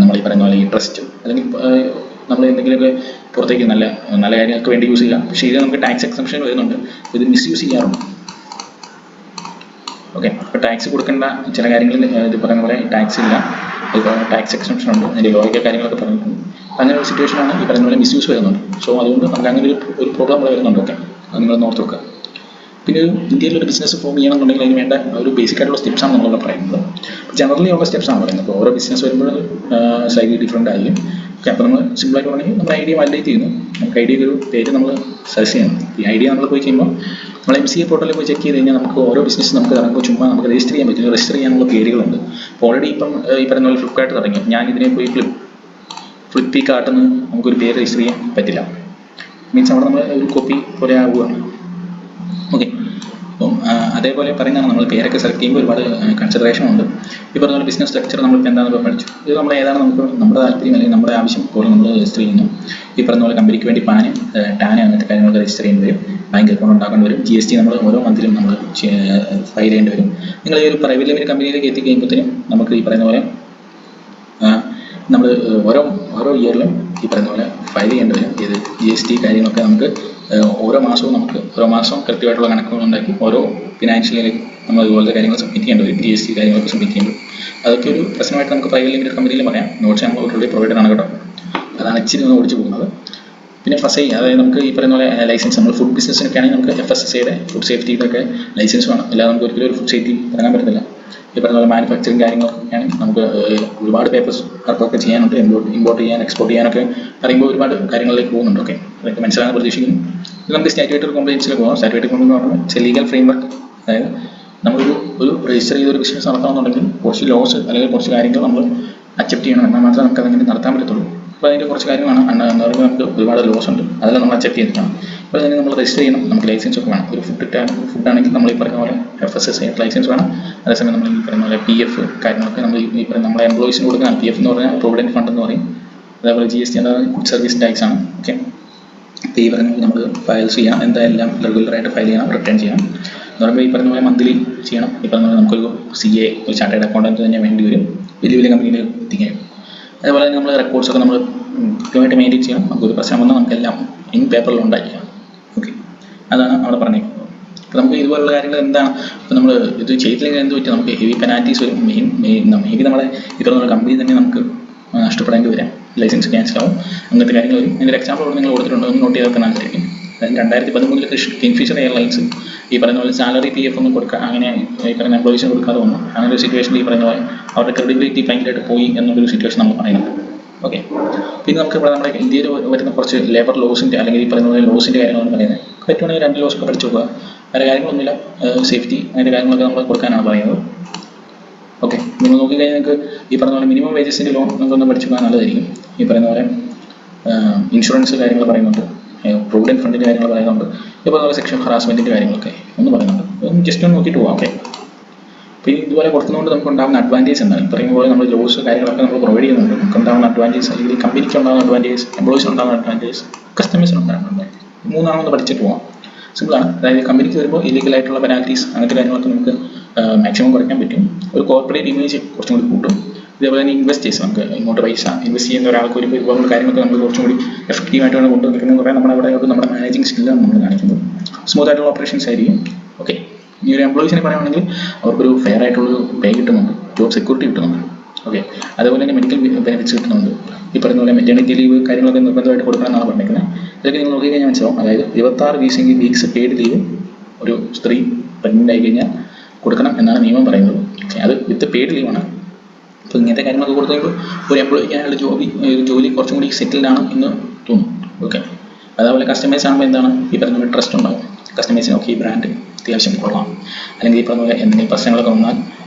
നമ്മൾ ഈ പറയുന്ന പോലെ ഈ ട്രസ്റ്റ് അല്ലെങ്കിൽ നമ്മൾ എന്തെങ്കിലുമൊക്കെ പുറത്തേക്ക് നല്ല നല്ല കാര്യങ്ങൾക്ക് വേണ്ടി യൂസ് ചെയ്യാം. പക്ഷേ ഇത് നമുക്ക് ടാക്സ് എക്സംപ്ഷൻ വരുന്നുണ്ട്, ഇത് മിസ്യൂസ് ചെയ്യാറുണ്ട്. ഓക്കെ, അപ്പോൾ ടാക്സ് കൊടുക്കേണ്ട ചില കാര്യങ്ങളിൽ ഇത് പറയുന്ന പോലെ ടാക്സ് ഇല്ല, ടാക്സ് എക്സംപ്ഷൻ ഉണ്ട്, അതിൻ്റെ ലോജിക്കൽ കാര്യങ്ങളൊക്കെ പറഞ്ഞിട്ടുണ്ട്. അങ്ങനെ ഒരു സിറ്റുവേഷനാണ് ഈ പറയുന്ന പോലെ മിസ്യൂസ് വരുന്നുണ്ട്. സോ അതുകൊണ്ട് നമുക്ക് അങ്ങനെ ഒരു പ്രോബ്ലം ഇവിടെ വരുന്നുണ്ട്. ഓക്കെ, അത് നിങ്ങൾ ഓർത്ത് വെക്കുക. പിന്നെ ഇന്ത്യയിൽ ഒരു ബിസിനസ് ഫോം ചെയ്യണമെന്നുണ്ടെങ്കിൽ അതിന് വേണ്ട ഒരു ബേസിക് ആയിട്ടുള്ള സ്റ്റെപ്സാണ് നമ്മളിവിടെ പറയുന്നത്. ജനറലി ഉള്ള സ്റ്റെപ്സാണ് പറയുന്നത്. അപ്പോൾ ഓരോ ബിസിനസ് വരുമ്പോൾ സ്ലൈറ്റ്ലി ഡിഫറെൻ്റ് ആയിരിക്കും. ഓക്കെ, അപ്പോൾ നമ്മൾ സിമ്പിളായിട്ട് പറഞ്ഞാൽ നമ്മൾ ഐഡിയ വാലിഡേറ്റ് ചെയ്യുന്നു. നമുക്ക് ഐഡിയക്ക് ഒരു പേര് നമ്മൾ സെർച്ച് ചെയ്യണം. ഈ ഐഡിയ നമ്മൾ പോയി ചെയ്യുമ്പോൾ നമ്മൾ MCA പോർട്ടലിൽ പോയി ചെക്ക് ചെയ്ത് കഴിഞ്ഞാൽ നമുക്ക് ഓരോ ബിസിനസ് നമുക്ക് ഇറങ്ങുമ്പോൾ ചുമ്മാ നമുക്ക് രജിസ്റ്റർ ചെയ്യാൻ പറ്റും. രജിസ്റ്റർ ചെയ്യാനുള്ള പേരുകളുണ്ട്. അപ്പോൾ ഓൾറെഡി ഇപ്പം ഈ പറയുന്ന പോലെ ഫ്ലിപ്കാർട്ട് തുടങ്ങി, ഞാൻ ഇതിനെ പോയി ഫ്ലിപ്പിക്കാർട്ടെന്ന് നമുക്കൊരു പേര് രജിസ്റ്റർ ചെയ്യാൻ പറ്റില്ല. മീൻസ് അവിടെ നമ്മൾ ഒരു കോപ്പി പോലെ ആവുകയാണ്. ഓക്കെ, അപ്പം അതേപോലെ പറയുന്നതാണ് നമ്മൾ പേരൊക്കെ സെലക്ട് ചെയ്യുമ്പോൾ ഒരുപാട് കൺസിഡറേഷൻ ഉണ്ട്. ഈ പറഞ്ഞ പോലെ ബിസിനസ് സ്ട്രക്ചർ നമ്മളിപ്പോൾ എന്താണെന്ന് പഠിച്ചു. ഇത് നമ്മൾ ഏതാണ് നമുക്ക് നമ്മുടെ താല്പര്യം അല്ലെങ്കിൽ നമ്മുടെ ആവശ്യം പോലെ നമ്മൾ രജിസ്റ്റർ ചെയ്യുന്നു. ഈ പറഞ്ഞ പോലെ കമ്പനിക്ക് വേണ്ടി ടാൻ അങ്ങനത്തെ കാര്യങ്ങളൊക്കെ രജിസ്റ്റർ ചെയ്യേണ്ടി വരും. ബാങ്ക് അക്കൗണ്ട് ഉണ്ടാക്കേണ്ടി വരും. GST നമ്മൾ ഓരോ മന്തിലും നമ്മൾ ഫയൽ ചെയ്യേണ്ടി വരും. നിങ്ങൾ ഈ ഒരു പ്രൈവറ്റ് ലിമിറ്റഡ് കമ്പനിയിലേക്ക് എത്തിക്കഴിയുമ്പോഴത്തേനും നമുക്ക് ഈ പറയുന്ന പോലെ നമ്മൾ ഓരോ ഇയറിലും ഈ പറയുന്ന പോലെ ഫയൽ ചെയ്യേണ്ടി വരും. ഇത് GST കാര്യങ്ങളൊക്കെ നമുക്ക് ഓരോ മാസവും കൃത്യമായിട്ടുള്ള കണക്കുകൾ ഉണ്ടാക്കി ഓരോ ഫിനാൻഷ്യലി നമ്മൾ ഇതുപോലത്തെ കാര്യങ്ങൾ സബ്മിറ്റ് ചെയ്യേണ്ടി വരും. GST കാര്യങ്ങളൊക്കെ സബ്മിറ്റ് ചെയ്യേണ്ടി വരും. അതൊക്കെ ഒരു പ്രശ്നമായിട്ട് നമുക്ക് പ്രൈവറ്റ് ലിമിറ്റഡ് കമ്പനിയിൽ പറയാം. നോട്ട്സ് ഞങ്ങൾ ഓൾറെഡി പ്രൊവൈഡ് ആണ് കേട്ടോ. അതാണ് ഇച്ചിരി ഒന്ന് ഓടിച്ചു പോകുന്നത്. പിന്നെ FSI, അതായത് നമുക്ക് ഈ പറയുന്ന പോലെ ലൈസൻസ്, നമ്മൾ ഫുഡ് ബിസിനസ്സിനൊക്കെ ആണെങ്കിൽ നമുക്ക് FSSAയുടെ ഫുഡ് സേഫ്റ്റിയിലൊക്കെ ലൈസൻസ് വേണം. അല്ലാതെ നമുക്ക് ഒരിക്കലും ഒരു ഫുഡ് സേഫ്റ്റി തുടങ്ങാൻ പറ്റത്തില്ല. ഈ പറയുന്ന പോലെ മാനുഫാക്ചറിങ് കാര്യങ്ങളൊക്കെ ആണെങ്കിൽ നമുക്ക് ഒരുപാട് പേപ്പേഴ്സ് വർക്കൊക്കെ ചെയ്യാനുണ്ട്. ഇമ്പോർട്ട് ചെയ്യാൻ, എക്സ്പോർട്ട് ചെയ്യാനൊക്കെ പറയുമ്പോൾ ഒരുപാട് കാര്യങ്ങളിലേക്ക് പോകുന്നുണ്ട്. ഓക്കെ, അതൊക്കെ മനസ്സിലാകാൻ പ്രതീക്ഷിക്കുന്നു. ഇത് നമുക്ക് സ്റ്റാറ്റ്യൂട്ടറി കോംപ്ലയൻസിലേക്ക് പോകാം. സ്റ്റാറ്റ്യൂട്ടറി കോംപ്ലയൻസ് എന്ന് പറഞ്ഞാൽ ലീഗൽ ഫ്രെയിംവർക്ക്. അതായത് നമ്മളൊരു രജിസ്റ്റർ ചെയ്തൊരു ബിസിനസ് നടത്തണമെന്നുണ്ടെങ്കിൽ കുറച്ച് ലോസ് അല്ലെങ്കിൽ കുറച്ച് കാര്യങ്ങൾ നമ്മൾ അക്സെപ്റ്റ് ചെയ്യണം. എന്നാൽ മാത്രമേ നമുക്ക് അതങ്ങനെ നടത്താൻ പറ്റത്തുള്ളൂ. അപ്പോൾ അതിൻ്റെ കുറച്ച് കാര്യങ്ങളാണ്. എന്ന് പറയുമ്പോൾ നമുക്ക് ഒരുപാട് ലോസ് ഉണ്ട്, അതെല്ലാം നമ്മൾ അക്സെപ്റ്റ് ചെയ്തിട്ടാണ്. അപ്പോൾ അതിന് നമ്മൾ രജിസ്റ്റർ ചെയ്യണം. നമുക്ക് ലൈസൻസ് ഒക്കെ വേണം. ഒരു ഫുഡാണെങ്കിൽ നമ്മൾ ഈ പറയുന്ന പോലെ FSSAI ലൈസൻസ് വേണം. അതേസമയം നമ്മൾ ഈ പറയുന്ന പോലെ PF കാര്യങ്ങളൊക്കെ നമ്മൾ ഈ പറയുന്ന നമ്മളെ എംപ്ലോയീസിന് കൊടുക്കണം. PF എന്ന് പറഞ്ഞാൽ പ്രൊവിഡൻറ്റ് ഫണ്ട് എന്ന് പറയും. അതേപോലെ GST അതായത് ഗുഡ് സർവീസ് ടാക്സ് ആണ്. ഓക്കെ, അപ്പോൾ ഈ പറയുന്ന നമ്മൾ ഫയൽ ചെയ്യാം. എന്തായാലും റെഗുലറായിട്ട് ഫയൽ ചെയ്യണം, റിട്ടേൺ ചെയ്യണം. എന്ന് പറയുമ്പോൾ ഈ പറയുന്ന പോലെ മന്ത്ലി ചെയ്യണം. ഈ പറയുന്ന പോലെ നമുക്കൊരു CA, ഒരു ചാർട്ടേഡ് അക്കൗണ്ടൻറ്റ് തന്നെ വേണ്ടി വരും വലിയ കമ്പനിയിൽ എത്തിക്കാൻ. അതേപോലെ തന്നെ നമ്മൾ റെക്കോർഡ്സൊക്കെ നമ്മൾ കൃത്യമായിട്ട് മെയിൻറ്റെയിൻ ചെയ്യണം. നമുക്കൊരു പ്രശ്നം വന്നാൽ നമുക്കെല്ലാം ഇൻ പേപ്പറിൽ ഉണ്ടായിരിക്കണം. ഓക്കെ, അതാണ് അവിടെ പറഞ്ഞേക്കുന്നത്. അപ്പോൾ നമുക്ക് ഇതുപോലുള്ള കാര്യങ്ങൾ എന്താണ്, ഇപ്പോൾ നമ്മൾ ഇത് ചെയ്തില്ലെങ്കിൽ എന്ത് പറ്റും, നമുക്ക് ഹെവി പെനാൽറ്റീസ് വരും. മേബി നമ്മളെ ഇതുപോലുള്ള കമ്പനി തന്നെ നമുക്ക് നഷ്ടപ്പെടേണ്ടി വരാം. ലൈസൻസ് ക്യാൻസൽ ആവും, അങ്ങനത്തെ കാര്യങ്ങൾ വരും. അതിൻ്റെ എക്സാമ്പിൾ നിങ്ങൾ കൊടുത്തിട്ടുണ്ട്, ഒന്ന് നോട്ട് ചെയ്താൽ നല്ലതായിരിക്കും. അതായത് 2013 കിങ്ഫിഷർ എയർലൈൻസ് ഈ പറയുന്ന പോലെ സാലറി PF ഒന്നും കൊടുക്കുക, അങ്ങനെ ഈ പറയുന്ന എംപ്ലോയീസിന് കൊടുക്കാതെ വന്നു. അങ്ങനെ ഒരു സിറ്റുവേഷനിൽ ഈ പറയുന്ന പോലെ അവരുടെ ക്രെഡിബിലിറ്റി ഭയങ്കരമായിട്ട് പോയി എന്നുള്ളൊരു സിറ്റുവേഷൻ നമ്മൾ പറയുന്നത്. ഓക്കെ, പിന്നെ നമുക്ക് ഇവിടെ നമ്മുടെ ഇന്ത്യയിൽ വരുന്ന കുറച്ച് ലേബർ ലോസിൻ്റെ അല്ലെങ്കിൽ ഈ പറയുന്ന പോലെ ലോസിൻ്റെ കാര്യങ്ങളാണ് പറയുന്നത്. പറ്റുവാണെങ്കിൽ 2 ലോസൊക്കെ പഠിച്ചു നോക്കുക. വേറെ കാര്യങ്ങളൊന്നുമില്ല, സേഫ്റ്റി അതിൻ്റെ കാര്യങ്ങളൊക്കെ നമ്മൾ കൊടുക്കാനാണ് പറയുന്നത്. ഓക്കെ, നിങ്ങൾ നോക്കിക്കഴിഞ്ഞാൽ നിങ്ങൾക്ക് ഈ പറഞ്ഞ പോലെ മിനിമം വേജസിൻ്റെ ലോൺ നമുക്കൊന്ന് പഠിച്ചു പോകാൻ നല്ലതായിരിക്കും. ഈ പറയുന്ന പോലെ ഇൻഷുറൻസ് കാര്യങ്ങൾ പറയുന്നുണ്ട്, പ്രൊവിഡൻറ്റ് ഫണ്ടിൻ്റെ കാര്യങ്ങൾ പറയുന്നുണ്ട്, ഇപ്പോൾ അതുപോലെ സെക്ഷൻ ഹറാസ്മെൻറ്റിൻ്റെ കാര്യങ്ങളൊക്കെ ഒന്ന് പറയുന്നുണ്ട്. ജസ്റ്റ് ഒന്ന് നോക്കിയിട്ട് പോകാം. ഓക്കെ, പിന്നെ ഇതുപോലെ കൊടുക്കുന്നതുകൊണ്ട് നമുക്ക് ഉണ്ടാകുന്ന അഡ്വാൻറ്റേജ് എന്താണ്? പറയുന്ന പോലെ നമ്മൾ ലോസ് കാര്യങ്ങളൊക്കെ നമ്മൾ പ്രൊവൈഡ് ചെയ്യുന്നുണ്ട്. നമുക്ക് ഉണ്ടാകുന്ന അഡ്വാൻറ്റേജ് അല്ലെങ്കിൽ കമ്പനിക്ക് ഉണ്ടാകുന്ന അഡ്വാൻറ്റേജ്, എംപ്ലോയീസിന് ഉണ്ടാകുന്ന അഡ്വാൻറ്റേജ്, കസ്റ്റമേഴ്സിന് ഉണ്ടാകുന്ന അഡ്വാൻറ്റേജ്, 3 പഠിച്ചിട്ട് പോകാം. സിമ്പിളാണ്. അതായത് കമ്പനിക്ക് വരുമ്പോൾ ഇല്ലീഗലായിട്ടുള്ള പെനാൽറ്റീസ് അങ്ങനത്തെ കാര്യങ്ങളൊക്കെ നമുക്ക് മാക്സിമം കുറയ്ക്കാൻ പറ്റും. ഒരു കോർപ്പറേറ്റ് ഇമേജ് കുറച്ചും കൂടി കൂട്ടും. ഇതേപോലെ തന്നെ ഇൻവെസ്റ്റേഴ്സ് നമുക്ക് ഇങ്ങോട്ട് പൈസ ഇൻവെസ്റ്റ് ചെയ്യുന്ന ഒരാൾക്ക് വരുമ്പോൾ ഇതുപോലുള്ള കാര്യങ്ങളൊക്കെ നമ്മൾ കുറച്ചും കൂടി എഫക്റ്റീവായിട്ട് വേണം കൊണ്ടുവന്നിരിക്കുന്നത്. കുറേ നമ്മുടെ നമ്മുടെ മാനേജിങ് സ്കില്ലാണ് നമ്മൾ കാണിക്കുന്നത്. സ്മൂത്ത് ആയിട്ടുള്ള ഓപ്പറേഷൻസ് ആയിരിക്കും. ഓക്കെ, ഈ ഒരു എംപ്ലോയീസിനെ പറയുകയാണെങ്കിൽ അവർക്കൊരു ഫെയർ ആയിട്ടുള്ളൊരു പേ കിട്ടുന്നുണ്ട്, ജോബ് സെക്യൂരിറ്റി കിട്ടുന്നുണ്ട്. ഓക്കെ, അതുപോലെ തന്നെ മെഡിക്കൽ ബെനിഫിറ്റ്സ് കിട്ടുന്നുണ്ട്. ഈ പറയുന്ന പോലെ മെറ്റേണിറ്റി ലീവ് കാര്യങ്ങളൊക്കെ നിർബന്ധമായിട്ട് കൊടുക്കണമെന്നാണ് പറഞ്ഞിരിക്കുന്നത്. ഇതൊക്കെ നിങ്ങൾ നോക്കിക്കഴിഞ്ഞാൽ മനസ്സിലാവും. അതായത് 26 വീക്സ് പെയ്ഡ് ലീവ് ഒരു സ്ത്രീ പ്രഗ്നൻ്റ് ആയി കഴിഞ്ഞാൽ കൊടുക്കണം എന്നാണ് നിയമം പറയുന്നത്. അത് വിത്ത് പെയ്ഡ് ലീവാണ്. അപ്പോൾ ഇങ്ങനത്തെ കാര്യങ്ങളൊക്കെ കൊടുത്തു കഴിയുമ്പോൾ ഒരു എംപ്ലോയിക്ക് അയാളുടെ ജോലി കുറച്ചും കൂടി സെറ്റിൽഡ് ആണ് എന്ന് തോന്നും. ഓക്കെ, അതേപോലെ കസ്റ്റമേഴ്സ് ആകുമ്പോൾ എന്താണ് ഈ പറയുന്ന പോലെ ട്രസ്റ്റ് ഉണ്ടാവും. കസ്റ്റമേഴ്സിന് ഒക്കെ ഈ ബ്രാൻഡ് അത്യാവശ്യം കൊള്ളാം, അല്ലെങ്കിൽ ഈ പറഞ്ഞ പോലെ എന്തെങ്കിലും പ്രശ്നങ്ങളൊക്കെ വന്നാൽ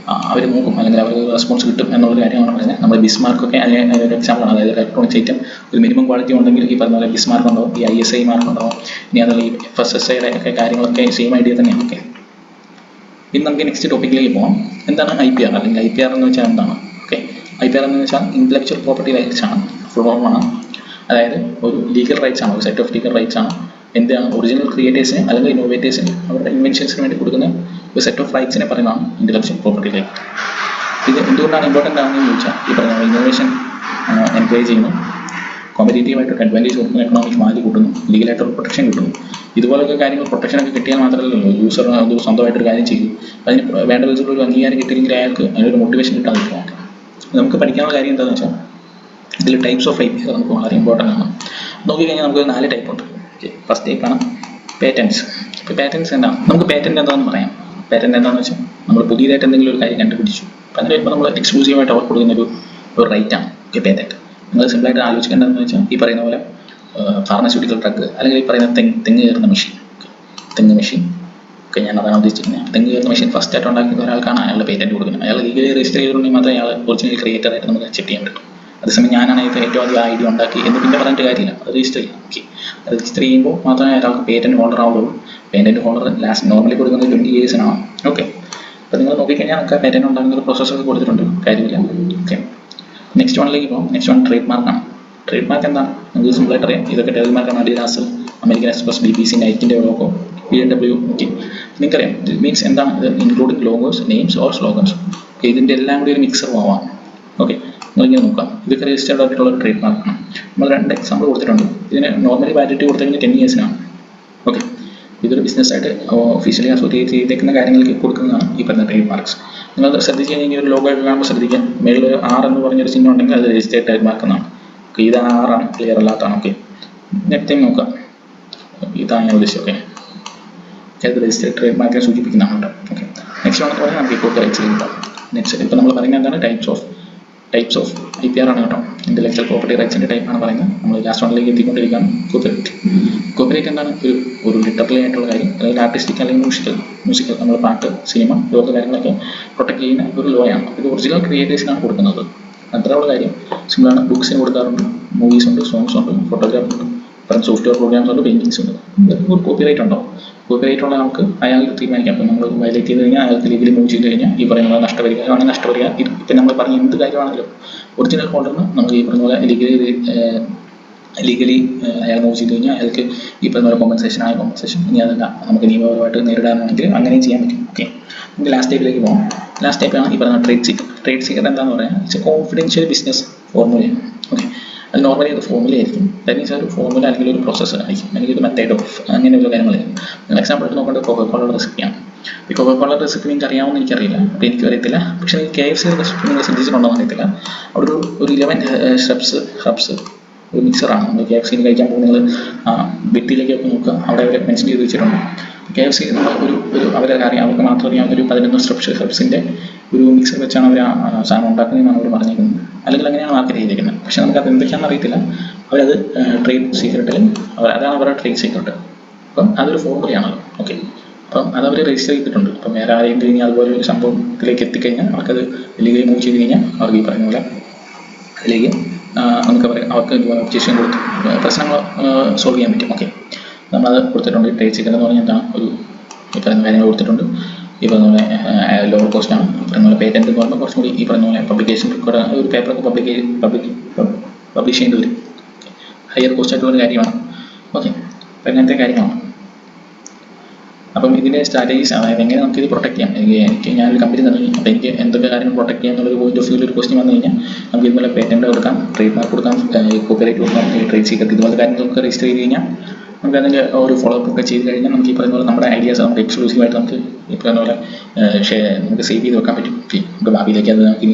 അവർ നോക്കും, അല്ലെങ്കിൽ അവർക്ക് റെസ്പോൺസ് കിട്ടും എന്നുള്ള കാര്യമാണ് പറയുന്നത്. നമ്മൾ ബിസ്മാർക്കൊക്കെ അതിന് ഒരു എക്സാമ്പിളാണ്. അതായത് ഇലക്ട്രോണിക്സ് ഐറ്റം ഒരു മിനിമം ക്വാളിറ്റി ഉണ്ടെങ്കിൽ ഈ പറഞ്ഞ പോലെ ബിസ്മാർക്ക് ഉണ്ടാവും, ഈ ISI മാർക്ക് ഉണ്ടാവും. ഇനി അതുള്ള ഈ FSSAയുടെ ഒക്കെ കാര്യങ്ങളൊക്കെ സെയിം ഐഡിയ തന്നെയാണ്. ഓക്കെ, ഇനി നമുക്ക് നെക്സ്റ്റ് ടോപ്പിക്കിലേക്ക് പോകാം. എന്താണ് IPR അല്ലെങ്കിൽ IPR എന്ന് വെച്ചാൽ എന്താണ്? ഓക്കെ, IPR എന്ന് വെച്ചാൽ ഇൻ്റലക്ച്വൽ പ്രോപ്പർട്ടി റൈറ്റ്സ് ആണ്, ഫുൾ ഫോമാണ്. അതായത് ഒരു ലീഗൽ റൈറ്റ്സ് ആണ്, ഒരു സെറ്റ് ഓഫ് ലീഗൽ റൈറ്റ്സ് ആണ്. എന്താണ് ഒറിജിനൽ ക്രിയേറ്റേഴ്സിന് അല്ലെങ്കിൽ ഇന്നോവേറ്റേഴ്സിന് അവരുടെ ഇൻവെൻഷൻസിന് വേണ്ടി കൊടുക്കുന്ന ഒരു സെറ്റ് ഓഫ് റൈറ്റ്സിനെ പറയുന്നതാണ് ഇൻ്റലക്ച്വൽ പ്രോപ്പർട്ടി റൈറ്റ്. ഇത് എന്തുകൊണ്ടാണ് ഇമ്പോർട്ടൻ്റ് ആണെന്ന് ചോദിച്ചാൽ ഈ പറയുന്ന ഇന്നോവേഷൻ എൻകറേജ് ചെയ്യുന്നു, കോമ്പറ്റേറ്റീവായിട്ടൊരു അഡ്വാൻറ്റേജ് കൊടുക്കുന്നു, എക്കണോമിക് വാല്യൂ കൂട്ടുന്നു, ലീഗലായിട്ടൊരു പ്രൊട്ടക്ഷൻ കിട്ടുന്നു. ഇതുപോലൊക്കെ കാര്യങ്ങൾ പ്രൊട്ടക്ഷനൊക്കെ കിട്ടിയാൽ മാത്രമല്ലല്ലോ യൂസർ അത് സ്വന്തമായിട്ടൊരു കാര്യം ചെയ്യും. അതിന് വേണ്ട വിധത്തിലുള്ള ഒരു അംഗീകാരം കിട്ടിയില്ലെങ്കിൽ അയാൾക്ക് അതിനൊരു മോട്ടിവേഷൻ കിട്ടാതിരിക്കും. നമുക്ക് പഠിക്കാനുള്ള കാര്യം എന്താണെന്ന് വെച്ചാൽ ഇതിൽ ടൈപ്സ് ഓഫ് IPR നമുക്ക് വളരെ ഇമ്പോർട്ടൻ്റ് ആണ്. നോക്കിക്കഴിഞ്ഞാൽ നമുക്ക് 4 ടൈപ്പ് ഉണ്ട്. ഫസ്റ്റ് ടൈപ്പാണ് പേറ്റൻസ്. ഇപ്പോൾ പേറ്റൻസ് എന്താണ്? നമുക്ക് പേറ്റൻറ്റ് എന്താണെന്ന് പറയാം. പേറ്റൻറ്റ് എന്താണെന്ന് വെച്ചാൽ നമ്മൾ പുതിയതായിട്ട് എന്തെങ്കിലും ഒരു കാര്യം കണ്ടുപിടിച്ചു, അപ്പോൾ അതിന് വരുമ്പോൾ നമ്മൾ എക്സ്ക്ലൂസീവായിട്ട് അവർ കൊടുക്കുന്ന ഒരു റൈറ്റാണ്. Okay, patent. നിങ്ങൾ സിമ്പിളായിട്ട് ആലോചിക്കേണ്ടതെന്ന് വെച്ചാൽ ഈ പറയുന്ന പോലെ ഫാർമസ്യൂട്ടിക്കൽ ഡ്രഗ് അല്ലെങ്കിൽ ഈ പറയുന്ന തെങ്ങ് കയറുന്ന മെഷീൻ, തെങ്ങ് മെഷീൻ ഒക്കെ ഞാൻ അതാണ് ഉദ്ദേശിച്ചിരിക്കുന്നത്. തെങ്ങ് കയറുന്ന മെഷീൻ ഫസ്റ്റ് ആയിട്ട് ഉണ്ടാക്കുന്ന ഒരാൾക്കാണ് അയാളുടെ പേറ്റൻറ്റ് കൊടുക്കുന്നത്. അയാൾ ലീഗലി രജിസ്റ്റർ ചെയ്തിട്ടുണ്ടെങ്കിൽ മാത്രമേ അയാൾ ഒറിജിനൽ ക്രിയേറ്ററായിട്ട് നമുക്ക് അക്സെപ്റ്റ് ചെയ്യാൻ പറ്റും. അതേസമയം ഞാനാണ് ഇത് ഏറ്റവും അധികം ഐഡിയ ഉണ്ടാക്കി എന്ന് പിന്നെ പറഞ്ഞിട്ട് കാര്യമില്ല, അത് രജിസ്റ്റർ ചെയ്യാം. ഓക്കെ, അത് രജിസ്റ്റർ ചെയ്യുമ്പോൾ മാത്രമേ ഒരാൾക്ക് പേറ്റൻറ്റ് ഹോൾഡർ ആവുള്ളൂ. പേറ്റൻറ്റ് ഹോൾഡർ ലാസ്റ്റ് നോർമലി കൊടുക്കുന്നത് 20 yearsനാണ്. ഓക്കെ, അപ്പോൾ നിങ്ങൾ നോക്കിക്കഴിഞ്ഞാൽ നമുക്ക് പേറ്റൻറ്റ് ഉണ്ടാകുന്ന ഒരു പ്രോസസ്സൊക്കെ കൊടുത്തിട്ടുണ്ട്, കാര്യമില്ല. ഓക്കെ, നെക്സ്റ്റ് വണ്ണിലേക്ക് പോകും. നെക്സ്റ്റ് വൺ ട്രേഡ് മാർക്കാണ്. ട്രേഡ് മാർക്ക് എന്താണ്? നമുക്ക് സിമ്പിളായിട്ട് അറിയാം. ഇതൊക്കെ ട്രേഡ് മാർക്കാണ്. അഡിഡാസ്, അമേരിക്കൻ എക്സ്പ്രസ്, BBC, നൈക്കിൻ്റെ ലോഗോ, BMW. ഓക്കെ, നിങ്ങൾക്കറിയാം ഇത് മീൻസ് എന്താണ്? ഇത് including logos, names or slogans. Okay, ഇതിൻ്റെ എല്ലാം കൂടി ഒരു മിക്സർ പോവാം. ഓക്കെ, നിങ്ങളിങ്ങനെ നോക്കാം. ഇതൊക്കെ രജിസ്റ്റേർഡ് ആയിട്ടുള്ള ഒരു ട്രേഡ് മാർക്കാണ്. നമ്മൾ 2 എക്സാമ്പിൾ കൊടുത്തിട്ടുണ്ട്. ഇതിന് നോർമലി വാലിഡിറ്റി കൊടുത്തിരിക്കുന്നത് 10 yearsനാണ്. ഓക്കെ, ഇതൊരു ബിസിനസ്സായിട്ട് ഒഫീഷ്യലി അസോസിയേറ്റ് ചെയ്തേക്കുന്ന കാര്യങ്ങൾക്ക് കൊടുക്കുന്നതാണ് ഈ പറഞ്ഞ ട്രേഡ് മാർക്സ്. നിങ്ങൾ ശ്രദ്ധിച്ച് കഴിഞ്ഞാൽ ഒരു ലോഗോ ഒക്കെ കാണുമ്പോൾ ശ്രദ്ധിക്കാം. മേളിൽ ഒരു R എന്ന് പറഞ്ഞൊരു ചിഹ്നം ഉണ്ടെങ്കിൽ അത് രജിസ്റ്റേർഡ് ട്രേഡ് മാർക്ക് എന്നാണ്. ഓക്കെ, ഇതാണ് R ആണ്, ക്ലിയർ അല്ലാത്തതാണ്. ഓക്കെ, നെക്സ്റ്റ് ടൈം നോക്കാം. ഇതാണ് ഞാൻ ഉദ്ദേശിച്ചത്. ഓക്കെ, അത് രജിസ്റ്റേർഡ് ട്രേഡ് മാർക്കിനെ സൂചിപ്പിക്കുന്നതാണ്. ഓക്കെ, നെക്സ്റ്റ് ആണെന്ന് പറഞ്ഞാൽ നമുക്ക് കോപ്പി റൈറ്റ്സിലേക്ക് പോകാം. നെക്സ്റ്റ് ഇപ്പോൾ നമ്മൾ പറയുന്നത് എന്താണ്? ടൈപ്സ് ഓഫ് IPR ആണ് കേട്ടോ. ഇൻ്റലക്ച്വൽ പ്രോപ്പർട്ടി റൈറ്റ്സിൻ്റെ ടൈപ്പാണ് പറയുന്നത്. നമ്മൾ ലാസ്റ്റ് വണ്ണിലേക്ക് എത്തിക്കൊണ്ടിരിക്കുകയാണ്. കോപ്പിറൈറ്റ് എന്താണ്? ഒരു ലിറ്ററലി ആയിട്ടുള്ള കാര്യം, അതായത് ആർട്ടിസ്റ്റിക് അല്ലെങ്കിൽ മ്യൂസിക്കൽ നമ്മൾ പാട്ട്, സിനിമ ഇതുപോലത്തെ കാര്യങ്ങളൊക്കെ പ്രൊട്ടക്ട് ചെയ്യുന്ന ഒരു ലോ ആണ്. ഇത് ഒറിജിനൽ ക്രിയേറ്റേഴ്സിനാണ് കൊടുക്കുന്നത്. അത്രയുള്ള കാര്യം സിമ്പിളാണ്. ബുക്സിന് കൊടുക്കാറുണ്ട്, മൂവീസ് ഉണ്ട്, സോങ്സ് ഉണ്ട്, ഫോട്ടോഗ്രാഫി ഉണ്ട്, സോഫ്റ്റ്വെയർ പ്രോഗ്രാംസ് ഉണ്ട്, പെയിൻറ്റിങ്സ് ഉണ്ട്. ഇതൊക്കെ ഒരു കോപ്പിറൈറ്റ് ഉണ്ടാവും. കോപ്പിറൈറ്റ് ഉള്ള ആൾക്ക് അയാൾക്ക് തീരുമാനിക്കാം. അപ്പോൾ നമ്മൾ വയലേറ്റ് ചെയ്ത് കഴിഞ്ഞാൽ അയാൾക്ക് ലീഗലി മൂവ് ചെയ്ത് കഴിഞ്ഞാൽ ഈ പറയുന്നത് നഷ്ടപരിഹാരമാണെങ്കിൽ നഷ്ടപരിഹാരം. ഇപ്പം നമ്മൾ പറഞ്ഞ എന്ത് കാര്യമാണെങ്കിലും ഒറിജിനൽ ഹോൾഡറിന് നമുക്ക് ഈ പറഞ്ഞ പോലെ ലീഗലി അയാൾ മൂവ് ചെയ്ത് കഴിഞ്ഞാൽ അയാൾക്ക് ഈ പറഞ്ഞ പോലെ കോമ്പൻസേഷൻ ഇനി അതല്ല നമുക്ക് നിയമപരമായിട്ട് നേരിടാനാണെങ്കിൽ അങ്ങനെയും ചെയ്യാൻ പറ്റും. ഓക്കെ, നമുക്ക് ലാസ്റ്റ് ടൈപ്പിലേക്ക് പോകാം. ലാസ്റ്റ് ടൈപ്പാണ് ഈ പറഞ്ഞ ട്രേഡ് സീക്രട്ട് എന്താണെന്ന് പറയാം. ഇറ്റ്സ് എ കോൺഫിഡൻഷ്യൽ ബിസിനസ് ഫോർമുലയാണ്. ഓക്കെ, അത് നോർമലി അത് ഫോർമുല ആയിരിക്കും. ദാറ്റ് മീൻസ് ഒരു ഫോർമുല അല്ലെങ്കിൽ ഒരു പ്രോസസ്സർ ആയിരിക്കും, അല്ലെങ്കിൽ ഒരു മെത്തേഡ് ഓഫ് അങ്ങനെയുള്ള കാര്യങ്ങളായിരിക്കും. നിങ്ങൾ എക്സാമ്പിൾ ആയിട്ട് നോക്കേണ്ടത് കൊക്കോക്കോളയുടെ റെസിപ്പിയാണ്. ഈ കൊക്കോക്കോളയുടെ റെസിപ്പി നിങ്ങൾക്ക് അറിയാമെന്ന് എനിക്കറിയില്ല, അപ്പോൾ എനിക്ക് അറിയത്തില്ല. പക്ഷേ KFC റെസിപ്പി നിങ്ങൾ ശ്രദ്ധിച്ചിട്ടുണ്ടോ എന്ന് അറിയത്തില്ല. അവിടെ ഒരു 11 ഹെർബ്സ് ഒരു മിക്സറാണ്. നമ്മൾ KFC കഴിക്കാൻ പോകുന്ന നിങ്ങൾ ബിറ്റിലേക്കൊക്കെ നോക്കുക, അവിടെ അവർ മെൻഷൻ ചെയ്ത് വെച്ചിട്ടുണ്ട്. KFC നമ്മൾ ഒരു അവരറിയാം, അവർക്ക് മാത്രം അറിയാവുന്ന ഒരു 11 സ്ട്രിപ്സിൻ്റെ ഒരു മിക്സർ വെച്ചാണ് അവർ ആ സാധനം ഉണ്ടാക്കുന്നതെന്നാണ് അവർ പറഞ്ഞിരിക്കുന്നത്. അല്ലെങ്കിൽ അങ്ങനെയാണ് മാർക്കറ്റ് ചെയ്തിരിക്കുന്നത്. പക്ഷേ നമുക്കത് എന്തൊക്കെയാണെന്ന് അറിയത്തില്ല. അവരത് ട്രേഡ് സീക്രട്ടിൽ അതാണ് അവരുടെ ട്രേഡ് സീക്രട്ട്. അപ്പം അതൊരു ഫോർമുലയാണല്ലോ. ഓക്കെ, അപ്പം അതവർ രജിസ്റ്റർ ചെയ്തിട്ടുണ്ട്. അപ്പം വേറെ ആരെയും കഴിഞ്ഞാൽ അതുപോലെ ഒരു സംഭവത്തിലേക്ക് എത്തിക്കഴിഞ്ഞാൽ അവർക്കത് ലീഗലി മൂവ് ചെയ്ത് കഴിഞ്ഞാൽ അവർക്ക് ഈ പറയുന്ന പോലെ അതിലേക്ക് നമുക്ക് അവർക്ക് ഇതുപോലെ ഒബ്ജക്ഷൻ കൊടുത്ത് പ്രശ്നങ്ങൾ സോൾവ് ചെയ്യാൻ പറ്റും. ഓക്കെ, നമ്മളത് കൊടുത്തിട്ടുണ്ട്. ട്രേഡ് സീക്രട്ട് എന്ന് പറഞ്ഞാൽ എന്താണ്, ഒരു ഈ പറയുന്ന കാര്യങ്ങൾ കൊടുത്തിട്ടുണ്ട്. ഈ പറയുന്ന പോലെ ലോവർ കോസ്റ്റാണ്. പറയുന്ന പോലെ പേറ്റൻറ്റ് എന്ന് പറയുമ്പോൾ കുറച്ചും കൂടി ഈ പറയുന്ന പോലെ പബ്ലിക്കേഷൻ റിക്വയർഡ്, ഒരു പേപ്പറൊക്കെ പബ്ലിഷ് ചെയ്യേണ്ടി വരും. ഹയർ കോസ്റ്റ് ആയിട്ടുള്ളൊരു കാര്യമാണ്. ഓക്കെ, അപ്പം അങ്ങനത്തെ കാര്യമാണ്. അപ്പം ഇതിൻ്റെ സ്ട്രാറ്റജീസ്, അതായത് എങ്ങനെ നമുക്കിത് പ്രൊട്ടക്ട് ചെയ്യാം. എനിക്ക് ഞാനൊരു കമ്പനി തുടങ്ങി, അപ്പോൾ എനിക്ക് എന്തൊക്കെ കാര്യങ്ങൾ പ്രൊട്ടക്ട് ചെയ്യാം എന്നുള്ളൊരു പോയിന്റ് ഓഫ് വ്യൂ ഒരു ക്വസ്റ്റ്യൻ വന്നു കഴിഞ്ഞാൽ നമുക്ക് ഇതുപോലെ പേറ്റൻറ്റ് കൊടുക്കാം, ട്രേഡ് മാർക്ക് കൊടുക്കാം, കോപ്പിറൈറ്റ് കൊടുക്കാം, ട്രേഡ് സീക്രട്ട്, ഇതുപോലെ കാര്യങ്ങളൊക്കെ രജിസ്റ്റർ ചെയ്ത് കഴിഞ്ഞാൽ നമുക്ക് അതിൻ്റെ ഒരു ഫോളോ അപ്പ് ഒക്കെ ചെയ്ത് കഴിഞ്ഞാൽ നമുക്ക് ഈ പറയുന്ന പോലെ നമ്മുടെ ഐഡിയാസ് നമുക്ക് എക്സ്ക്ലൂസീവായിട്ട് നമുക്ക് ഈ പറയുന്ന പോലെ നമുക്ക് സേവ് ചെയ്ത് വെക്കാൻ പറ്റും. നമുക്ക് ഭാവിയിലേക്ക് അത് നമുക്ക്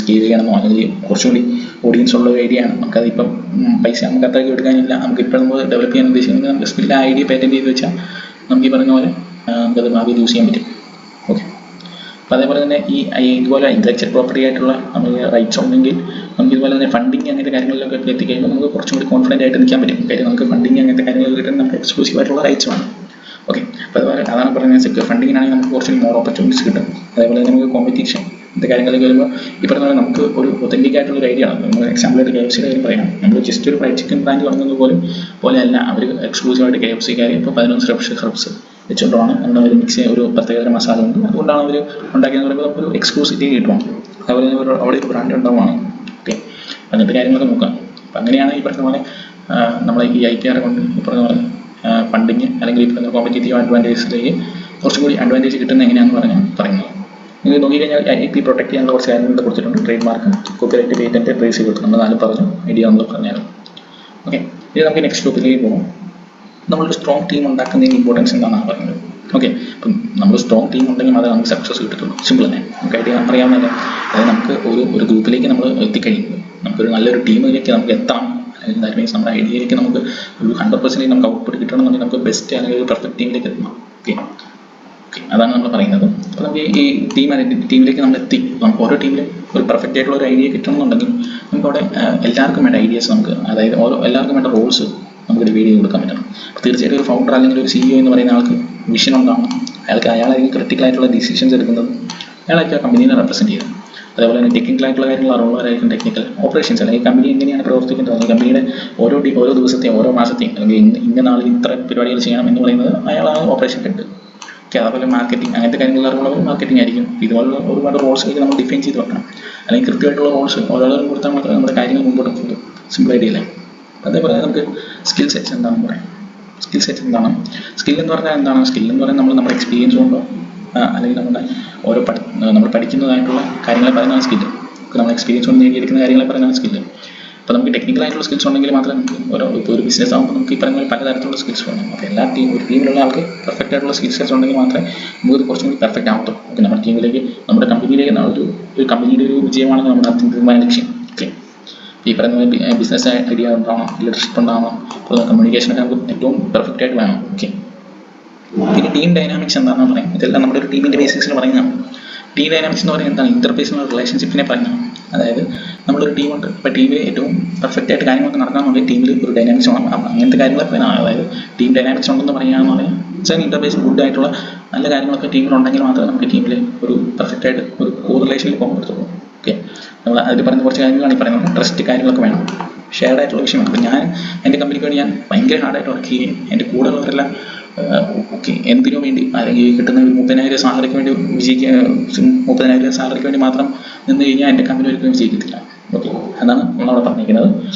സ്കെയിൽ ചെയ്യണമെന്നോ അല്ലെങ്കിൽ കുറച്ചുകൂടി ഓഡിയൻസ് ഉള്ള ഒരു ഐഡിയ ആണ്. നമുക്കതിപ്പം പൈസ നമുക്ക് അത്രയ്ക്ക് എടുക്കാനില്ല. നമുക്ക് ഇപ്പോൾ നമ്മൾ ഡെവലപ്പ് ചെയ്യാൻ ഉദ്ദേശിക്കുന്നത് നമുക്ക് സ്കിൽ ആ ഐഡിയ പേറ്റൻറ്റ് ചെയ്ത് വെച്ചാൽ നമുക്ക് ഈ പറഞ്ഞ പോലെ നമുക്കത് ഭാവിയിൽ യൂസ് ചെയ്യാൻ പറ്റും. ഓക്കെ, അപ്പോൾ അതേപോലെ തന്നെ ഈ ഇതുപോലെ ഇൻ്റലക്ച്വൽ പ്രോപ്പർട്ടി ആയിട്ടുള്ള നമുക്ക് റൈറ്റ്സ് ഉണ്ടെങ്കിൽ നമുക്ക് ഇതുപോലെ തന്നെ ഫണ്ടിങ് അങ്ങനത്തെ കാര്യങ്ങളിലൊക്കെ എത്തിക്കഴിയുമ്പോൾ നമുക്ക് കുറച്ചും കൂടി കോൺഫിഡൻ്റ് ആയിട്ട് നിൽക്കാൻ പറ്റും. കാര്യം നമുക്ക് ഫണ്ടിങ് അങ്ങനത്തെ കാര്യങ്ങളൊക്കെ കിട്ടുന്നത് നമുക്ക് എക്സ്ക്ലൂസീവ് ആയിട്ടുള്ള റൈറ്റ്സ് വേണം. ഓക്കെ, അപ്പോൾ അതുപോലെ അതാണ് പറയുന്നത്, സെക്യൂർ ഫണ്ടിങ്ങിനാണെങ്കിൽ നമുക്ക് കുറച്ചും മോർ ഓപ്പർച്യൂണിറ്റീസ് കിട്ടും. അതേപോലെ തന്നെ നമുക്ക് കോമ്പറ്റീഷൻ ഇങ്ങനത്തെ കാര്യങ്ങളിലേക്ക് വരുമ്പോൾ ഈ പറഞ്ഞ പോലെ നമുക്ക് ഒരു ഒതൻറ്റിക് ആയിട്ടുള്ള ഐഡിയ ആണ്. നമ്മൾ എക്സാമ്പിളായിട്ട് KFCയുടെ കാര്യം പറയാം. നമ്മൾ ജസ്റ്റ് ഒരു ഫ്രൈഡ് ചിക്കൻ ബ്രാൻഡ് തുടങ്ങുന്നത് പോലെ അല്ല, അവർ എക്സ്ക്ലൂസീവായിട്ട് KFCക്കാർ ഇപ്പോൾ 11 സ്ട്രിപ്സ് വെച്ചുകൊണ്ടാണ് നമ്മൾ ഒരു മിക്സ് ഒരു പ്രത്യേകതര മസാല ഉണ്ട്, അതുകൊണ്ടാണ് അവർ ഉണ്ടാക്കിയെന്ന് പറയുമ്പോൾ നമുക്കൊരു എക്സ്ക്ലൂസിവിറ്റി കിട്ടും. അതുപോലെ അവിടെ ഒരു ബ്രാൻഡ് ഉണ്ടാവുകയാണ്. ഓക്കെ, അങ്ങനത്തെ കാര്യങ്ങളൊക്കെ നോക്കാം. അപ്പം അങ്ങനെയാണ് ഈ പറഞ്ഞ പോലെ നമ്മൾ ഈ IPR കൊണ്ട് ഈ പറഞ്ഞ പോലെ ഫണ്ടിങ് അല്ലെങ്കിൽ ഈ പറഞ്ഞ കോമ്പറ്റേറ്റീവ് അഡ്വാൻറ്റേജസിലേക്ക് കുറച്ചും കൂടി അഡ്വാൻറ്റേജ് കിട്ടുന്ന എങ്ങനെയാണെന്ന് പറയുന്നത്. നിങ്ങൾ നോക്കിക്കഴിഞ്ഞാൽ IP പ്രൊട്ടക്ട് ചെയ്യാനുള്ള കുറച്ച് കാര്യങ്ങൾ കൊടുത്തിട്ടുണ്ട്. Trade mark, copyright, patent, trade secret നമ്മൾ നാലും പറഞ്ഞു, ഐഡിയ നമ്മൾ പറഞ്ഞായിരുന്നു. ഓക്കെ, ഇത് നമുക്ക് നെക്സ്റ്റ് ടോപ്പിലേക്ക് പോകാം. നമ്മളൊരു സ്ട്രോങ് ടീം ഉണ്ടാക്കുന്നതിന് ഇമ്പോർട്ടൻസ് എന്താണെന്നാണ് പറയുന്നത്. ഓക്കെ, അപ്പം നമ്മൾ സ്ട്രോങ് ടീം ഉണ്ടെങ്കിൽ അത് നമുക്ക് സക്സസ് കിട്ടത്തുള്ളൂ. സിമ്പിൾ തന്നെ, നമുക്ക് ഐഡിയ അറിയാവുന്നതല്ലേ. അതായത് നമുക്ക് ഒരു ഗ്രൂപ്പിലേക്ക് നമ്മൾ എത്തിക്കഴിയുമ്പോൾ നമുക്കൊരു നല്ലൊരു ടീമിലേക്ക് നമുക്ക് എത്താം. അല്ലെങ്കിൽ ദാറ്റ് മീൻസ് നമ്മുടെ ഐഡിയയിലേക്ക് നമുക്ക് ഒരു 100% നമുക്ക് ഔട്ട്പുട്ട് കിട്ടണമെന്നുണ്ടെങ്കിൽ നമുക്ക് ബെസ്റ്റ് അല്ലെങ്കിൽ ഒരു പെർഫെക്റ്റ് ടീമിലേക്ക് എത്തണം. ഓക്കെ, അതാണ് നമ്മൾ പറയുന്നത്. അപ്പോൾ നമുക്ക് ഈ ടീമിലേക്ക് നമ്മൾ എത്തി, നമുക്ക് ഓരോ ടീമിലും ഒരു പെർഫെക്റ്റ് ആയിട്ടുള്ള ഒരു ഐഡിയ കിട്ടണമെന്നുണ്ടെങ്കിൽ നമുക്ക് അവിടെ എല്ലാവർക്കും വേണ്ട ഐഡിയാസ് നമുക്ക്, അതായത് എല്ലാവർക്കും വേണ്ട റോൾസ് നമുക്ക് ഡിവൈഡ് ചെയ്ത് കൊടുക്കാൻ പറ്റണം. അപ്പോൾ തീർച്ചയായിട്ടും ഒരു ഫൗണ്ടർ അല്ലെങ്കിൽ ഒരു CEO എന്ന് പറയുന്ന ആൾക്ക് വിഷൻ ഉണ്ടാവണം. അയാളായിരിക്കും ക്രിട്ടിക്കലായിട്ടുള്ള ഡിസിഷൻസ് എടുക്കുന്നത്, അയാളായിരിക്കും ആ കമ്പനീനെ റെപ്രസെൻറ്റ് ചെയ്യുന്നത്. അതേപോലെ തന്നെ ടെക്നിക്കലായിട്ടുള്ള കാര്യങ്ങൾ അറിവുള്ളവരായിരിക്കും ടെക്നിക്കൽ ഓപ്പറേഷൻസ്, അല്ലെങ്കിൽ കമ്പനി എങ്ങനെയാണ് പ്രവർത്തിക്കുന്നത്, അല്ലെങ്കിൽ കമ്പനിയുടെ ഓരോ ദിവസത്തെയും ഓരോ മാസത്തെയും അല്ലെങ്കിൽ ഇന്ന നാളിൽ ഇത്ര പരിപാടികൾ ചെയ്യണം എന്ന് പറയുന്നത് അയാളാണ് ഓപ്പറേഷൻ ഹെഡ്. ഓക്കെ, അതേപോലെ മാർക്കറ്റിംഗ് അങ്ങനത്തെ കാര്യങ്ങൾ അറിവുള്ളവർ മാർക്കറ്റിംഗ് ആയിരിക്കും. ഇതുപോലുള്ള ഒരുപാട് റോൾസിലേക്ക് നമ്മൾ ഡിഫൈൻ ചെയ്ത് വെക്കണം. അല്ലെങ്കിൽ കൃത്യമായിട്ടുള്ള റോൾസ് ഓരോരും കൊടുത്താൽ മാത്രമേ നമ്മുടെ കാര്യങ്ങൾ മുമ്പോട്ട് പോകുള്ളൂ. സിമ്പിൾ ഐഡിയ അല്ലേ. അതേപോലെ നമുക്ക് സ്കിൽ സെറ്റ്സ് എന്താണെന്ന് പറയാം. സ്കിൽ സെറ്റ്സ് എന്താണ്? സ്കിൽ എന്ന് പറഞ്ഞാൽ എന്താണ്? സ്കിൽ എന്ന് പറഞ്ഞാൽ നമ്മുടെ എക്സ്പീരിയൻസ് കൊണ്ടോ അല്ലെങ്കിൽ നമ്മൾ പഠിക്കുന്നതായിട്ടുള്ള കാര്യങ്ങളെ പറയുന്നതാണ് സ്കില്ല്. നമ്മൾ എക്സ്പീരിയൻസ് കൊണ്ട് നേടിയെടുക്കുന്ന കാര്യങ്ങളെ പറയുന്നതാണ് സ്കില്ല്. അപ്പോൾ നമുക്ക് ടെക്നിക്കലായിട്ടുള്ള സ്കിൽസ് ഉണ്ടെങ്കിൽ മാത്രമേ നമുക്ക് ഇപ്പോൾ ഒരു ബിസിനസ് ആകുമ്പോൾ നമുക്ക് ഈ പറയുന്ന പലതരത്തിലുള്ള സ്കിൽസ് വേണം. അപ്പോൾ എല്ലാ ഒരു ടീമിലുള്ള ആൾക്ക് പെർഫെക്റ്റ് ആയിട്ടുള്ള സ്കിൽ സെറ്റ്സ് ഉണ്ടെങ്കിൽ മാത്രമേ നമുക്ക് കുറച്ചും കൂടി പെർഫെക്റ്റ് ആവത്തുള്ളൂ. ഓക്കെ, നമ്മുടെ ടീമിലേക്ക് നമ്മുടെ കമ്പനിയിലേക്ക് ഒരു കമ്പനിയുടെ ഒരു വിജയമാണ് നമ്മുടെ അത്യന്തികമായ ലക്ഷ്യം. ഓക്കെ, ഈ പറയുന്ന ബിസിനസ് ഐഡിയ ഉണ്ടാവണം, ലീഡർഷിപ്പ് ഉണ്ടാവണം, അപ്പോൾ കമ്മ്യൂണിക്കേഷനൊക്കെ നമുക്ക് ഏറ്റവും പെർഫെക്റ്റ് ആയിട്ട് വേണം. ഓക്കെ, പിന്നെ ടീം ഡൈനാമിക്സ് എന്താണെന്ന് പറയാം. ഇതെല്ലാം നമ്മുടെ ഒരു ടീമിൻ്റെ ബേസിക്സിൽ പറയുന്നതാണ്. ടീം ഡൈനാമിക്സ് എന്ന് പറയുന്നത് എന്താണ്? ഇന്റർപേഴ്സണൽ റിലേഷൻഷിപ്പിനെ പറയുന്നതാണ്. അതായത് നമ്മളൊരു ടീമുണ്ട്, ഇപ്പോൾ ടീമിൽ ഏറ്റവും പെർഫെക്റ്റ് ആയിട്ട് കാര്യങ്ങളൊക്കെ നടക്കാമെന്നുണ്ടെങ്കിൽ ടീമിൽ ഒരു ഡൈനാമിക്സ് വേണം. അങ്ങനത്തെ കാര്യങ്ങളൊക്കെ പറയുന്നതാണ്. അതായത് ടീം ഡൈനാമിക്സ് ഉണ്ടെന്ന് പറയുകയെന്ന് പറഞ്ഞാൽ ഇന്റർപേഴ്സ് ഗുഡ് ആയിട്ടുള്ള നല്ല കാര്യങ്ങളൊക്കെ ടീമിലുണ്ടെങ്കിൽ മാത്രമേ നമുക്ക് ടീമിൽ ഒരു പെർഫെക്റ്റ് ആയിട്ട് ഒരു റിലേഷനിൽ പോകാൻ പറ്റത്തുള്ളൂ. ഓക്കെ, നമ്മൾ അതിൽ പറയുന്ന കുറച്ച് കാര്യങ്ങളാണ് ഈ പറയുന്നത്. ട്രസ്റ്റ് കാര്യങ്ങളൊക്കെ വേണം, ഷെയർഡ് ആയിട്ടുള്ള വിഷയമാണ്. അപ്പോൾ ഞാൻ എൻ്റെ കമ്പനിക്ക് വേണ്ടി ഞാൻ ഭയങ്കര ഹാർഡായിട്ട് വർക്ക് ചെയ്യും. എൻ്റെ കൂടെ ഉള്ളവരെല്ലാം ഓക്കെ എന്തിനു വേണ്ടി, അല്ലെങ്കിൽ കിട്ടുന്ന ഒരു 30,000 സാലറിക്ക് വേണ്ടി 30,000 സാലറിക്ക് വേണ്ടി മാത്രം നിന്ന് കഴിഞ്ഞാൽ എൻ്റെ കമ്പനി ഒരിക്കലും വിജയിക്കത്തില്ല. ഓക്കെ, അതാണ് നമ്മളവിടെ പറഞ്ഞിരിക്കുന്നത്.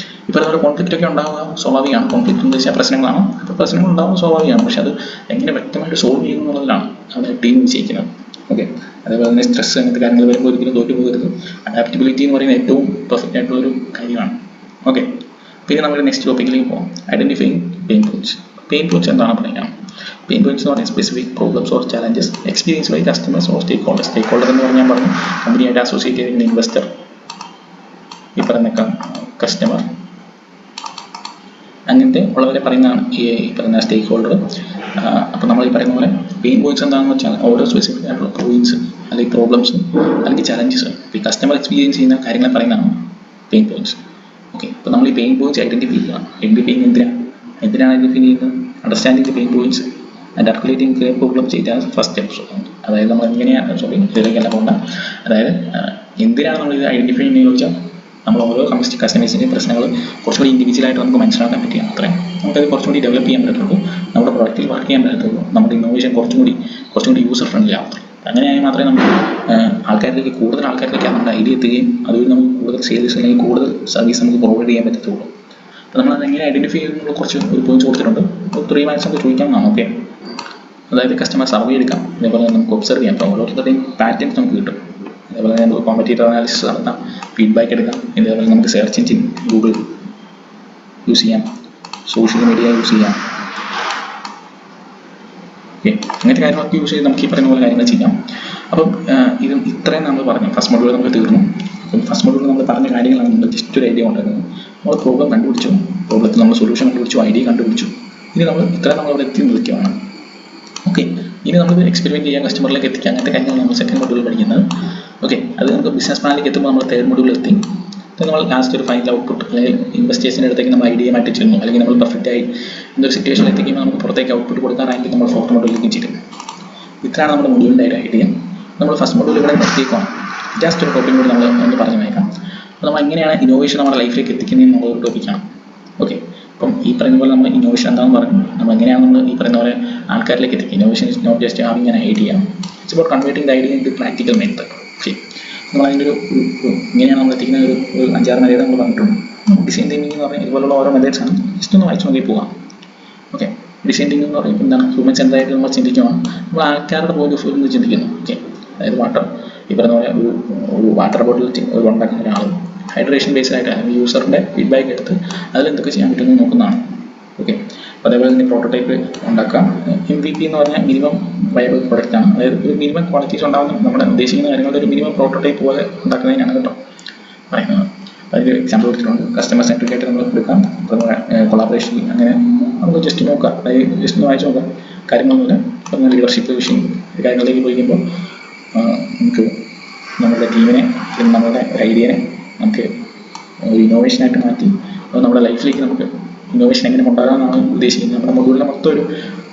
ഇപ്പോൾ നമ്മുടെ കോൺഫ്ലിക്റ്റ് ഒക്കെ ഉണ്ടാവുക സ്വാഭാവികമാണ്. കോൺഫ്ലിക്റ്റ് എന്ന് വെച്ചാൽ പ്രശ്നങ്ങളാണ്. അപ്പോൾ പ്രശ്നങ്ങൾ ഉണ്ടാവുക സ്വാഭാവികമാണ്. പക്ഷെ അത് എങ്ങനെ വ്യക്തമായിട്ട് സോൾവ് ചെയ്യുന്നുള്ളതിലാണ് അവിടെ ടീം വിജയിക്കുന്നത്. ഓക്കെ, അതേപോലെ തന്നെ സ്ട്രെസ് അങ്ങനത്തെ കാര്യങ്ങൾ വരുമ്പോൾ ഒരിക്കലും തോറ്റു പോകരുത്. അഡാപ്റ്റബിലിറ്റി എന്ന് പറയുന്നത് ഏറ്റവും പെർഫെക്റ്റ് ആയിട്ടുള്ളൊരു കാര്യമാണ്. ഓക്കെ, പിന്നെ നമ്മൾ നെക്സ്റ്റ് ടോപ്പിക്കിലേക്ക് പോകാം. Identifying pain points. Pain points എന്താണ് പറയുക? പെയിൻ പോയിന്റ്സ് എന്ന് പറഞ്ഞാൽ specific problems or challenges experience by customers or stakeholder. Stakeholder എന്ന് പറഞ്ഞാൽ പറഞ്ഞു കമ്പനിയായിട്ട് അസോസിയേറ്റ് ചെയ്തിരിക്കുന്ന ഇൻവെസ്റ്റർ, ഈ പറയുന്ന കസ്റ്റമർ, അങ്ങനത്തെ ഉള്ളവരെ പറയുന്നതാണ് ഈ പറയുന്ന സ്റ്റേക്ക് ഹോൾഡർ. അപ്പോൾ നമ്മൾ ഈ പറയുന്ന പോലെ പെയിൻ പോയിന്റ്സ് എന്താണെന്ന് വെച്ചാൽ ഓരോ സ്പെസിഫിക് ആയിട്ടുള്ള പോയിന്റ്സ് അല്ലെങ്കിൽ പ്രോബ്ലംസും അല്ലെങ്കിൽ ചലഞ്ചസ് ഈ കസ്റ്റമർ എക്സ്പീരിയൻസ് ചെയ്യുന്ന കാര്യങ്ങൾ പറയുന്നതാണ് പെയിൻ പോയിന്റ്സ്. ഓക്കെ, അപ്പോൾ നമ്മൾ ഈ പെയിൻ പോയിന്റ്സ് ഐഡന്റിഫൈ ചെയ്യണം. ഐഡന്റിഫൈ എന്തിനാണ് ഐഡന്റിഫൈ ചെയ്യുന്നത്? Understanding the pain points and articulating clear problem ചെയ്താണ് ഫസ്റ്റ് സ്റ്റെപ്പ്. അതായത് നമ്മൾ എങ്ങനെയാണ് ഇതിലേക്കല്ല പോകണ്ട. അതായത് എന്തിനാണ് നമ്മൾ ഇത് ഐഡന്റിഫൈ ചെയ്യുന്നതെന്ന് ചോദിച്ചാൽ നമ്മൾ ഓരോ കസ്റ്റമേഴ്സിൻ്റെയും പ്രശ്നങ്ങൾ കുറച്ചുകൂടി ഇൻഡിവിജ്വലായിട്ട് നമുക്ക് മനസ്സിലാക്കാൻ പറ്റുക. അത്രയും നമുക്കത് കുറച്ചുകൂടി ഡെവലപ്പ് ചെയ്യാൻ പറ്റത്തുള്ളൂ, നമ്മുടെ പ്രൊഡക്റ്റിൽ വർക്ക് ചെയ്യാൻ പറ്റത്തുള്ളൂ, നമ്മുടെ ഇന്നോവേഷൻ കുറച്ചുകൂടി യൂസർ ഫ്രണ്ട്ലി ആവത്തുള്ളൂ. അങ്ങനെയായി മാത്രമേ നമുക്ക് കൂടുതൽ ആൾക്കാരിലേക്ക് നമ്മുടെ ഐഡിയ എത്തുകയും അതുവഴി നമുക്ക് കൂടുതൽ സെയിൽസ് അല്ലെങ്കിൽ കൂടുതൽ സർവീസ് നമുക്ക് പ്രൊവൈഡ് ചെയ്യാൻ പറ്റത്തുള്ളൂ. അപ്പോൾ നമ്മളത് എങ്ങനെ ഐഡന്റിഫൈ ചെയ്യുന്നത് കുറച്ച് ഒരു പോയിന്റ്സ് കൊടുത്തിട്ടുണ്ട്. 3 മാർക്സ് നമുക്ക് ചോദിക്കാവുന്നതാണ്. ഓക്കെ, അതായത് കസ്റ്റമർ സർവേ എടുക്കാം, അതേപോലെ നമുക്ക് ഒബ്സർവ് ചെയ്യാം. അപ്പോൾ ഓരോരുത്തരുടെയും പാറ്റേൺസ് നമുക്ക് കിട്ടും. അതേപോലെ നമുക്ക് കോമ്പറ്റീറ്റർ അനാലിസിസ് നടത്താം, ഫീഡ്ബാക്ക് എടുക്കാം. ഇതേപോലെ നമുക്ക് സെർച്ച് എഞ്ചിൻ ഗൂഗിൾ യൂസ് ചെയ്യാം, സോഷ്യൽ മീഡിയ യൂസ് ചെയ്യാം. ഓക്കെ, അങ്ങനത്തെ കാര്യങ്ങളൊക്കെ യൂസ് ചെയ്ത് നമുക്ക് ഈ പറയുന്ന പോലെ കാര്യങ്ങൾ ചെയ്യാം. അപ്പം ഇത് ഇത്രയും നമ്മൾ പറഞ്ഞു. ഫസ്റ്റ് മൊഡ്യൂൾ നമുക്ക് തീർന്നു. അപ്പം ഫസ്റ്റ് മൊഡ്യൂൾ നമ്മൾ പറഞ്ഞ കാര്യങ്ങളാണ് നമ്മൾ ജസ്റ്റ് ഒരു ഐഡിയ കൊണ്ടുവരുന്നത്. നമ്മൾ പ്രോബ്ലം കണ്ടുപിടിച്ചു, പ്രോബ്ലത്തിൽ നമ്മൾ സൊല്യൂഷൻ കണ്ടുപിടിച്ചു, ഐഡിയ കണ്ടുപിടിച്ചു. ഇനി ഇത്രയും നമ്മൾ അവിടെ എത്തി നിൽക്കുകയാണ്. ഓക്കെ, ഇനി നമ്മൾ എക്സ്പെരിമെൻറ്റ് ചെയ്യാൻ കസ്റ്റമറിലേക്ക് എത്തിക്കുക. അങ്ങനത്തെ കാര്യങ്ങളാണ് നമ്മൾ സെക്കൻഡ് മൊഡ്യൂളിൽ പഠിക്കുന്നത്. ഓക്കെ, അത് നമുക്ക് ബിസിനസ് പ്ലാനിലേക്ക് എത്തുമ്പോൾ നമ്മൾ തേർഡ് മൊഡ്യൂളിൽ എത്തി. നമ്മൾ ലാസ്റ്റ് ഒരു ഫൈനൽ ഔട്ട്പുട്ട് അല്ലെങ്കിൽ ഇൻവെസ്റ്റേഴ്സിൻ്റെ അടുത്തേക്ക് നമ്മൾ ഐഡിയ മാറ്റി ചെല്ലുന്നു, അല്ലെങ്കിൽ നമ്മൾ പെർഫെക്റ്റ് ആയി എന്തൊരു സിറ്റുവേഷനിൽ എത്തിക്കുമ്പോൾ നമുക്ക് പുറത്തേക്ക് ഔട്ട്പുട്ട് കൊടുക്കാനായിട്ട് നമ്മൾ ഫോർത്ത് മൊഡ്യൂളിലേക്ക് ചെയ്യും. ഇത്രയാണ് നമ്മുടെ മൊഡ്യൂളിൻ്റെ ഒരു ഐഡിയ. നമ്മൾ ഫസ്റ്റ് മൊഡ്യൂൾ ഇവിടെ നിർത്തിയേക്കാണ്. ജസ്റ്റ് ഒരു ടോപ്പിക് കൂടി നമ്മൾ ഒന്ന് പറഞ്ഞു വയ്ക്കാം. അപ്പോൾ നമ്മൾ എങ്ങനെയാണ് ഇന്നോവേഷൻ നമ്മുടെ ലൈഫിലേക്ക് എത്തിക്കുന്നതെന്ന് നമ്മളൊരു ടോപ്പിക്കാണ്. ഓക്കെ, അപ്പം ഈ പറയുന്ന പോലെ നമ്മൾ ഇന്നോവേഷൻ എന്താണെന്ന് പറഞ്ഞു, നമ്മൾ എങ്ങനെയാണ് നമ്മൾ ഈ പറയുന്ന പോലെ ആൾക്കാരിലേക്ക് എത്തിക്കുക. Innovation is not just having an idea, it's about converting the idea into practical method. Okay, നമ്മൾ അതിൻ്റെ ഒരു ഇങ്ങനെയാണ് നമ്മൾ എത്തിക്കുന്ന ഒരു 5-6 മെത്തേഡ് നമ്മൾ പറഞ്ഞിട്ടുണ്ട്. ഡിസൈൻ തിങ്കിങ് എന്ന് പറഞ്ഞാൽ ഇതുപോലുള്ള ഓരോ മെത്തേഡ്സാണ്. ജസ്റ്റ് ഒന്ന് വായിച്ചു നോക്കി പോകാം. ഓക്കെ, ഡിസൈൻ തിങ്കിങ് എന്ന് പറയുമ്പോൾ എന്താണ്? ഹ്യൂമൻസ് എന്തായിട്ട് നമ്മൾ ചിന്തിക്കുകയാണ്, നമ്മൾ ആൾക്കാരുടെ പോയിന്റ് ഓഫ് വ്യൂ നിന്ന് ചിന്തിക്കുന്നു. ഓക്കെ, അതായത് ഈ പറയുന്ന പോലെ ഒരു വാട്ടർ ബോട്ടിൽ ഉണ്ടാക്കുന്ന ഒരാൾ ഹൈഡ്രേഷൻ ബേസ്ഡ് ആയിട്ട് യൂസറിൻ്റെ ഫീഡ്ബാക്ക് എടുത്ത് അതിൽ എന്തൊക്കെ ചെയ്യാൻ പറ്റുമെന്ന് നോക്കുന്നതാണ്. ഓക്കെ, അപ്പോൾ അതേപോലെ തന്നെ പ്രോട്ടോടൈപ്പ് ഉണ്ടാക്കാം. MVP എന്ന് പറഞ്ഞാൽ മിനിമം വയബിൾ പ്രൊഡക്റ്റാണ്. അതായത് ഒരു മിനിമം ക്വാളിറ്റീസ് ഉണ്ടാകുന്ന നമ്മുടെ ഉദ്ദേശിക്കുന്ന കാര്യങ്ങളുടെ ഒരു മിനിമം പ്രോട്ടോടൈപ്പ് പോലെ ഉണ്ടാക്കുന്നതിനാണ് കേട്ടോ പറയുന്നത്. അതിൽ എക്സാമ്പിൾ കൊടുത്തിട്ടുണ്ട്. കസ്റ്റമർ സെൻട്രിക് ആയിട്ട് നമ്മൾ എടുക്കാം, കൊളാബറേഷൻ, അങ്ങനെ നമുക്ക് ജസ്റ്റ് നോക്കാം. അതായത് ജസ്റ്റ് വായിച്ച് നോക്കാം. കാര്യങ്ങളൊന്നുമില്ല. അപ്പം ലീഡർഷിപ്പ് വിഷയം കാര്യങ്ങളിലേക്ക് പോയിക്കുമ്പോൾ നമുക്ക് നമ്മുടെ ടീമിനെ നമ്മുടെ ഒരു ഐഡിയനെ നമുക്ക് ഒരു ഇന്നോവേഷനായിട്ട് മാറ്റി അത് നമ്മുടെ ലൈഫിലേക്ക് നമുക്ക് ഇന്നോവേഷൻ എങ്ങനെ കൊണ്ടുവരാമെന്നാണ് ഉദ്ദേശിക്കുന്നത്. നമ്മുടെ മൊഡ്യൂളിലെ മൊത്തം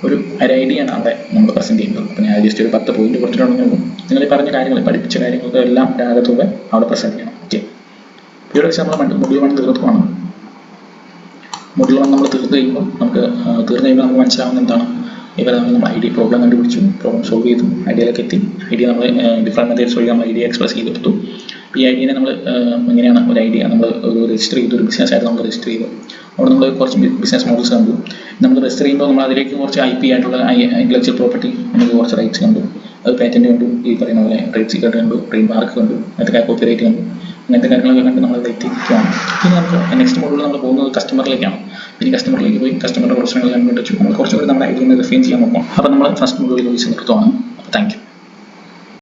ഒരു ഐഡിയയാണ് അവിടെ നമ്മൾ പ്രസൻറ്റ് ചെയ്യുന്നത്. അപ്പോൾ ഞാൻ ജസ്റ്റ് ഒരു 10 പോയിന്റ് കൊടുത്തിട്ടുണ്ടെങ്കിൽ നിങ്ങൾ ഈ പറഞ്ഞ കാര്യങ്ങൾ പഠിപ്പിച്ച കാര്യങ്ങൾക്ക് എല്ലാം രാഗത്തോടെ അവിടെ പ്രസൻറ്റ് ചെയ്യണം. ഓക്കെ, ഇവിടെ വെച്ച് നമ്മൾ മൊഡ്യൂൾ 1 തീർത്തുമാണ്. മൊഡ്യൂൾ 1 നമ്മൾ തീർന്നു കഴിയുമ്പോൾ നമുക്ക് മനസ്സിലാവുന്ന എന്താണ് ഇവരെ നമ്മൾ ഐഡിയ പ്രോബ്ലം കണ്ടുപിടിച്ചു, പ്രോബ്ലം സോൾവ് ചെയ്തു, ഐഡിയയിലേക്ക് എത്തി. ഐഡിയ നമ്മൾ ഡിഫറെൻറ്റ് മെത്തേഡ്സ് വഴി നമ്മൾ ഐഡിയ എക്സ്പ്രസ് ചെയ്തെടുത്തു. ഈ ഐഡിയനെ നമ്മൾ എങ്ങനെയാണ് ഒരു ഐഡിയ നമ്മൾ ഒരു രജിസ്റ്റർ ചെയ്തു, ഒരു ബിസിനസ്സായിട്ട് നമ്മൾ രജിസ്റ്റർ ചെയ്തു. അവിടെ നമ്മൾ കുറച്ച് ബിസിനസ് മോഡൽസ് കണ്ടു. നമ്മൾ രജിസ്റ്റർ ചെയ്യുമ്പോൾ നമ്മൾ അതിലേക്ക് കുറച്ച് IP ആയിട്ടുള്ള ഇന്റലക്ച്വൽ പ്രോപ്പർട്ടി നമുക്ക് കുറച്ച് റൈറ്റ്സ് കണ്ടു, അത് പേറ്റൻറ്റ് കണ്ടു, ഈ പറയുന്ന പോലെ ട്രേഡ് സീക്രട്ട് കണ്ടു, ട്രേഡ് മാർക്ക് കണ്ടു, അങ്ങനത്തെ കോപ്പിറൈറ്റ് കണ്ടു, അങ്ങനത്തെ കാര്യങ്ങളൊക്കെ കണ്ട് നമ്മൾ എത്തിക്കുകയാണ്. ഇനി നമുക്ക് നെക്സ്റ്റ് മോഡലിൽ നമ്മൾ പോകുന്നത് കസ്റ്റമറിലേക്കാണ്. ഇനി കസ്റ്റമറിലേക്ക് പോയി കസ്റ്റമറുടെ പ്രശ്നങ്ങൾ കണ്ടുപിടിച്ചു നമ്മൾ കുറച്ചുകൂടി നമ്മുടെ ഐഡിയ റിഫൈൻ ചെയ്യാൻ നോക്കാം. അപ്പോൾ നമ്മൾ ഫസ്റ്റ് മോഡലിൽ വിളിച്ച് നിർത്തുവാണ്. അപ്പോൾ താങ്ക് യു.